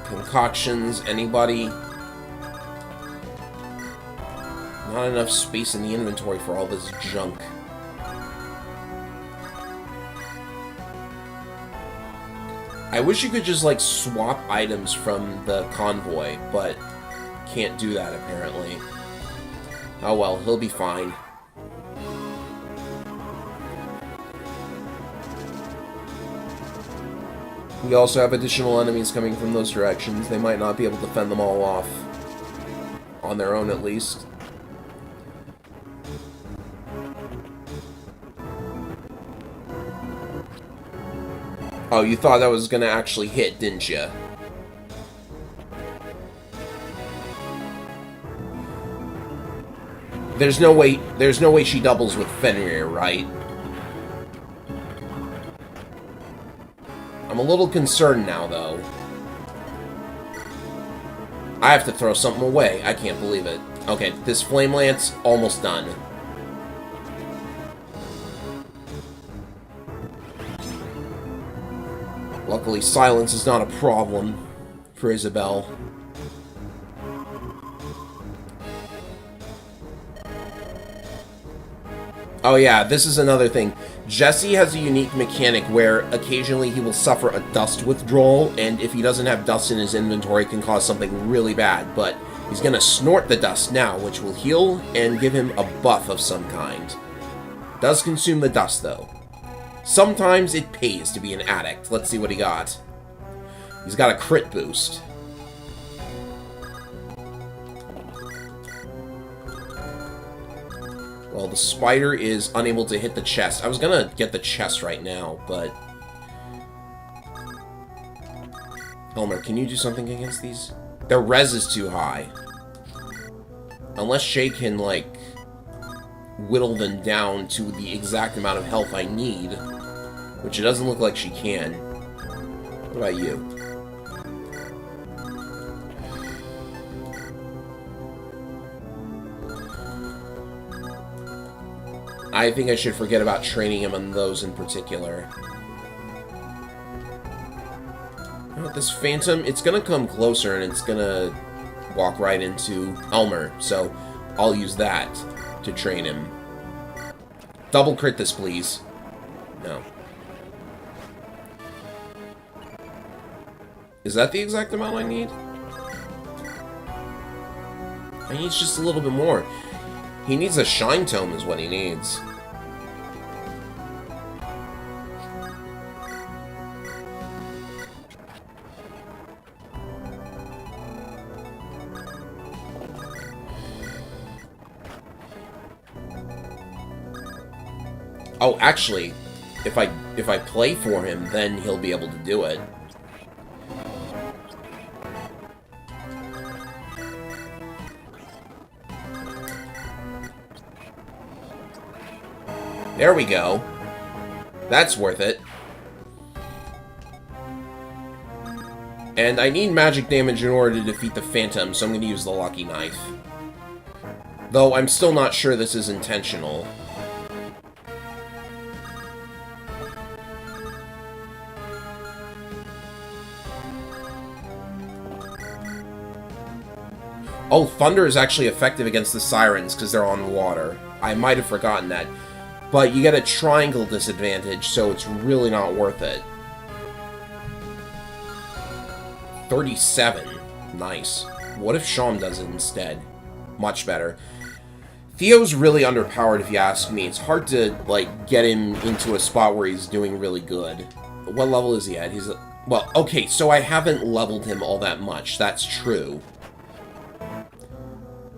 A: Concoctions, anybody? Not enough space in the inventory for all this junk. I wish you could just, like, swap items from the convoy, but can't do that, apparently. Oh well, he'll be fine. We also have additional enemies coming from those directions. They might not be able to fend them all off. On their own, at least. Oh, you thought that was gonna actually hit, didn't you? There's no way she doubles with Fenrir, right? I'm a little concerned now, though. I have to throw something away. I can't believe it. Okay, this Flame Lance, almost done. Luckily, silence is not a problem for Isabelle. Oh yeah, this is another thing. Jesse has a unique mechanic where occasionally he will suffer a dust withdrawal, and if he doesn't have dust in his inventory, it can cause something really bad. But he's gonna snort the dust now, which will heal and give him a buff of some kind. Does consume the dust, though. Sometimes it pays to be an addict. Let's see what he got. He's got a crit boost. Well, the spider is unable to hit the chest. I was gonna get the chest right now, but... Elmer, can you do something against these? Their res is too high. Unless Shay can, like, whittle them down to the exact amount of health I need, which it doesn't look like she can. What about you? I think I should forget about training him on those in particular. You know what, this Phantom, it's gonna come closer and it's gonna walk right into Elmer, so I'll use that to train him. Double crit this, please. No. Is that the exact amount I need? I need just a little bit more. He needs a Shine Tome is what he needs. Oh, actually, if I play for him, then he'll be able to do it. There we go. That's worth it. And I need magic damage in order to defeat the Phantom, so I'm going to use the Lucky Knife. Though I'm still not sure this is intentional. Oh, Thunder is actually effective against the Sirens because they're on water. I might have forgotten that. But you get a triangle disadvantage, so it's really not worth it. 37. Nice. What if Sham does it instead? Much better. Theo's really underpowered, if you ask me. It's hard to, like, get him into a spot where he's doing really good. What level is he at? He's... Well, okay, so I haven't leveled him all that much. That's true.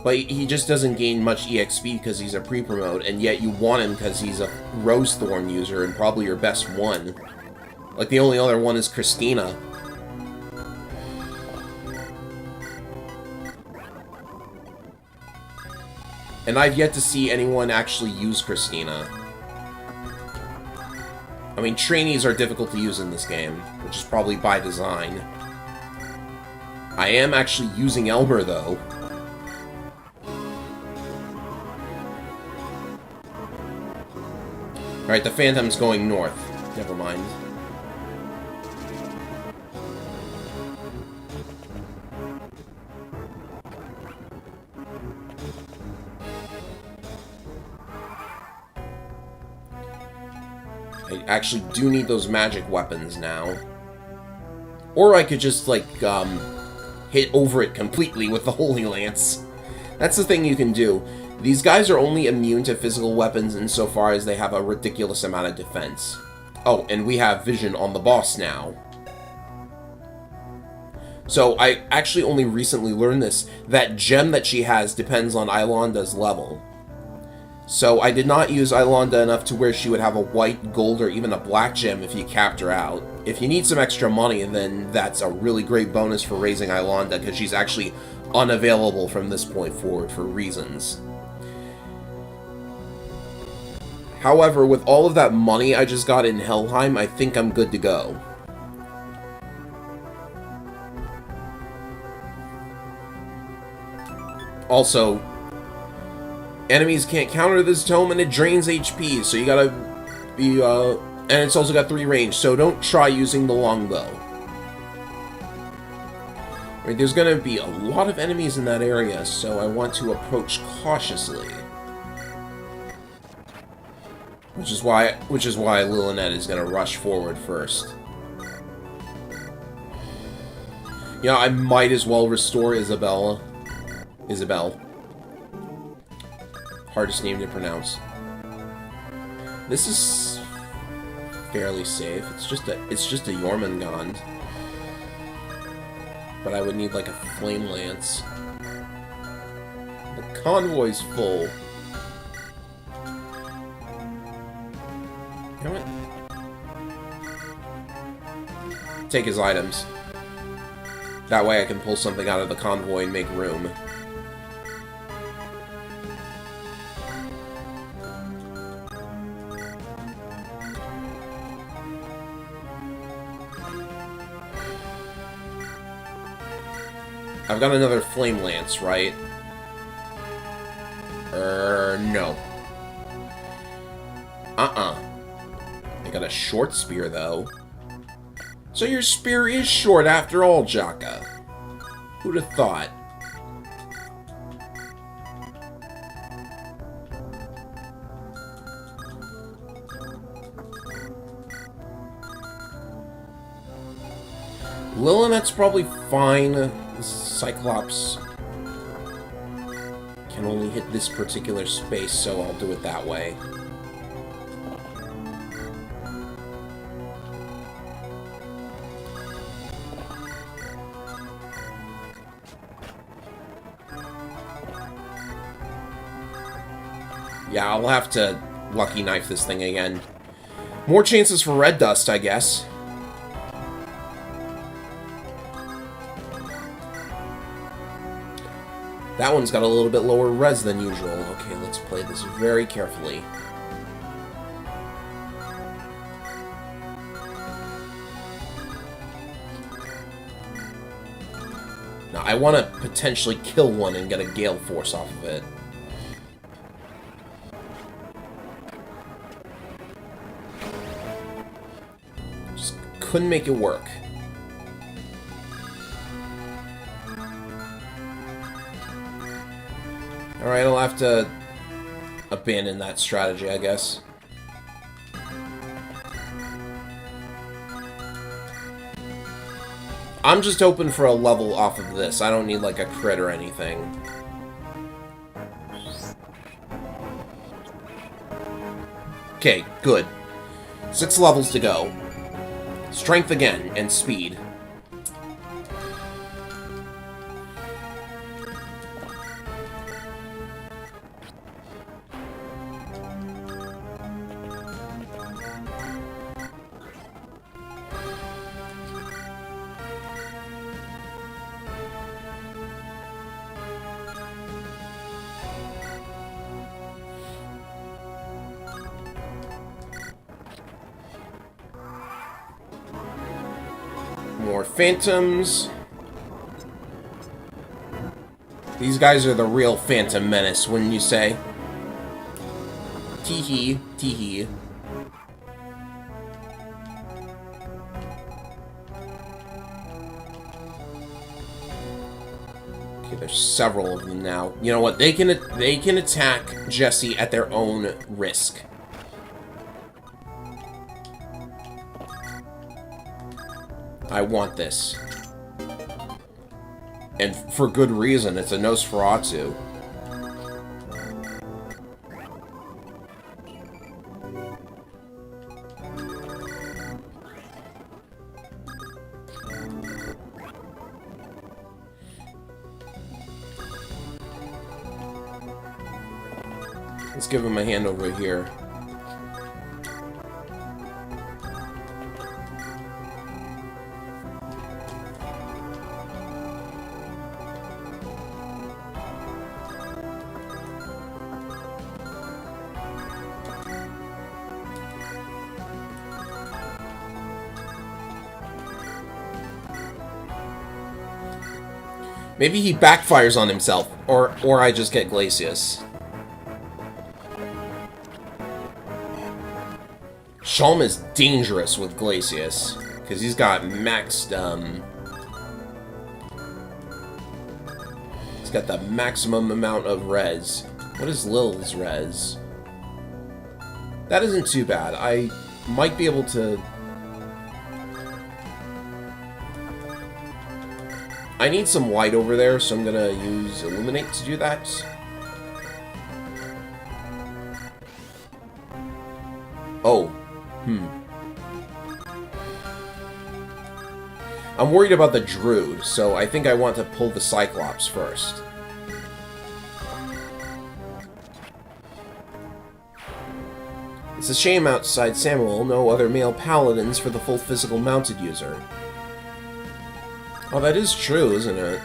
A: But he just doesn't gain much EXP because he's a pre-promote, and yet you want him because he's a Rose Thorn user and probably your best one. Like, the only other one is Christina. And I've yet to see anyone actually use Christina. I mean, trainees are difficult to use in this game, which is probably by design. I am actually using Elmer, though. Alright, the Phantom's going north. Never mind. I actually do need those magic weapons now. Or I could just, like, hit over it completely with the Holy Lance. That's the thing you can do. These guys are only immune to physical weapons insofar as they have a ridiculous amount of defense. Oh, and we have vision on the boss now. So, I actually only recently learned this. That gem that she has depends on Ilanda's level. So, I did not use Ilanda enough to where she would have a white, gold, or even a black gem if you capped her out. If you need some extra money, then that's a really great bonus for raising Ilanda, because she's actually unavailable from this point forward for reasons. However, with all of that money I just got in Helheim, I think I'm good to go. Also, enemies can't counter this tome and it drains HP, so you gotta be, and it's also got 3 range, so don't try using the longbow. Right, there's gonna be a lot of enemies in that area, so I want to approach cautiously. Which is why Lillinette is gonna rush forward first. Yeah, I might as well restore Isabel. Hardest name to pronounce. This is fairly safe. It's just a Jormungand. But I would need like a flame lance. The convoy's full. You know what? Take his items. That way I can pull something out of the convoy and make room. I've got another flame lance, right? No. I got a short spear, though. So your spear is short after all, Jaka. Who'd have thought? Lillinette's probably fine. Cyclops can only hit this particular space, so I'll do it that way. Yeah, I'll have to lucky knife this thing again. More chances for red dust, I guess. That one's got a little bit lower res than usual. Okay, let's play this very carefully. Now, I want to potentially kill one and get a Gale Force off of it. Just couldn't make it work. Alright, I'll have to abandon that strategy, I guess. I'm just hoping for a level off of this. I don't need, like, a crit or anything. Okay, good. 6 levels to go. Strength again, and speed. More phantoms. These guys are the real Phantom Menace, wouldn't you say? Tee-hee, tee-hee. Okay, there's several of them now. You know what? They can attack Jesse at their own risk. I want this. And for good reason, it's a Nosferatu. Let's give him a hand over here. Maybe he backfires on himself, or I just get Glacius. Shalm is dangerous with Glacius, because he's got maxed, he's got the maximum amount of res. What is Lil's res? That isn't too bad. I might be able to... I need some white over there, so I'm gonna use Illuminate to do that. Oh. I'm worried about the Druid, so I think I want to pull the Cyclops first. It's a shame outside Samuel, no other male paladins for the full physical mounted user. Oh, that is true, isn't it?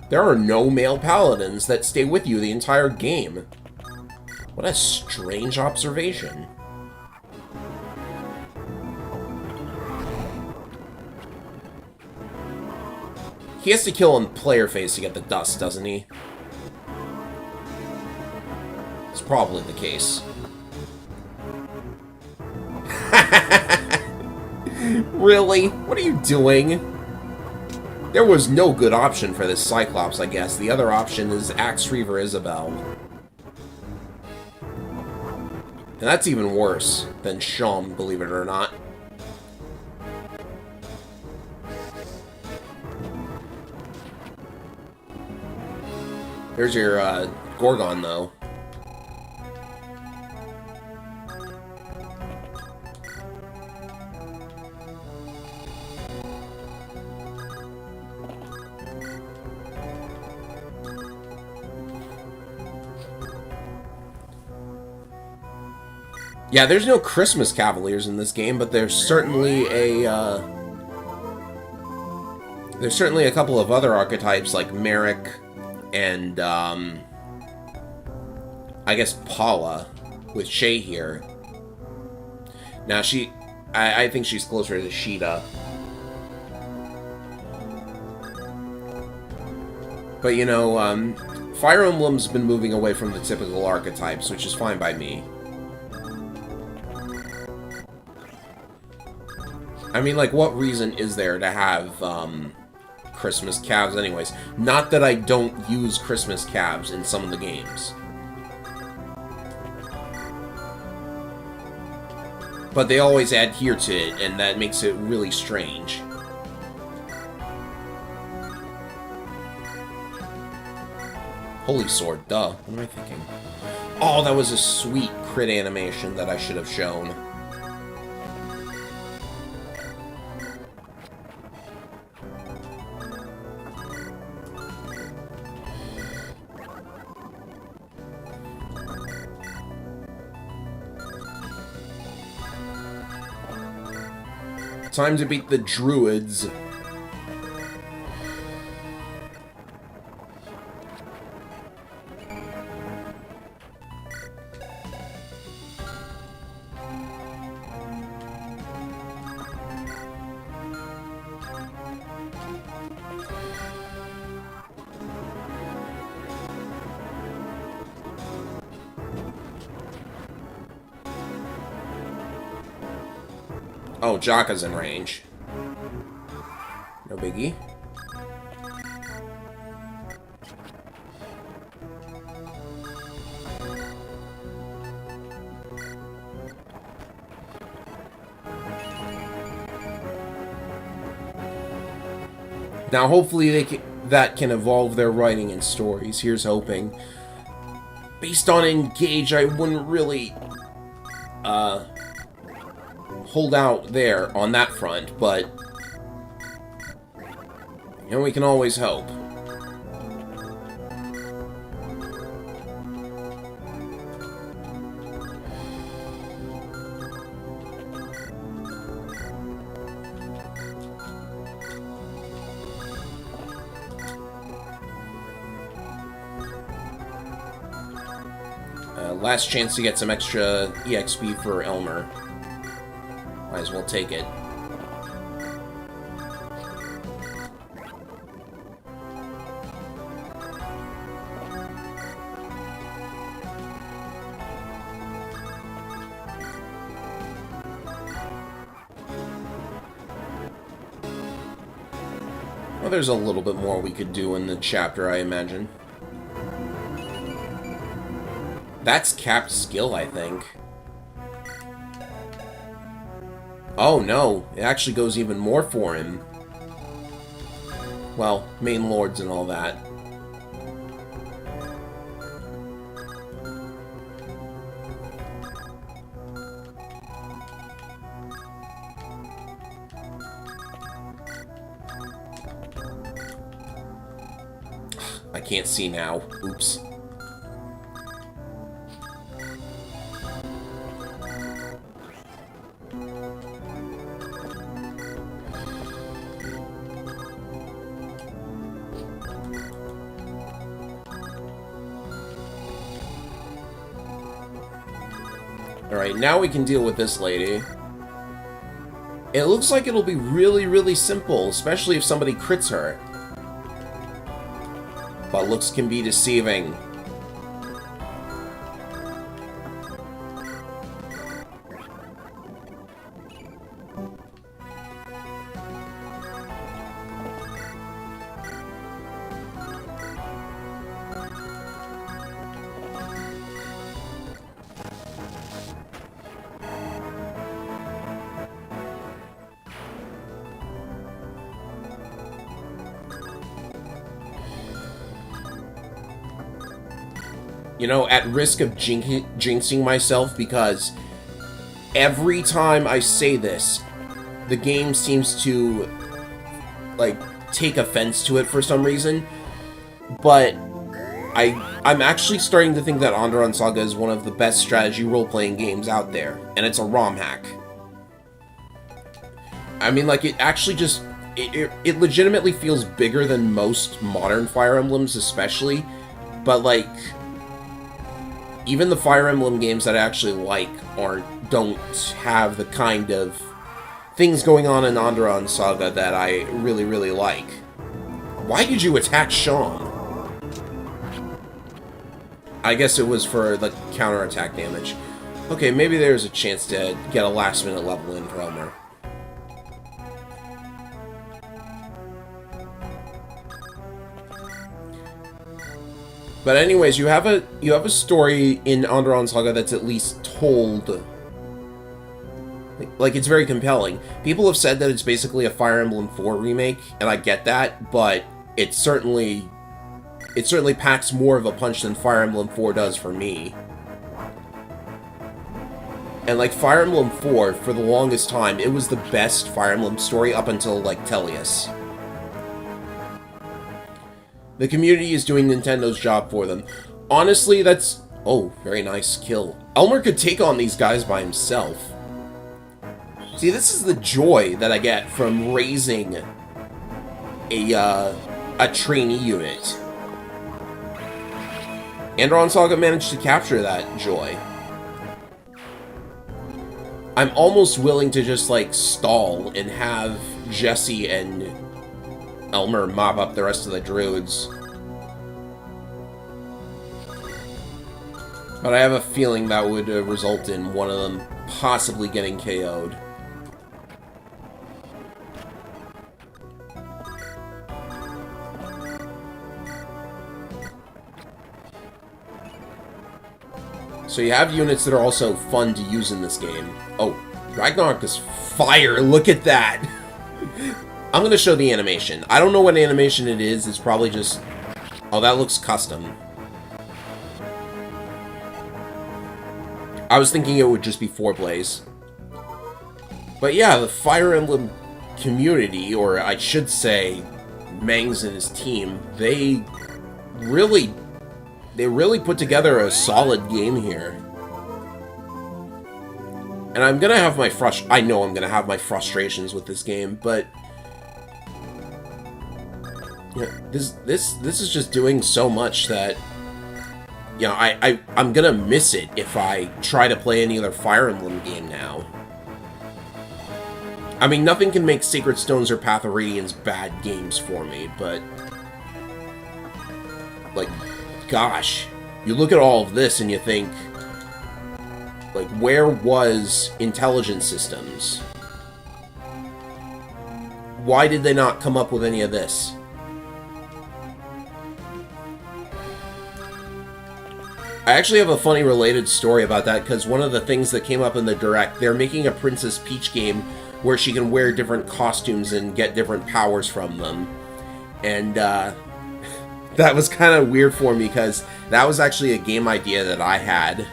A: There are no male paladins that stay with you the entire game. What a strange observation. He has to kill in player phase to get the dust, doesn't he? It's probably the case. Really? What are you doing? There was no good option for this Cyclops, I guess. The other option is Axe Reaver Isabel. And that's even worse than Shalm, believe it or not. There's your Gorgon, though. Yeah, there's no Christmas Cavaliers in this game, but there's certainly a couple of other archetypes like Merrick and I guess Paula with Shay here. Now I think she's closer to Sheeta. But you know, Fire Emblem's been moving away from the typical archetypes, which is fine by me. I mean, like, what reason is there to have, Christmas calves anyways? Not that I don't use Christmas calves in some of the games. But they always adhere to it, and that makes it really strange. Holy sword, duh. What am I thinking? Oh, that was a sweet crit animation that I should have shown. Time to beat the druids. Oh, Jaka's in range. No biggie. Now, hopefully that can evolve their writing and stories. Here's hoping. Based on Engage, I wouldn't really hold out there on that front, but you know, we can always hope. Last chance to get some extra EXP for Elmer. Might as well take it. Well, there's a little bit more we could do in the chapter, I imagine. That's capped skill, I think. Oh no, it actually goes even more for him. Well, main lords and all that. I can't see now. Oops. Alright, now we can deal with this lady. It looks like it'll be really, really simple, especially if somebody crits her. But looks can be deceiving. You know, at risk of jinxing myself, because every time I say this, the game seems to, like, take offense to it for some reason. But I'm actually starting to think that Andaron Saga is one of the best strategy role-playing games out there, and it's a ROM hack. I mean, like, it actually just... It legitimately feels bigger than most modern Fire Emblems, especially, but, like... Even the Fire Emblem games that I actually like don't have the kind of things going on in Andaron Saga that I really, really like. Why did you attack Sean? I guess it was for the counterattack damage. Okay, maybe there's a chance to get a last-minute level in for Elmer. But anyways, you have a story in Andaron Saga that's at least told. Like, it's very compelling. People have said that it's basically a Fire Emblem 4 remake, and I get that, but it's certainly it certainly packs more of a punch than Fire Emblem 4 does for me. And like Fire Emblem 4, for the longest time, it was the best Fire Emblem story up until like Tellius. The community is doing Nintendo's job for them. Honestly, that's... Oh, very nice kill. Elmer could take on these guys by himself. See, this is the joy that I get from raising a trainee unit. Andaron Saga managed to capture that joy. I'm almost willing to just, like, stall and have Jesse and Elmer mop up the rest of the druids. But I have a feeling that would result in one of them possibly getting KO'd. So you have units that are also fun to use in this game. Oh, Ragnarok is fire! Look at that! I'm gonna show the animation. I don't know what animation it is. It's probably just... Oh, that looks custom. I was thinking it would just be 4-plays. But yeah, the Fire Emblem community, or I should say, Mangs and his team, they really put together a solid game here. And I'm gonna have my I know I'm gonna have my frustrations with this game, but yeah, this is just doing so much that, you know, I'm gonna miss it if I try to play any other Fire Emblem game now. I mean, nothing can make Sacred Stones or Path of Radiance bad games for me, but like, gosh, you look at all of this and you think, like, where was Intelligent Systems? Why did they not come up with any of this? I actually have a funny related story about that, because one of the things that came up in the Direct, they're making a Princess Peach game where she can wear different costumes and get different powers from them. And, that was kind of weird for me, because that was actually a game idea that I had.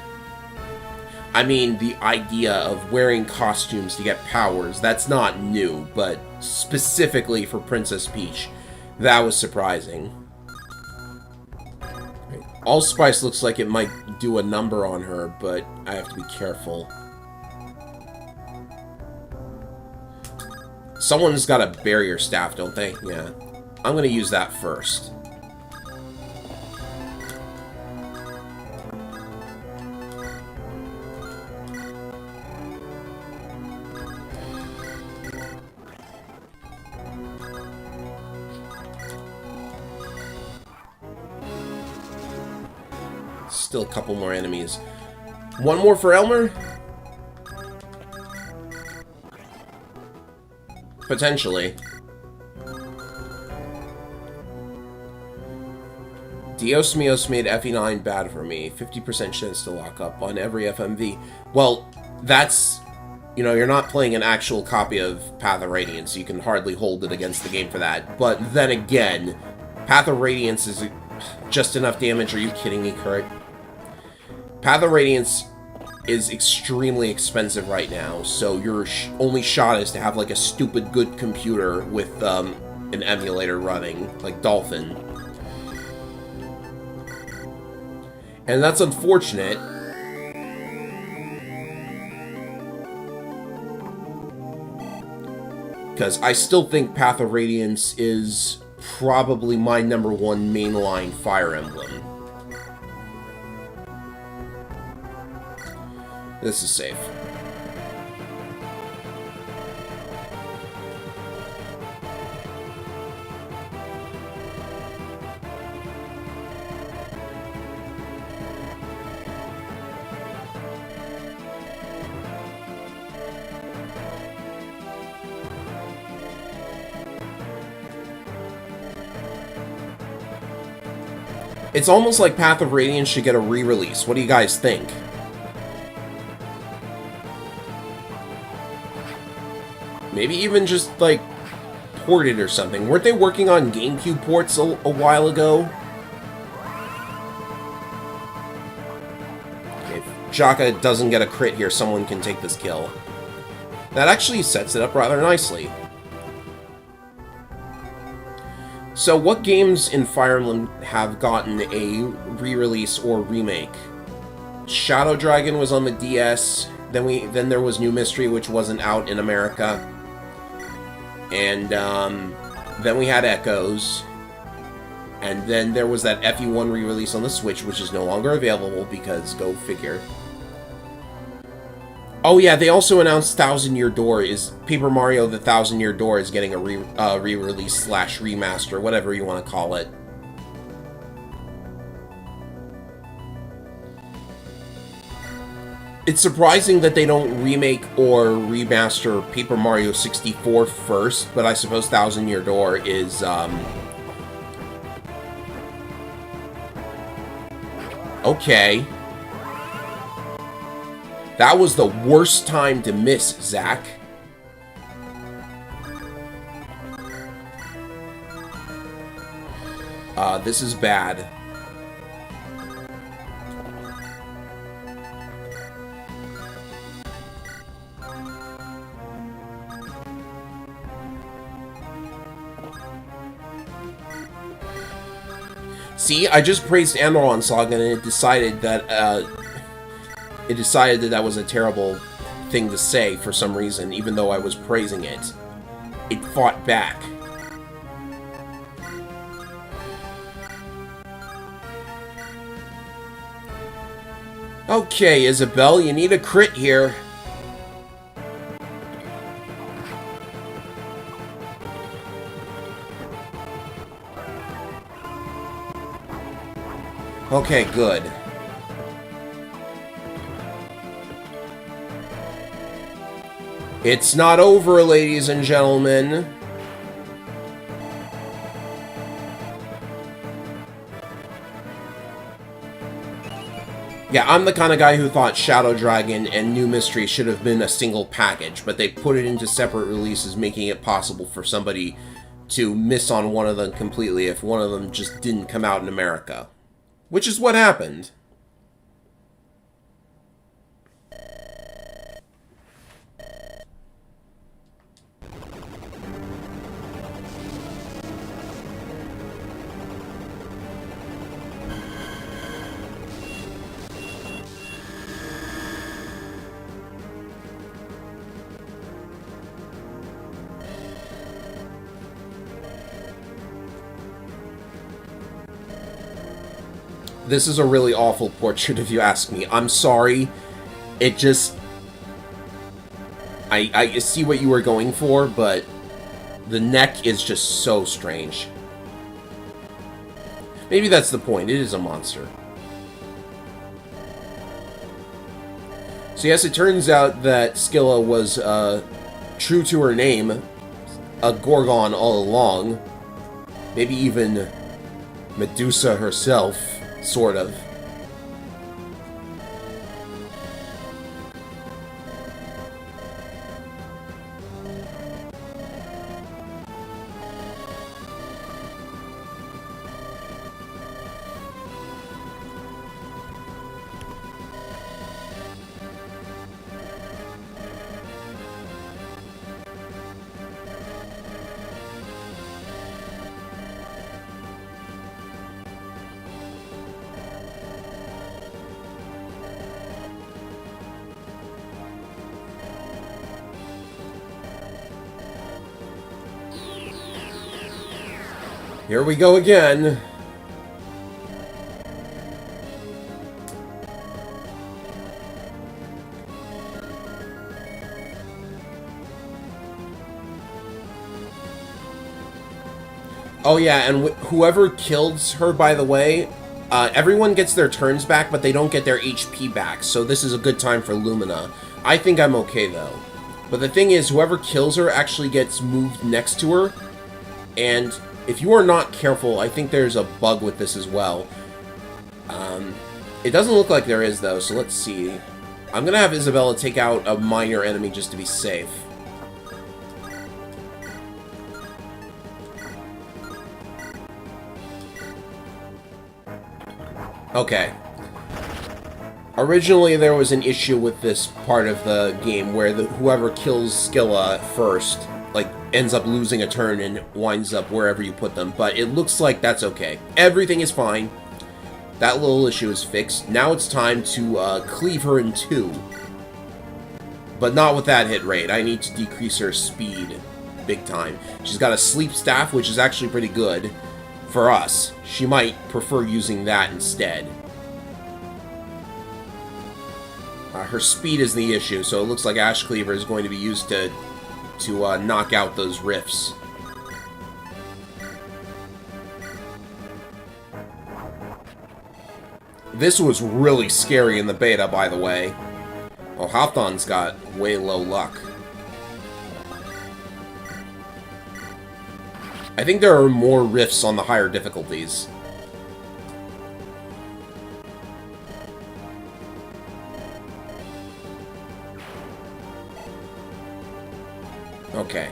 A: I mean, the idea of wearing costumes to get powers, that's not new, but specifically for Princess Peach, that was surprising. Allspice looks like it might do a number on her, but I have to be careful. Someone's got a barrier staff, don't they? Yeah. I'm gonna use that first. Still a couple more enemies. One more for Elmer? Potentially. Dios Mios made FE9 bad for me. 50% chance to lock up on every FMV. Well, that's... You know, you're not playing an actual copy of Path of Radiance, so you can hardly hold it against the game for that. But then again, Path of Radiance is just enough damage. Are you kidding me, Kurt? Path of Radiance is extremely expensive right now, so your only shot is to have, like, a stupid good computer with an emulator running, like Dolphin. And that's unfortunate. Because I still think Path of Radiance is probably my #1 mainline Fire Emblem. This is safe. It's almost like Path of Radiance should get a re-release. What do you guys think? Maybe even just, like, port it or something. Weren't they working on GameCube ports a while ago? Jaka doesn't get a crit here, someone can take this kill. That actually sets it up rather nicely. So what games in Fire Emblem have gotten a re-release or remake? Shadow Dragon was on the DS, then there was New Mystery, which wasn't out in America. And then we had Echoes. And then there was that FE1 re-release on the Switch, which is no longer available because go figure. Oh yeah, they also announced Thousand Year Door is Paper Mario: The Thousand Year Door is getting a re-release slash remaster, whatever you want to call it. It's surprising that they don't remake or remaster Paper Mario 64 first, but I suppose Thousand Year Door is okay. That was the worst time to miss, Zach. This is bad. See, I just praised Andaron Saga and it decided that that was a terrible thing to say for some reason, even though I was praising it. It fought back. Okay, Isabelle, you need a crit here. Okay, good. It's not over, ladies and gentlemen. Yeah, I'm the kind of guy who thought Shadow Dragon and New Mystery should have been a single package, but they put it into separate releases, making it possible for somebody to miss on one of them completely if one of them just didn't come out in America. Which is what happened. This is a really awful portrait, if you ask me. I'm sorry. It just... I see what you were going for, but the neck is just so strange. Maybe that's the point. It is a monster. So yes, it turns out that Skilla was true to her name, a Gorgon all along. Maybe even Medusa herself. Sort of. Here we go again. Oh yeah, and whoever kills her, by the way, everyone gets their turns back, but they don't get their HP back, so this is a good time for Lumina. I think I'm okay, though. But the thing is, whoever kills her actually gets moved next to her, and if you are not careful, I think there's a bug with this as well. It doesn't look like there is, though, so let's see. I'm gonna have Isabella take out a minor enemy just to be safe. Okay. Originally, there was an issue with this part of the game where whoever kills Skilla first, like, ends up losing a turn and winds up wherever you put them. But it looks like that's okay. Everything is fine. That little issue is fixed. Now it's time to cleave her in two. But not with that hit rate. I need to decrease her speed big time. She's got a sleep staff, which is actually pretty good for us. She might prefer using that instead. Her speed is the issue, so it looks like Ash Cleaver is going to be used to knock out those rifts. This was really scary in the beta, by the way. Oh, Halfdan's got way low luck. I think there are more rifts on the higher difficulties. Okay.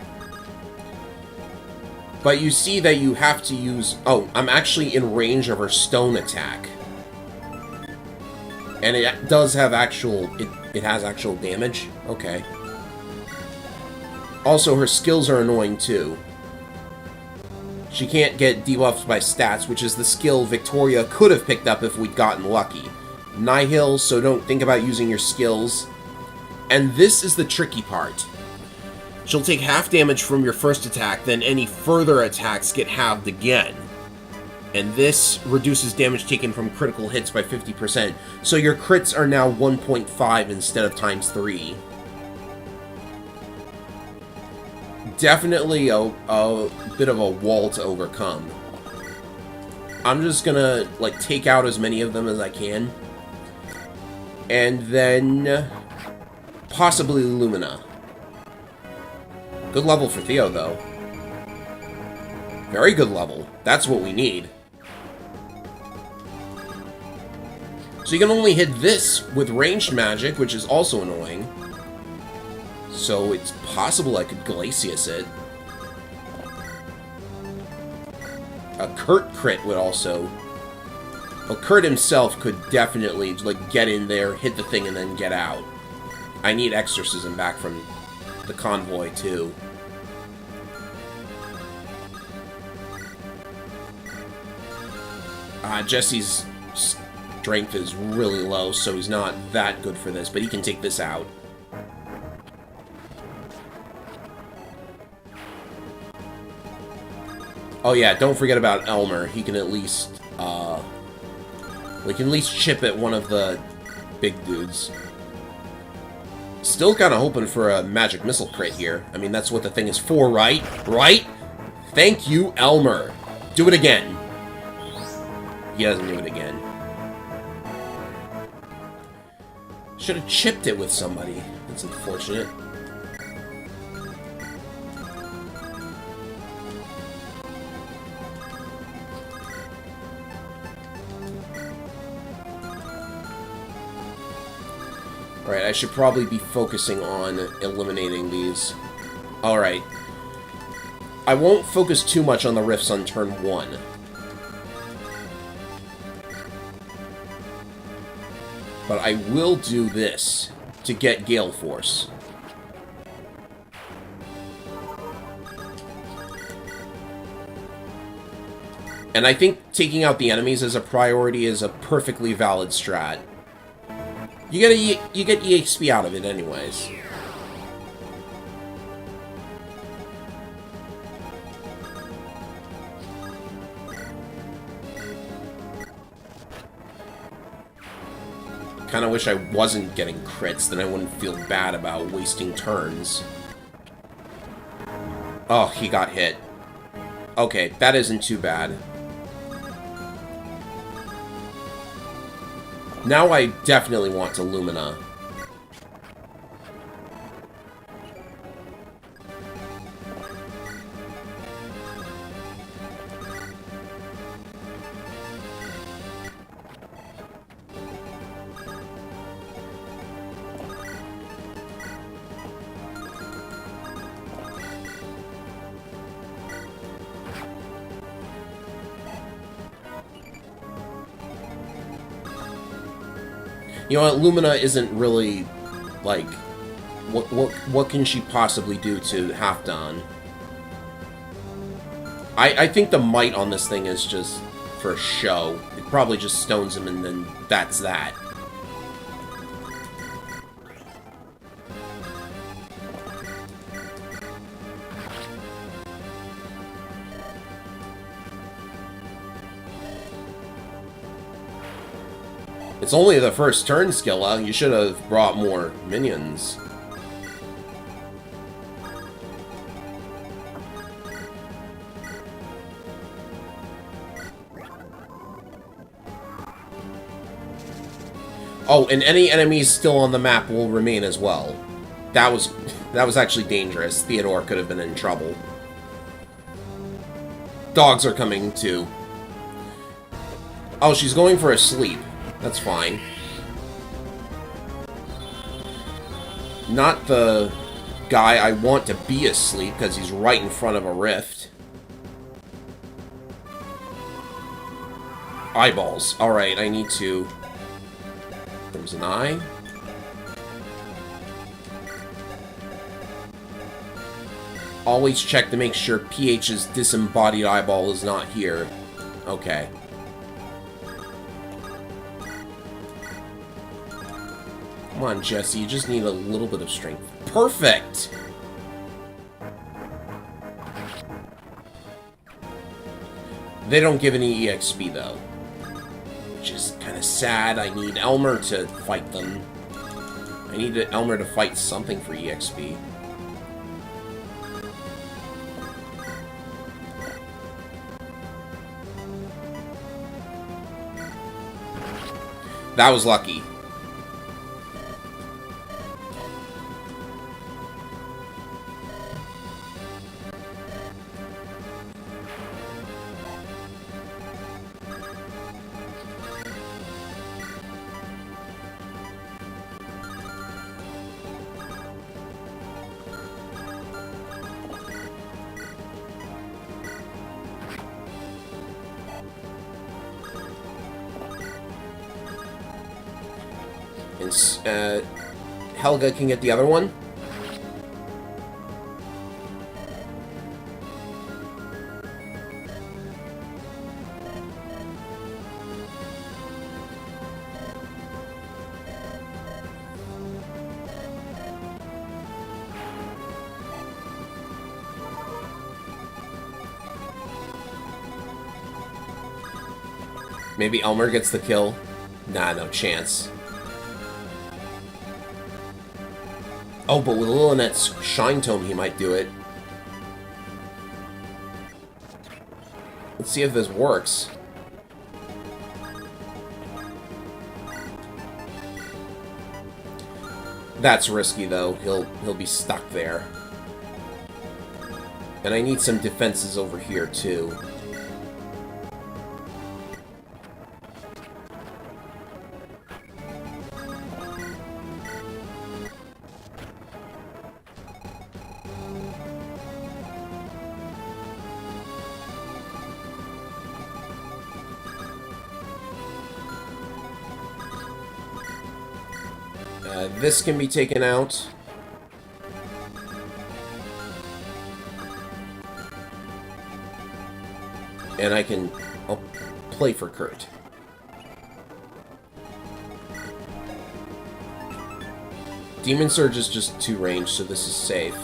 A: But you see that you have to use... Oh, I'm actually in range of her stone attack. And it does have actual... It has actual damage? Okay. Also, her skills are annoying, too. She can't get debuffed by stats, which is the skill Victoria could have picked up if we'd gotten lucky. Nihil, so don't think about using your skills. And this is the tricky part. She'll take half damage from your first attack, then any further attacks get halved again. And this reduces damage taken from critical hits by 50%, so your crits are now 1.5 instead of times 3. Definitely a bit of a wall to overcome. I'm just gonna, like, take out as many of them as I can. And then... possibly Lumina. Good level for Theo, though. Very good level. That's what we need. So you can only hit this with ranged magic, which is also annoying. So it's possible I could Glacius it. A Kurt crit would also... Well, Kurt himself could definitely, like, get in there, hit the thing, and then get out. I need Exorcism back from the convoy, too. Jesse's strength is really low, so he's not that good for this, but he can take this out. Oh yeah, don't forget about Elmer. He can at least, we can at least chip at one of the big dudes. Still kind of hoping for a magic missile crit here. I mean, that's what the thing is for, right? Right? Thank you, Elmer. Do it again. He doesn't do it again. Should have chipped it with somebody. That's unfortunate. Alright, I should probably be focusing on eliminating these. Alright. I won't focus too much on the rifts on turn 1. But I will do this to get Gale Force. And I think taking out the enemies as a priority is a perfectly valid strat. You get EXP out of it anyways. Kinda wish I wasn't getting crits, then I wouldn't feel bad about wasting turns. Oh, he got hit. Okay, that isn't too bad. Now I definitely want to Lumina. You know what, Lumina isn't really, like, what can she possibly do to Halfdan? I think the might on this thing is just for show. It probably just stones him and then that's that. It's only the first turn, Skilla. You should have brought more minions. Oh, and any enemies still on the map will remain as well. That was actually dangerous. Theodore could have been in trouble. Dogs are coming too. Oh, she's going for a sleep. That's fine. Not the guy I want to be asleep because he's right in front of a rift. Eyeballs. Alright, I need to... There's an eye. Always check to make sure PH's disembodied eyeball is not here. Okay. Come on, Jesse, you just need a little bit of strength. Perfect! They don't give any EXP, though. Which is kind of sad. I need Elmer to fight them. I need Elmer to fight something for EXP. That was lucky. Helga can get the other one. Maybe Elmer gets the kill. Nah, no chance. Oh, but with Lillinet's Shine Tome, he might do it. Let's see if this works. That's risky, though. He'll be stuck there. And I need some defenses over here, too. This can be taken out. And I'll play for Kurt. Demon Surge is just 2 range, so this is safe.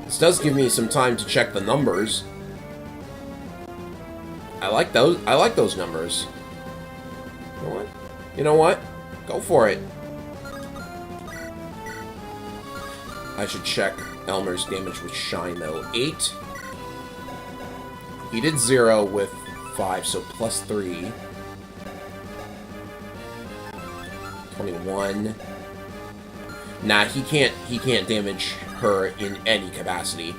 A: This does give me some time to check the numbers. I like those numbers. You know what? You know what? Go for it. I should check Elmer's damage with Shine, though. 8. He did 0 with 5, so plus 3. 21. Nah, he can't damage her in any capacity.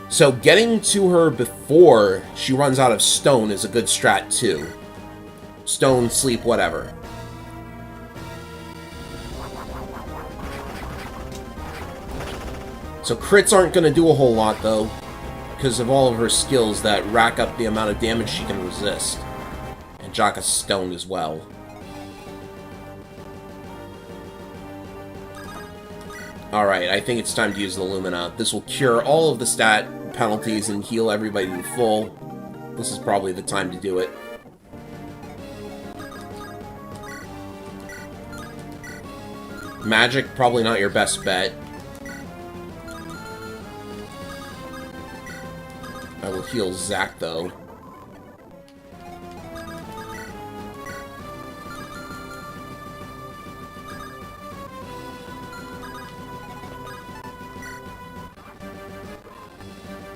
A: So getting to her before she runs out of stone is a good strat, too. Stone, sleep, whatever. So crits aren't going to do a whole lot, though. because of all of her skills that rack up the amount of damage she can resist. And Jaka's stoned as well. Alright, I think it's time to use the Lumina. This will cure all of the stat penalties and heal everybody to full. This is probably the time to do it. Magic, probably not your best bet. I will heal Zack, though.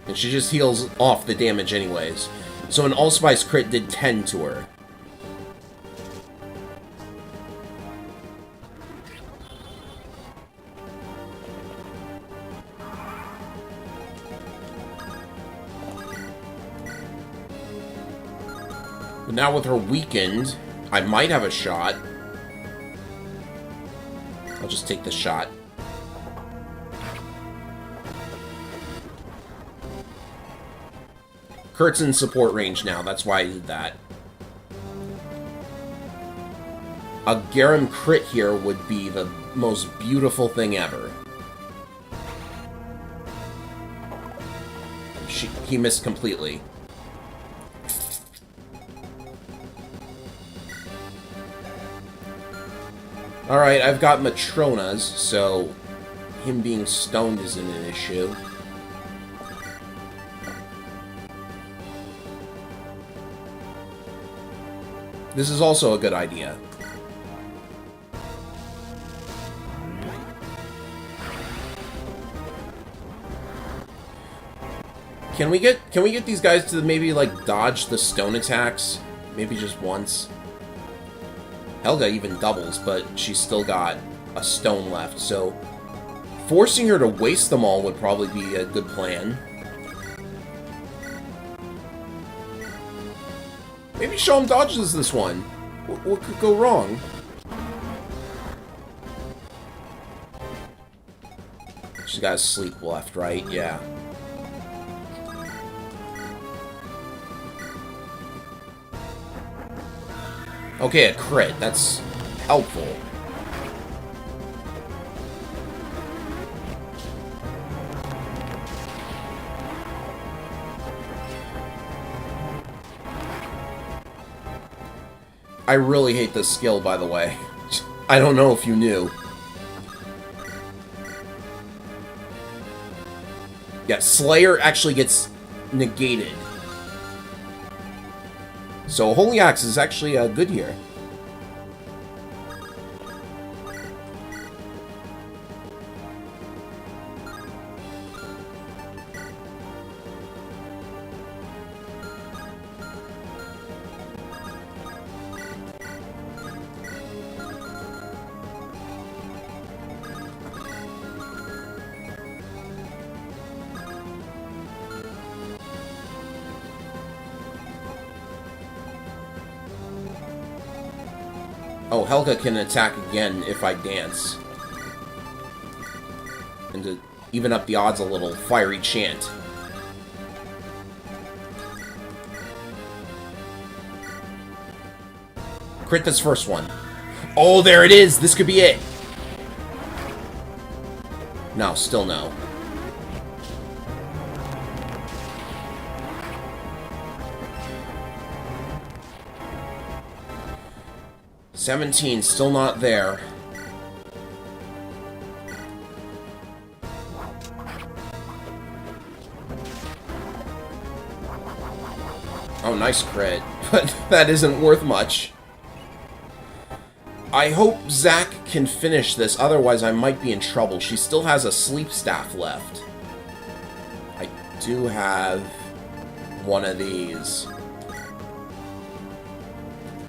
A: And she just heals off the damage anyways. So an Allspice crit did 10 to her. But now with her weakened, I might have a shot. I'll just take the shot. Kurt's in support range now, that's why I did that. A Garam crit here would be the most beautiful thing ever. He missed completely. Alright, I've got Matronas, so him being stoned isn't an issue. This is also a good idea. Can we get these guys to maybe like dodge the stone attacks? Maybe just once. Helga even doubles, but she's still got a stone left, so forcing her to waste them all would probably be a good plan. Maybe Shom dodges this one. What could go wrong? She's got sleep left, right? Yeah. Okay, a crit. That's helpful. I really hate this skill, by the way. I don't know if you knew. Yeah, Slayer actually gets negated. So Holy Axe is actually good here. Oh, Helga can attack again if I dance. And to even up the odds a little, Fiery Chant. Crit this first one. Oh, there it is! This could be it! No, still no. $17, still not there. Oh, nice crit, but that isn't worth much. I hope Zack can finish this, otherwise I might be in trouble. She still has a sleep staff left. I do have one of these.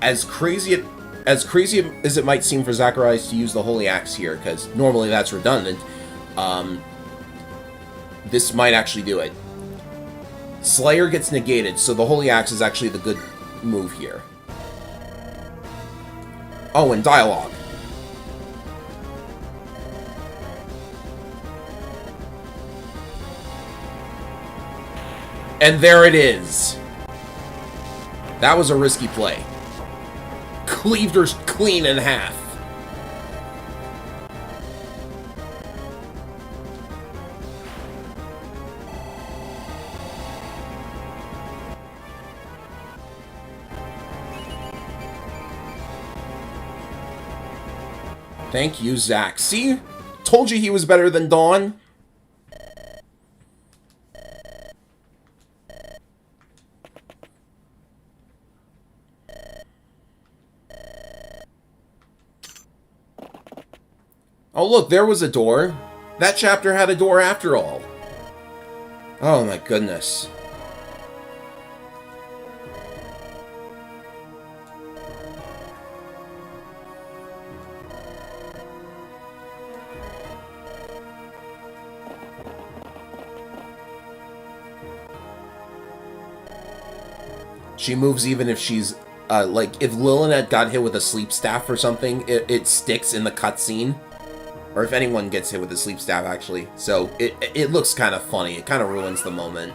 A: As crazy as it might seem for Zacharias to use the Holy Axe here, because normally that's redundant, this might actually do it. Slayer gets negated, so the Holy Axe is actually the good move here. Oh, and dialogue. And there it is. That was a risky play. Cleaved her clean in half. Thank you, Zach. See? Told you he was better than Dawn. Oh, look, there was a door. That chapter had a door after all. Oh, my goodness. She moves even if she's, like, if Lillian got hit with a sleep staff or something, it sticks in the cutscene. Or if anyone gets hit with a sleep staff, actually. So, it looks kind of funny. It kind of ruins the moment.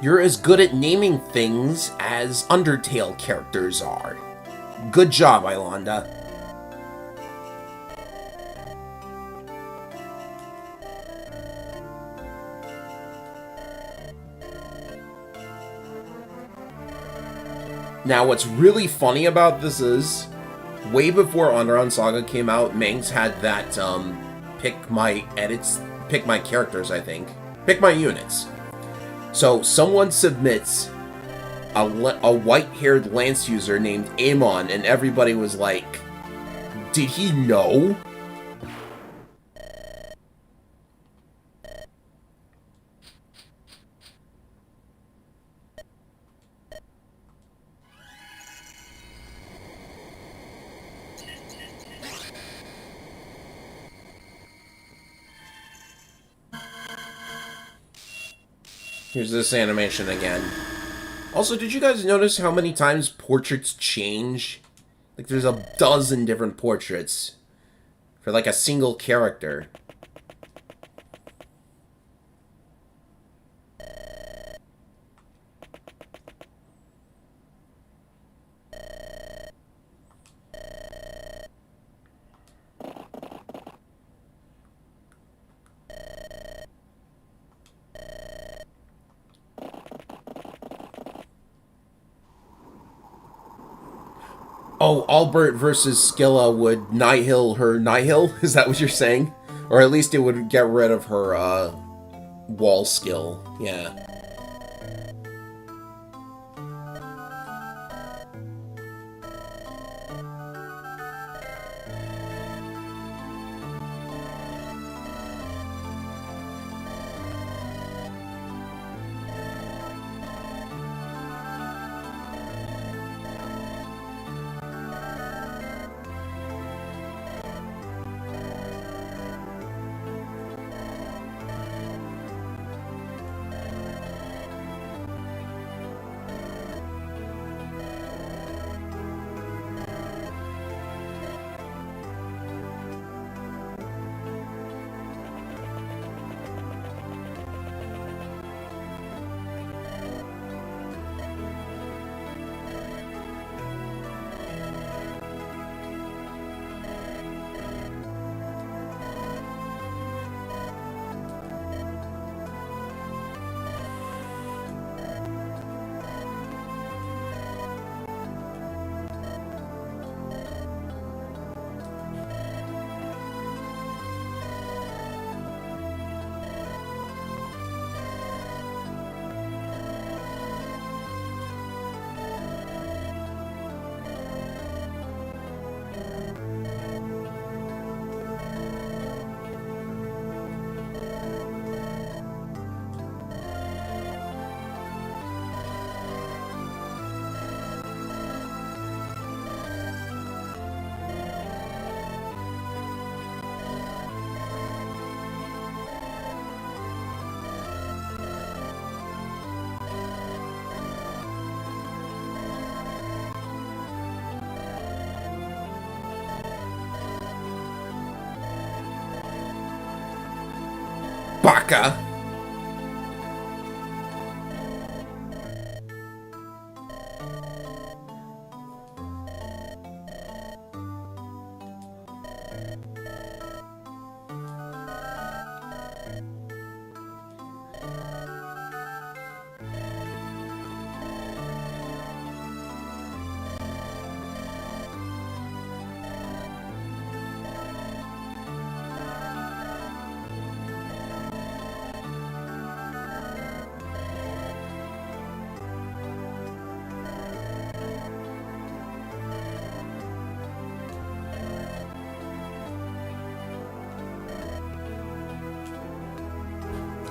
A: You're as good at naming things as Undertale characters are. Good job, Ilonda. Now, what's really funny about this is, way before Andaron Saga came out, Mangs had that, pick my characters, I think. Pick my units. So, someone submits a white-haired Lance user named Amon, and everybody was like, did he know? Here's this animation again. Also, did you guys notice how many times portraits change? Like, there's a dozen different portraits for, like, a single character. Oh, Albert versus Skilla would nihil her nihil? Is that what you're saying? Or at least it would get rid of her, wall skill. Yeah. Baka!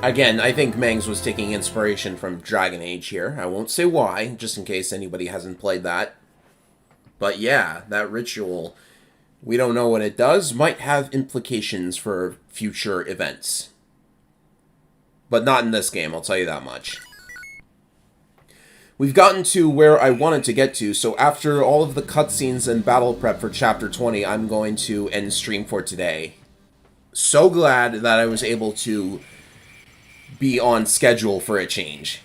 A: Again, I think Mangs was taking inspiration from Dragon Age here. I won't say why, just in case anybody hasn't played that. But yeah, that ritual, we don't know what it does, might have implications for future events. But not in this game, I'll tell you that much. We've gotten to where I wanted to get to, so after all of the cutscenes and battle prep for Chapter 20, I'm going to end stream for today. So glad that I was able to be on schedule for a change.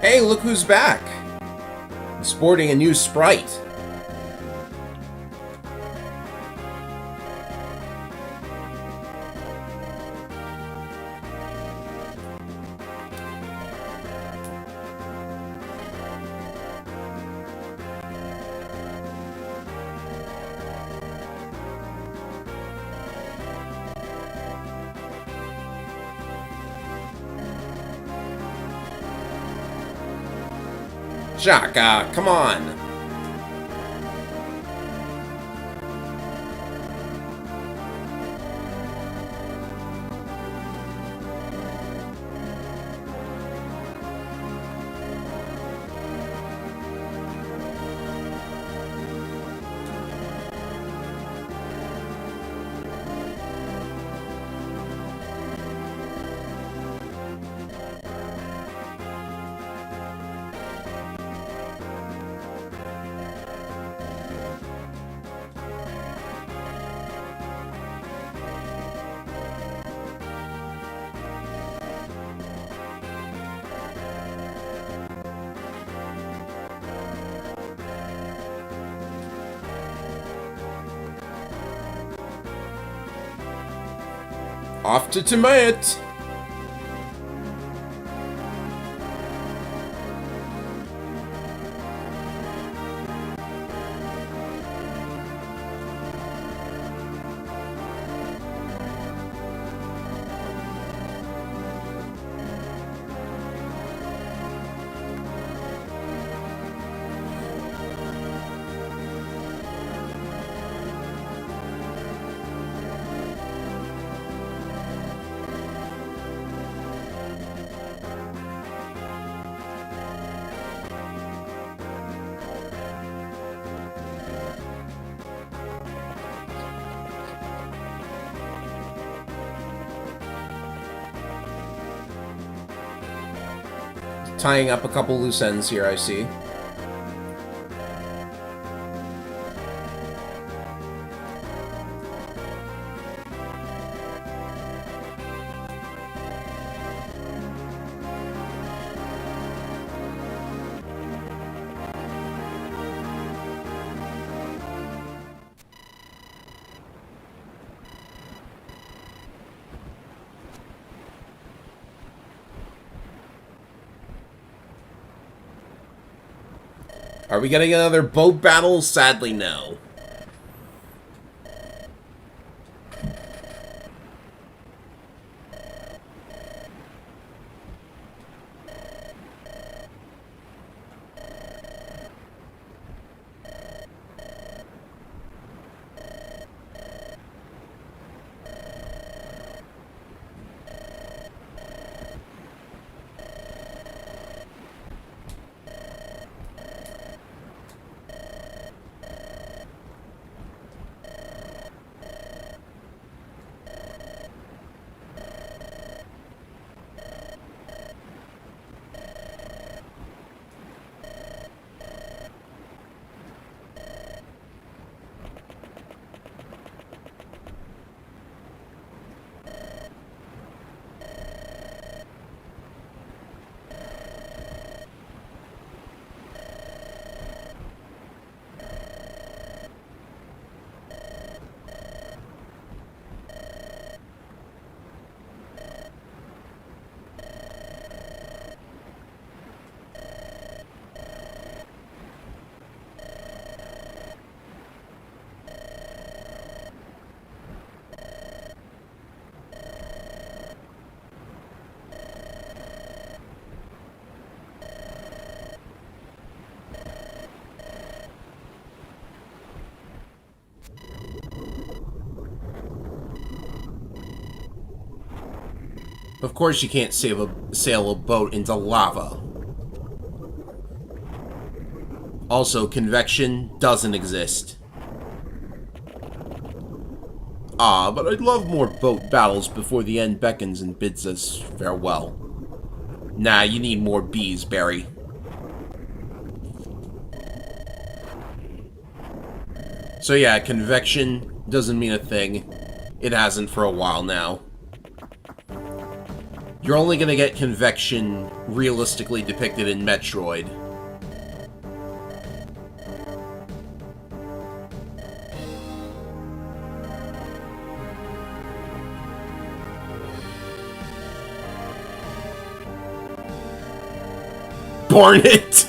A: Hey, look who's back! Sporting a new sprite. Shaka, come on! Off to Timayet! tying up a couple loose ends here, I see. Are we getting another boat battle? Sadly, no. Of course you can't sail a boat into lava. Also, convection doesn't exist. Ah, but I'd love more boat battles before the end beckons and bids us farewell. Nah, you need more bees, Barry. So yeah, convection doesn't mean a thing. It hasn't for a while now. You're only gonna get convection realistically depicted in Metroid. Born it!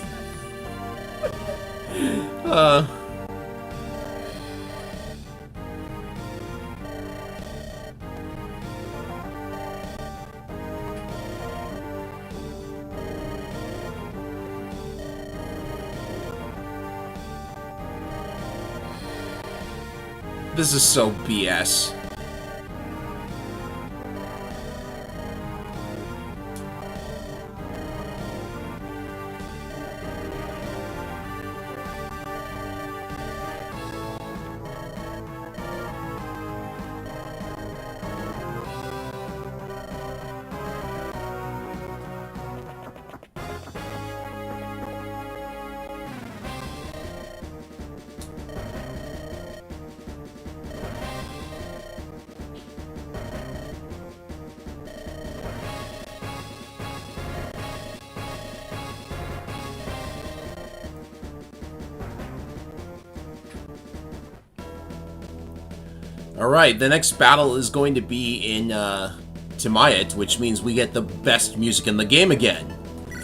A: This is so BS. Alright, the next battle is going to be in Timayat, which means we get the best music in the game again.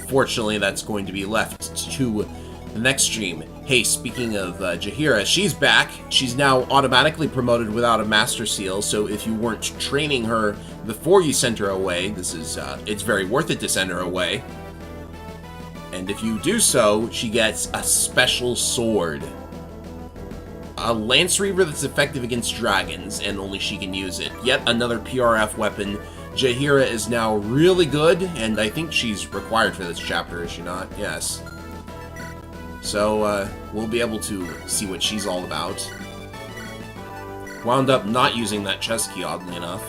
A: Fortunately, that's going to be left to the next stream. Hey, speaking of Jaheira, she's back. She's now automatically promoted without a Master Seal, so if you weren't training her before you sent her away, this is it's very worth it to send her away. And if you do so, she gets a special sword. A Lance Reaver that's effective against dragons, and only she can use it. Yet another PRF weapon. Jaheira is now really good, and I think she's required for this chapter, is she not? Yes. So, we'll be able to see what she's all about. Wound up not using that chest key, oddly enough.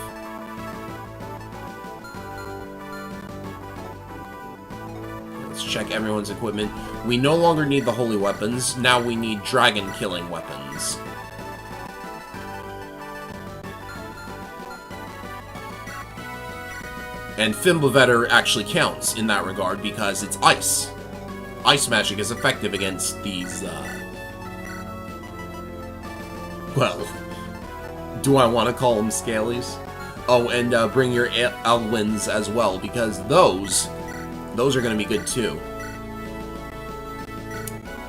A: Let's Let's check everyone's equipment. We no longer need the holy weapons. Now we need dragon-killing weapons. And Fimbulvetter actually counts in that regard because it's ice. Ice magic is effective against these, well, do I want to call them Scalies? Oh, and bring your Elwynds as well, because those are going to be good too.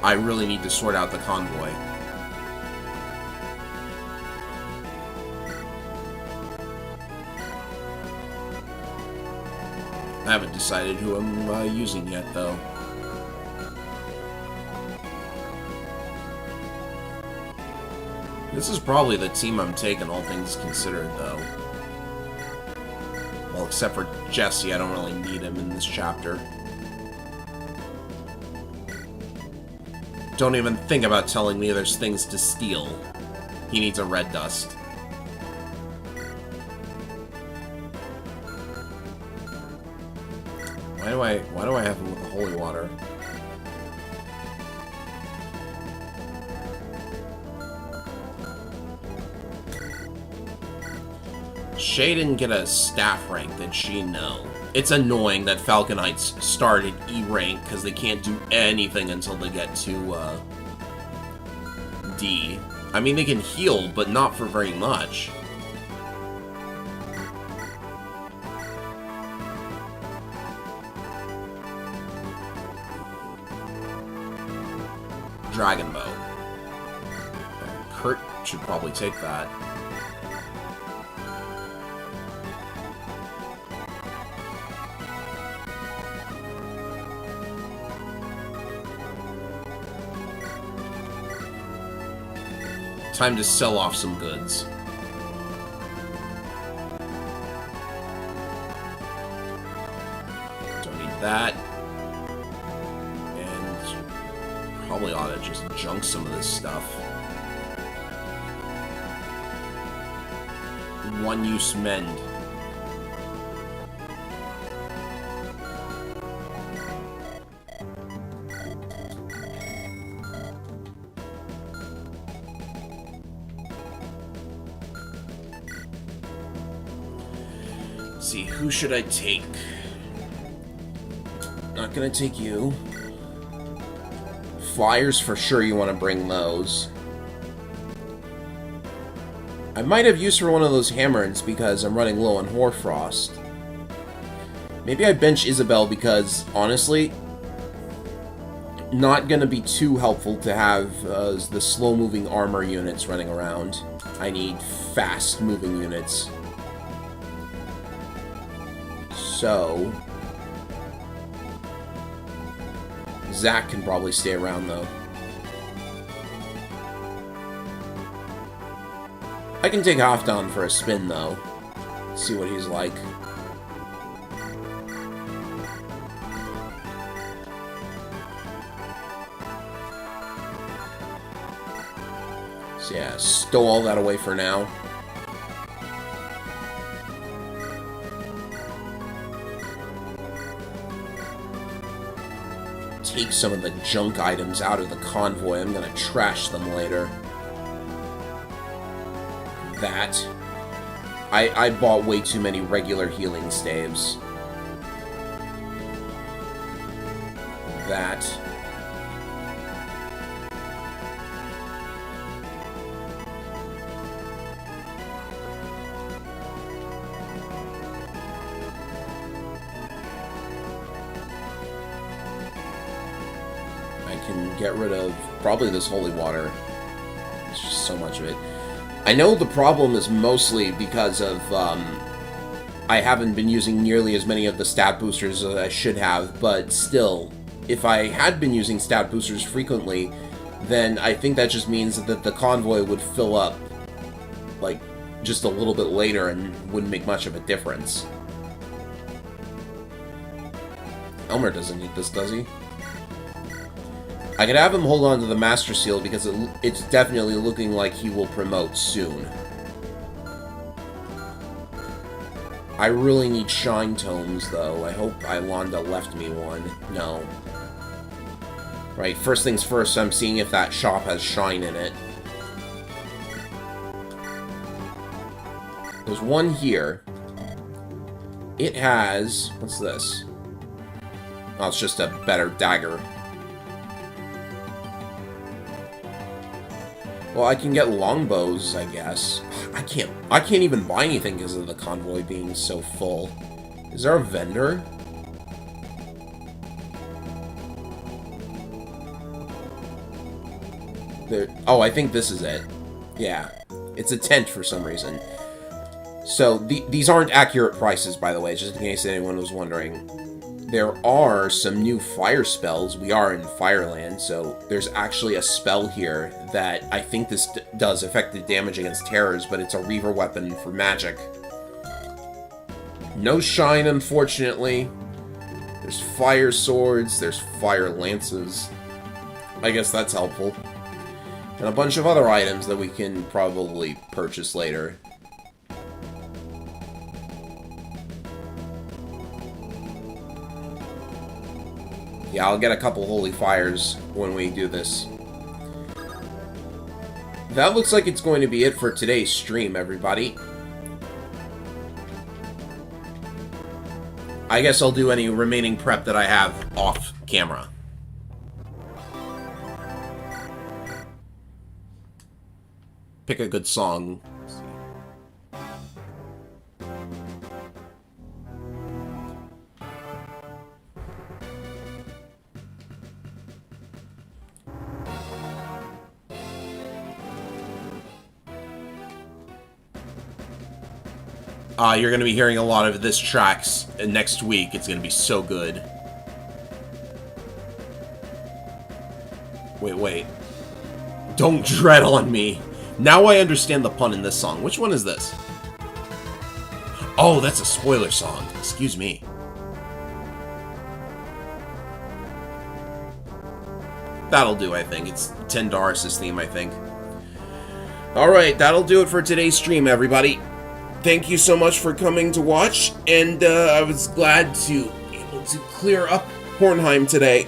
A: I really need to sort out the convoy. I haven't decided who I'm using yet, though. This is probably the team I'm taking, all things considered, though. Well, except for Jesse, I don't really need him in this chapter. Don't even think about telling me there's things to steal. He needs a red dust. Why do I have him with the holy water? Shay didn't get a staff rank, did she? No. It's annoying that Falconites start at E rank because they can't do anything until they get to D. I mean, they can heal, but not for very much. Dragon Bow. Kurt should probably take that. Time to sell off some goods. Don't need that. And probably ought to just junk some of this stuff. One-use mend. See, who should I take? Not gonna take you. Flyers, for sure you want to bring those. I might have use for one of those Hammerins because I'm running low on Hoarfrost. Maybe I bench Isabelle because, honestly, not gonna be too helpful to have the slow-moving armor units running around. I need fast-moving units. So, Zack can probably stay around, though. I can take Halfdan for a spin, though. See what he's like. So yeah, stow all that away for now. Take some of the junk items out of the convoy. I'm gonna trash them later. That. I bought way too many regular healing staves. That. Can get rid of probably this holy water. There's just so much of it. I know the problem is mostly because of I haven't been using nearly as many of the stat boosters as I should have, but still, if I had been using stat boosters frequently, then I think that just means that the convoy would fill up like just a little bit later and wouldn't make much of a difference. Elmer doesn't need this, does he? I could have him hold on to the Master Seal because it's definitely looking like he will promote soon. I really need shine tomes, though. I hope Ilonda left me one. No. Right, first things first, I'm seeing if that shop has shine in it. There's one here. It has... What's this? Oh, it's just a better dagger. Well, I can get longbows, I guess. I can't even buy anything because of the convoy being so full. Is there a vendor? There. Oh, I think this is it. Yeah. It's a tent for some reason. So, these aren't accurate prices, by the way, just in case anyone was wondering. There are some new fire spells. We are in Fireland, so there's actually a spell here that I think this does effective damage against terrors, but it's a Reaver weapon for magic. No shine, unfortunately. There's fire swords, there's fire lances. I guess that's helpful. And a bunch of other items that we can probably purchase later. Yeah, I'll get a couple holy fires when we do this. That looks like it's going to be it for today's stream, everybody. I guess I'll do any remaining prep that I have off camera. Pick a good song. You're going to be hearing a lot of this tracks next week. It's going to be so good. Wait. Don't tread on me. Now I understand the pun in this song. Which one is this? Oh, that's a spoiler song. Excuse me. That'll do, I think. It's Tendaris' theme, I think. Alright, that'll do it for today's stream, everybody. Thank you so much for coming to watch, and I was glad to be able to clear up Hornheim today.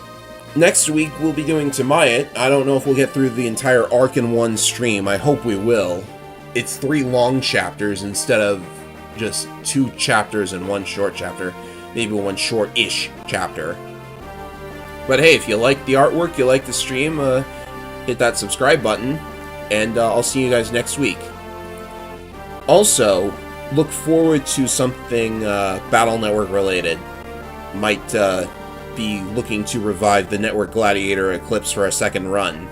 A: Next week, we'll be doing Tamayat. I don't know if we'll get through the entire arc in one stream. I hope we will. It's 3 long chapters instead of just 2 chapters and 1 short chapter. Maybe 1 short-ish chapter. But hey, if you like the artwork, you like the stream, hit that subscribe button, and I'll see you guys next week. Also, look forward to something Battle Network related. Might be looking to revive the Network Gladiator Eclipse for a second run.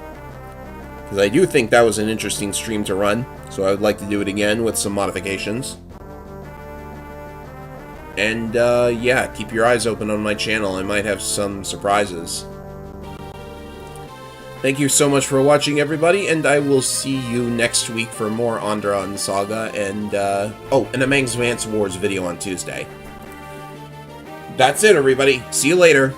A: Because I do think that was an interesting stream to run, so I would like to do it again with some modifications. And yeah, keep your eyes open on my channel. I might have some surprises. Thank you so much for watching, everybody, and I will see you next week for more Andaron Saga and, and a Mang's Advance Wars video on Tuesday. That's it, everybody. See you later.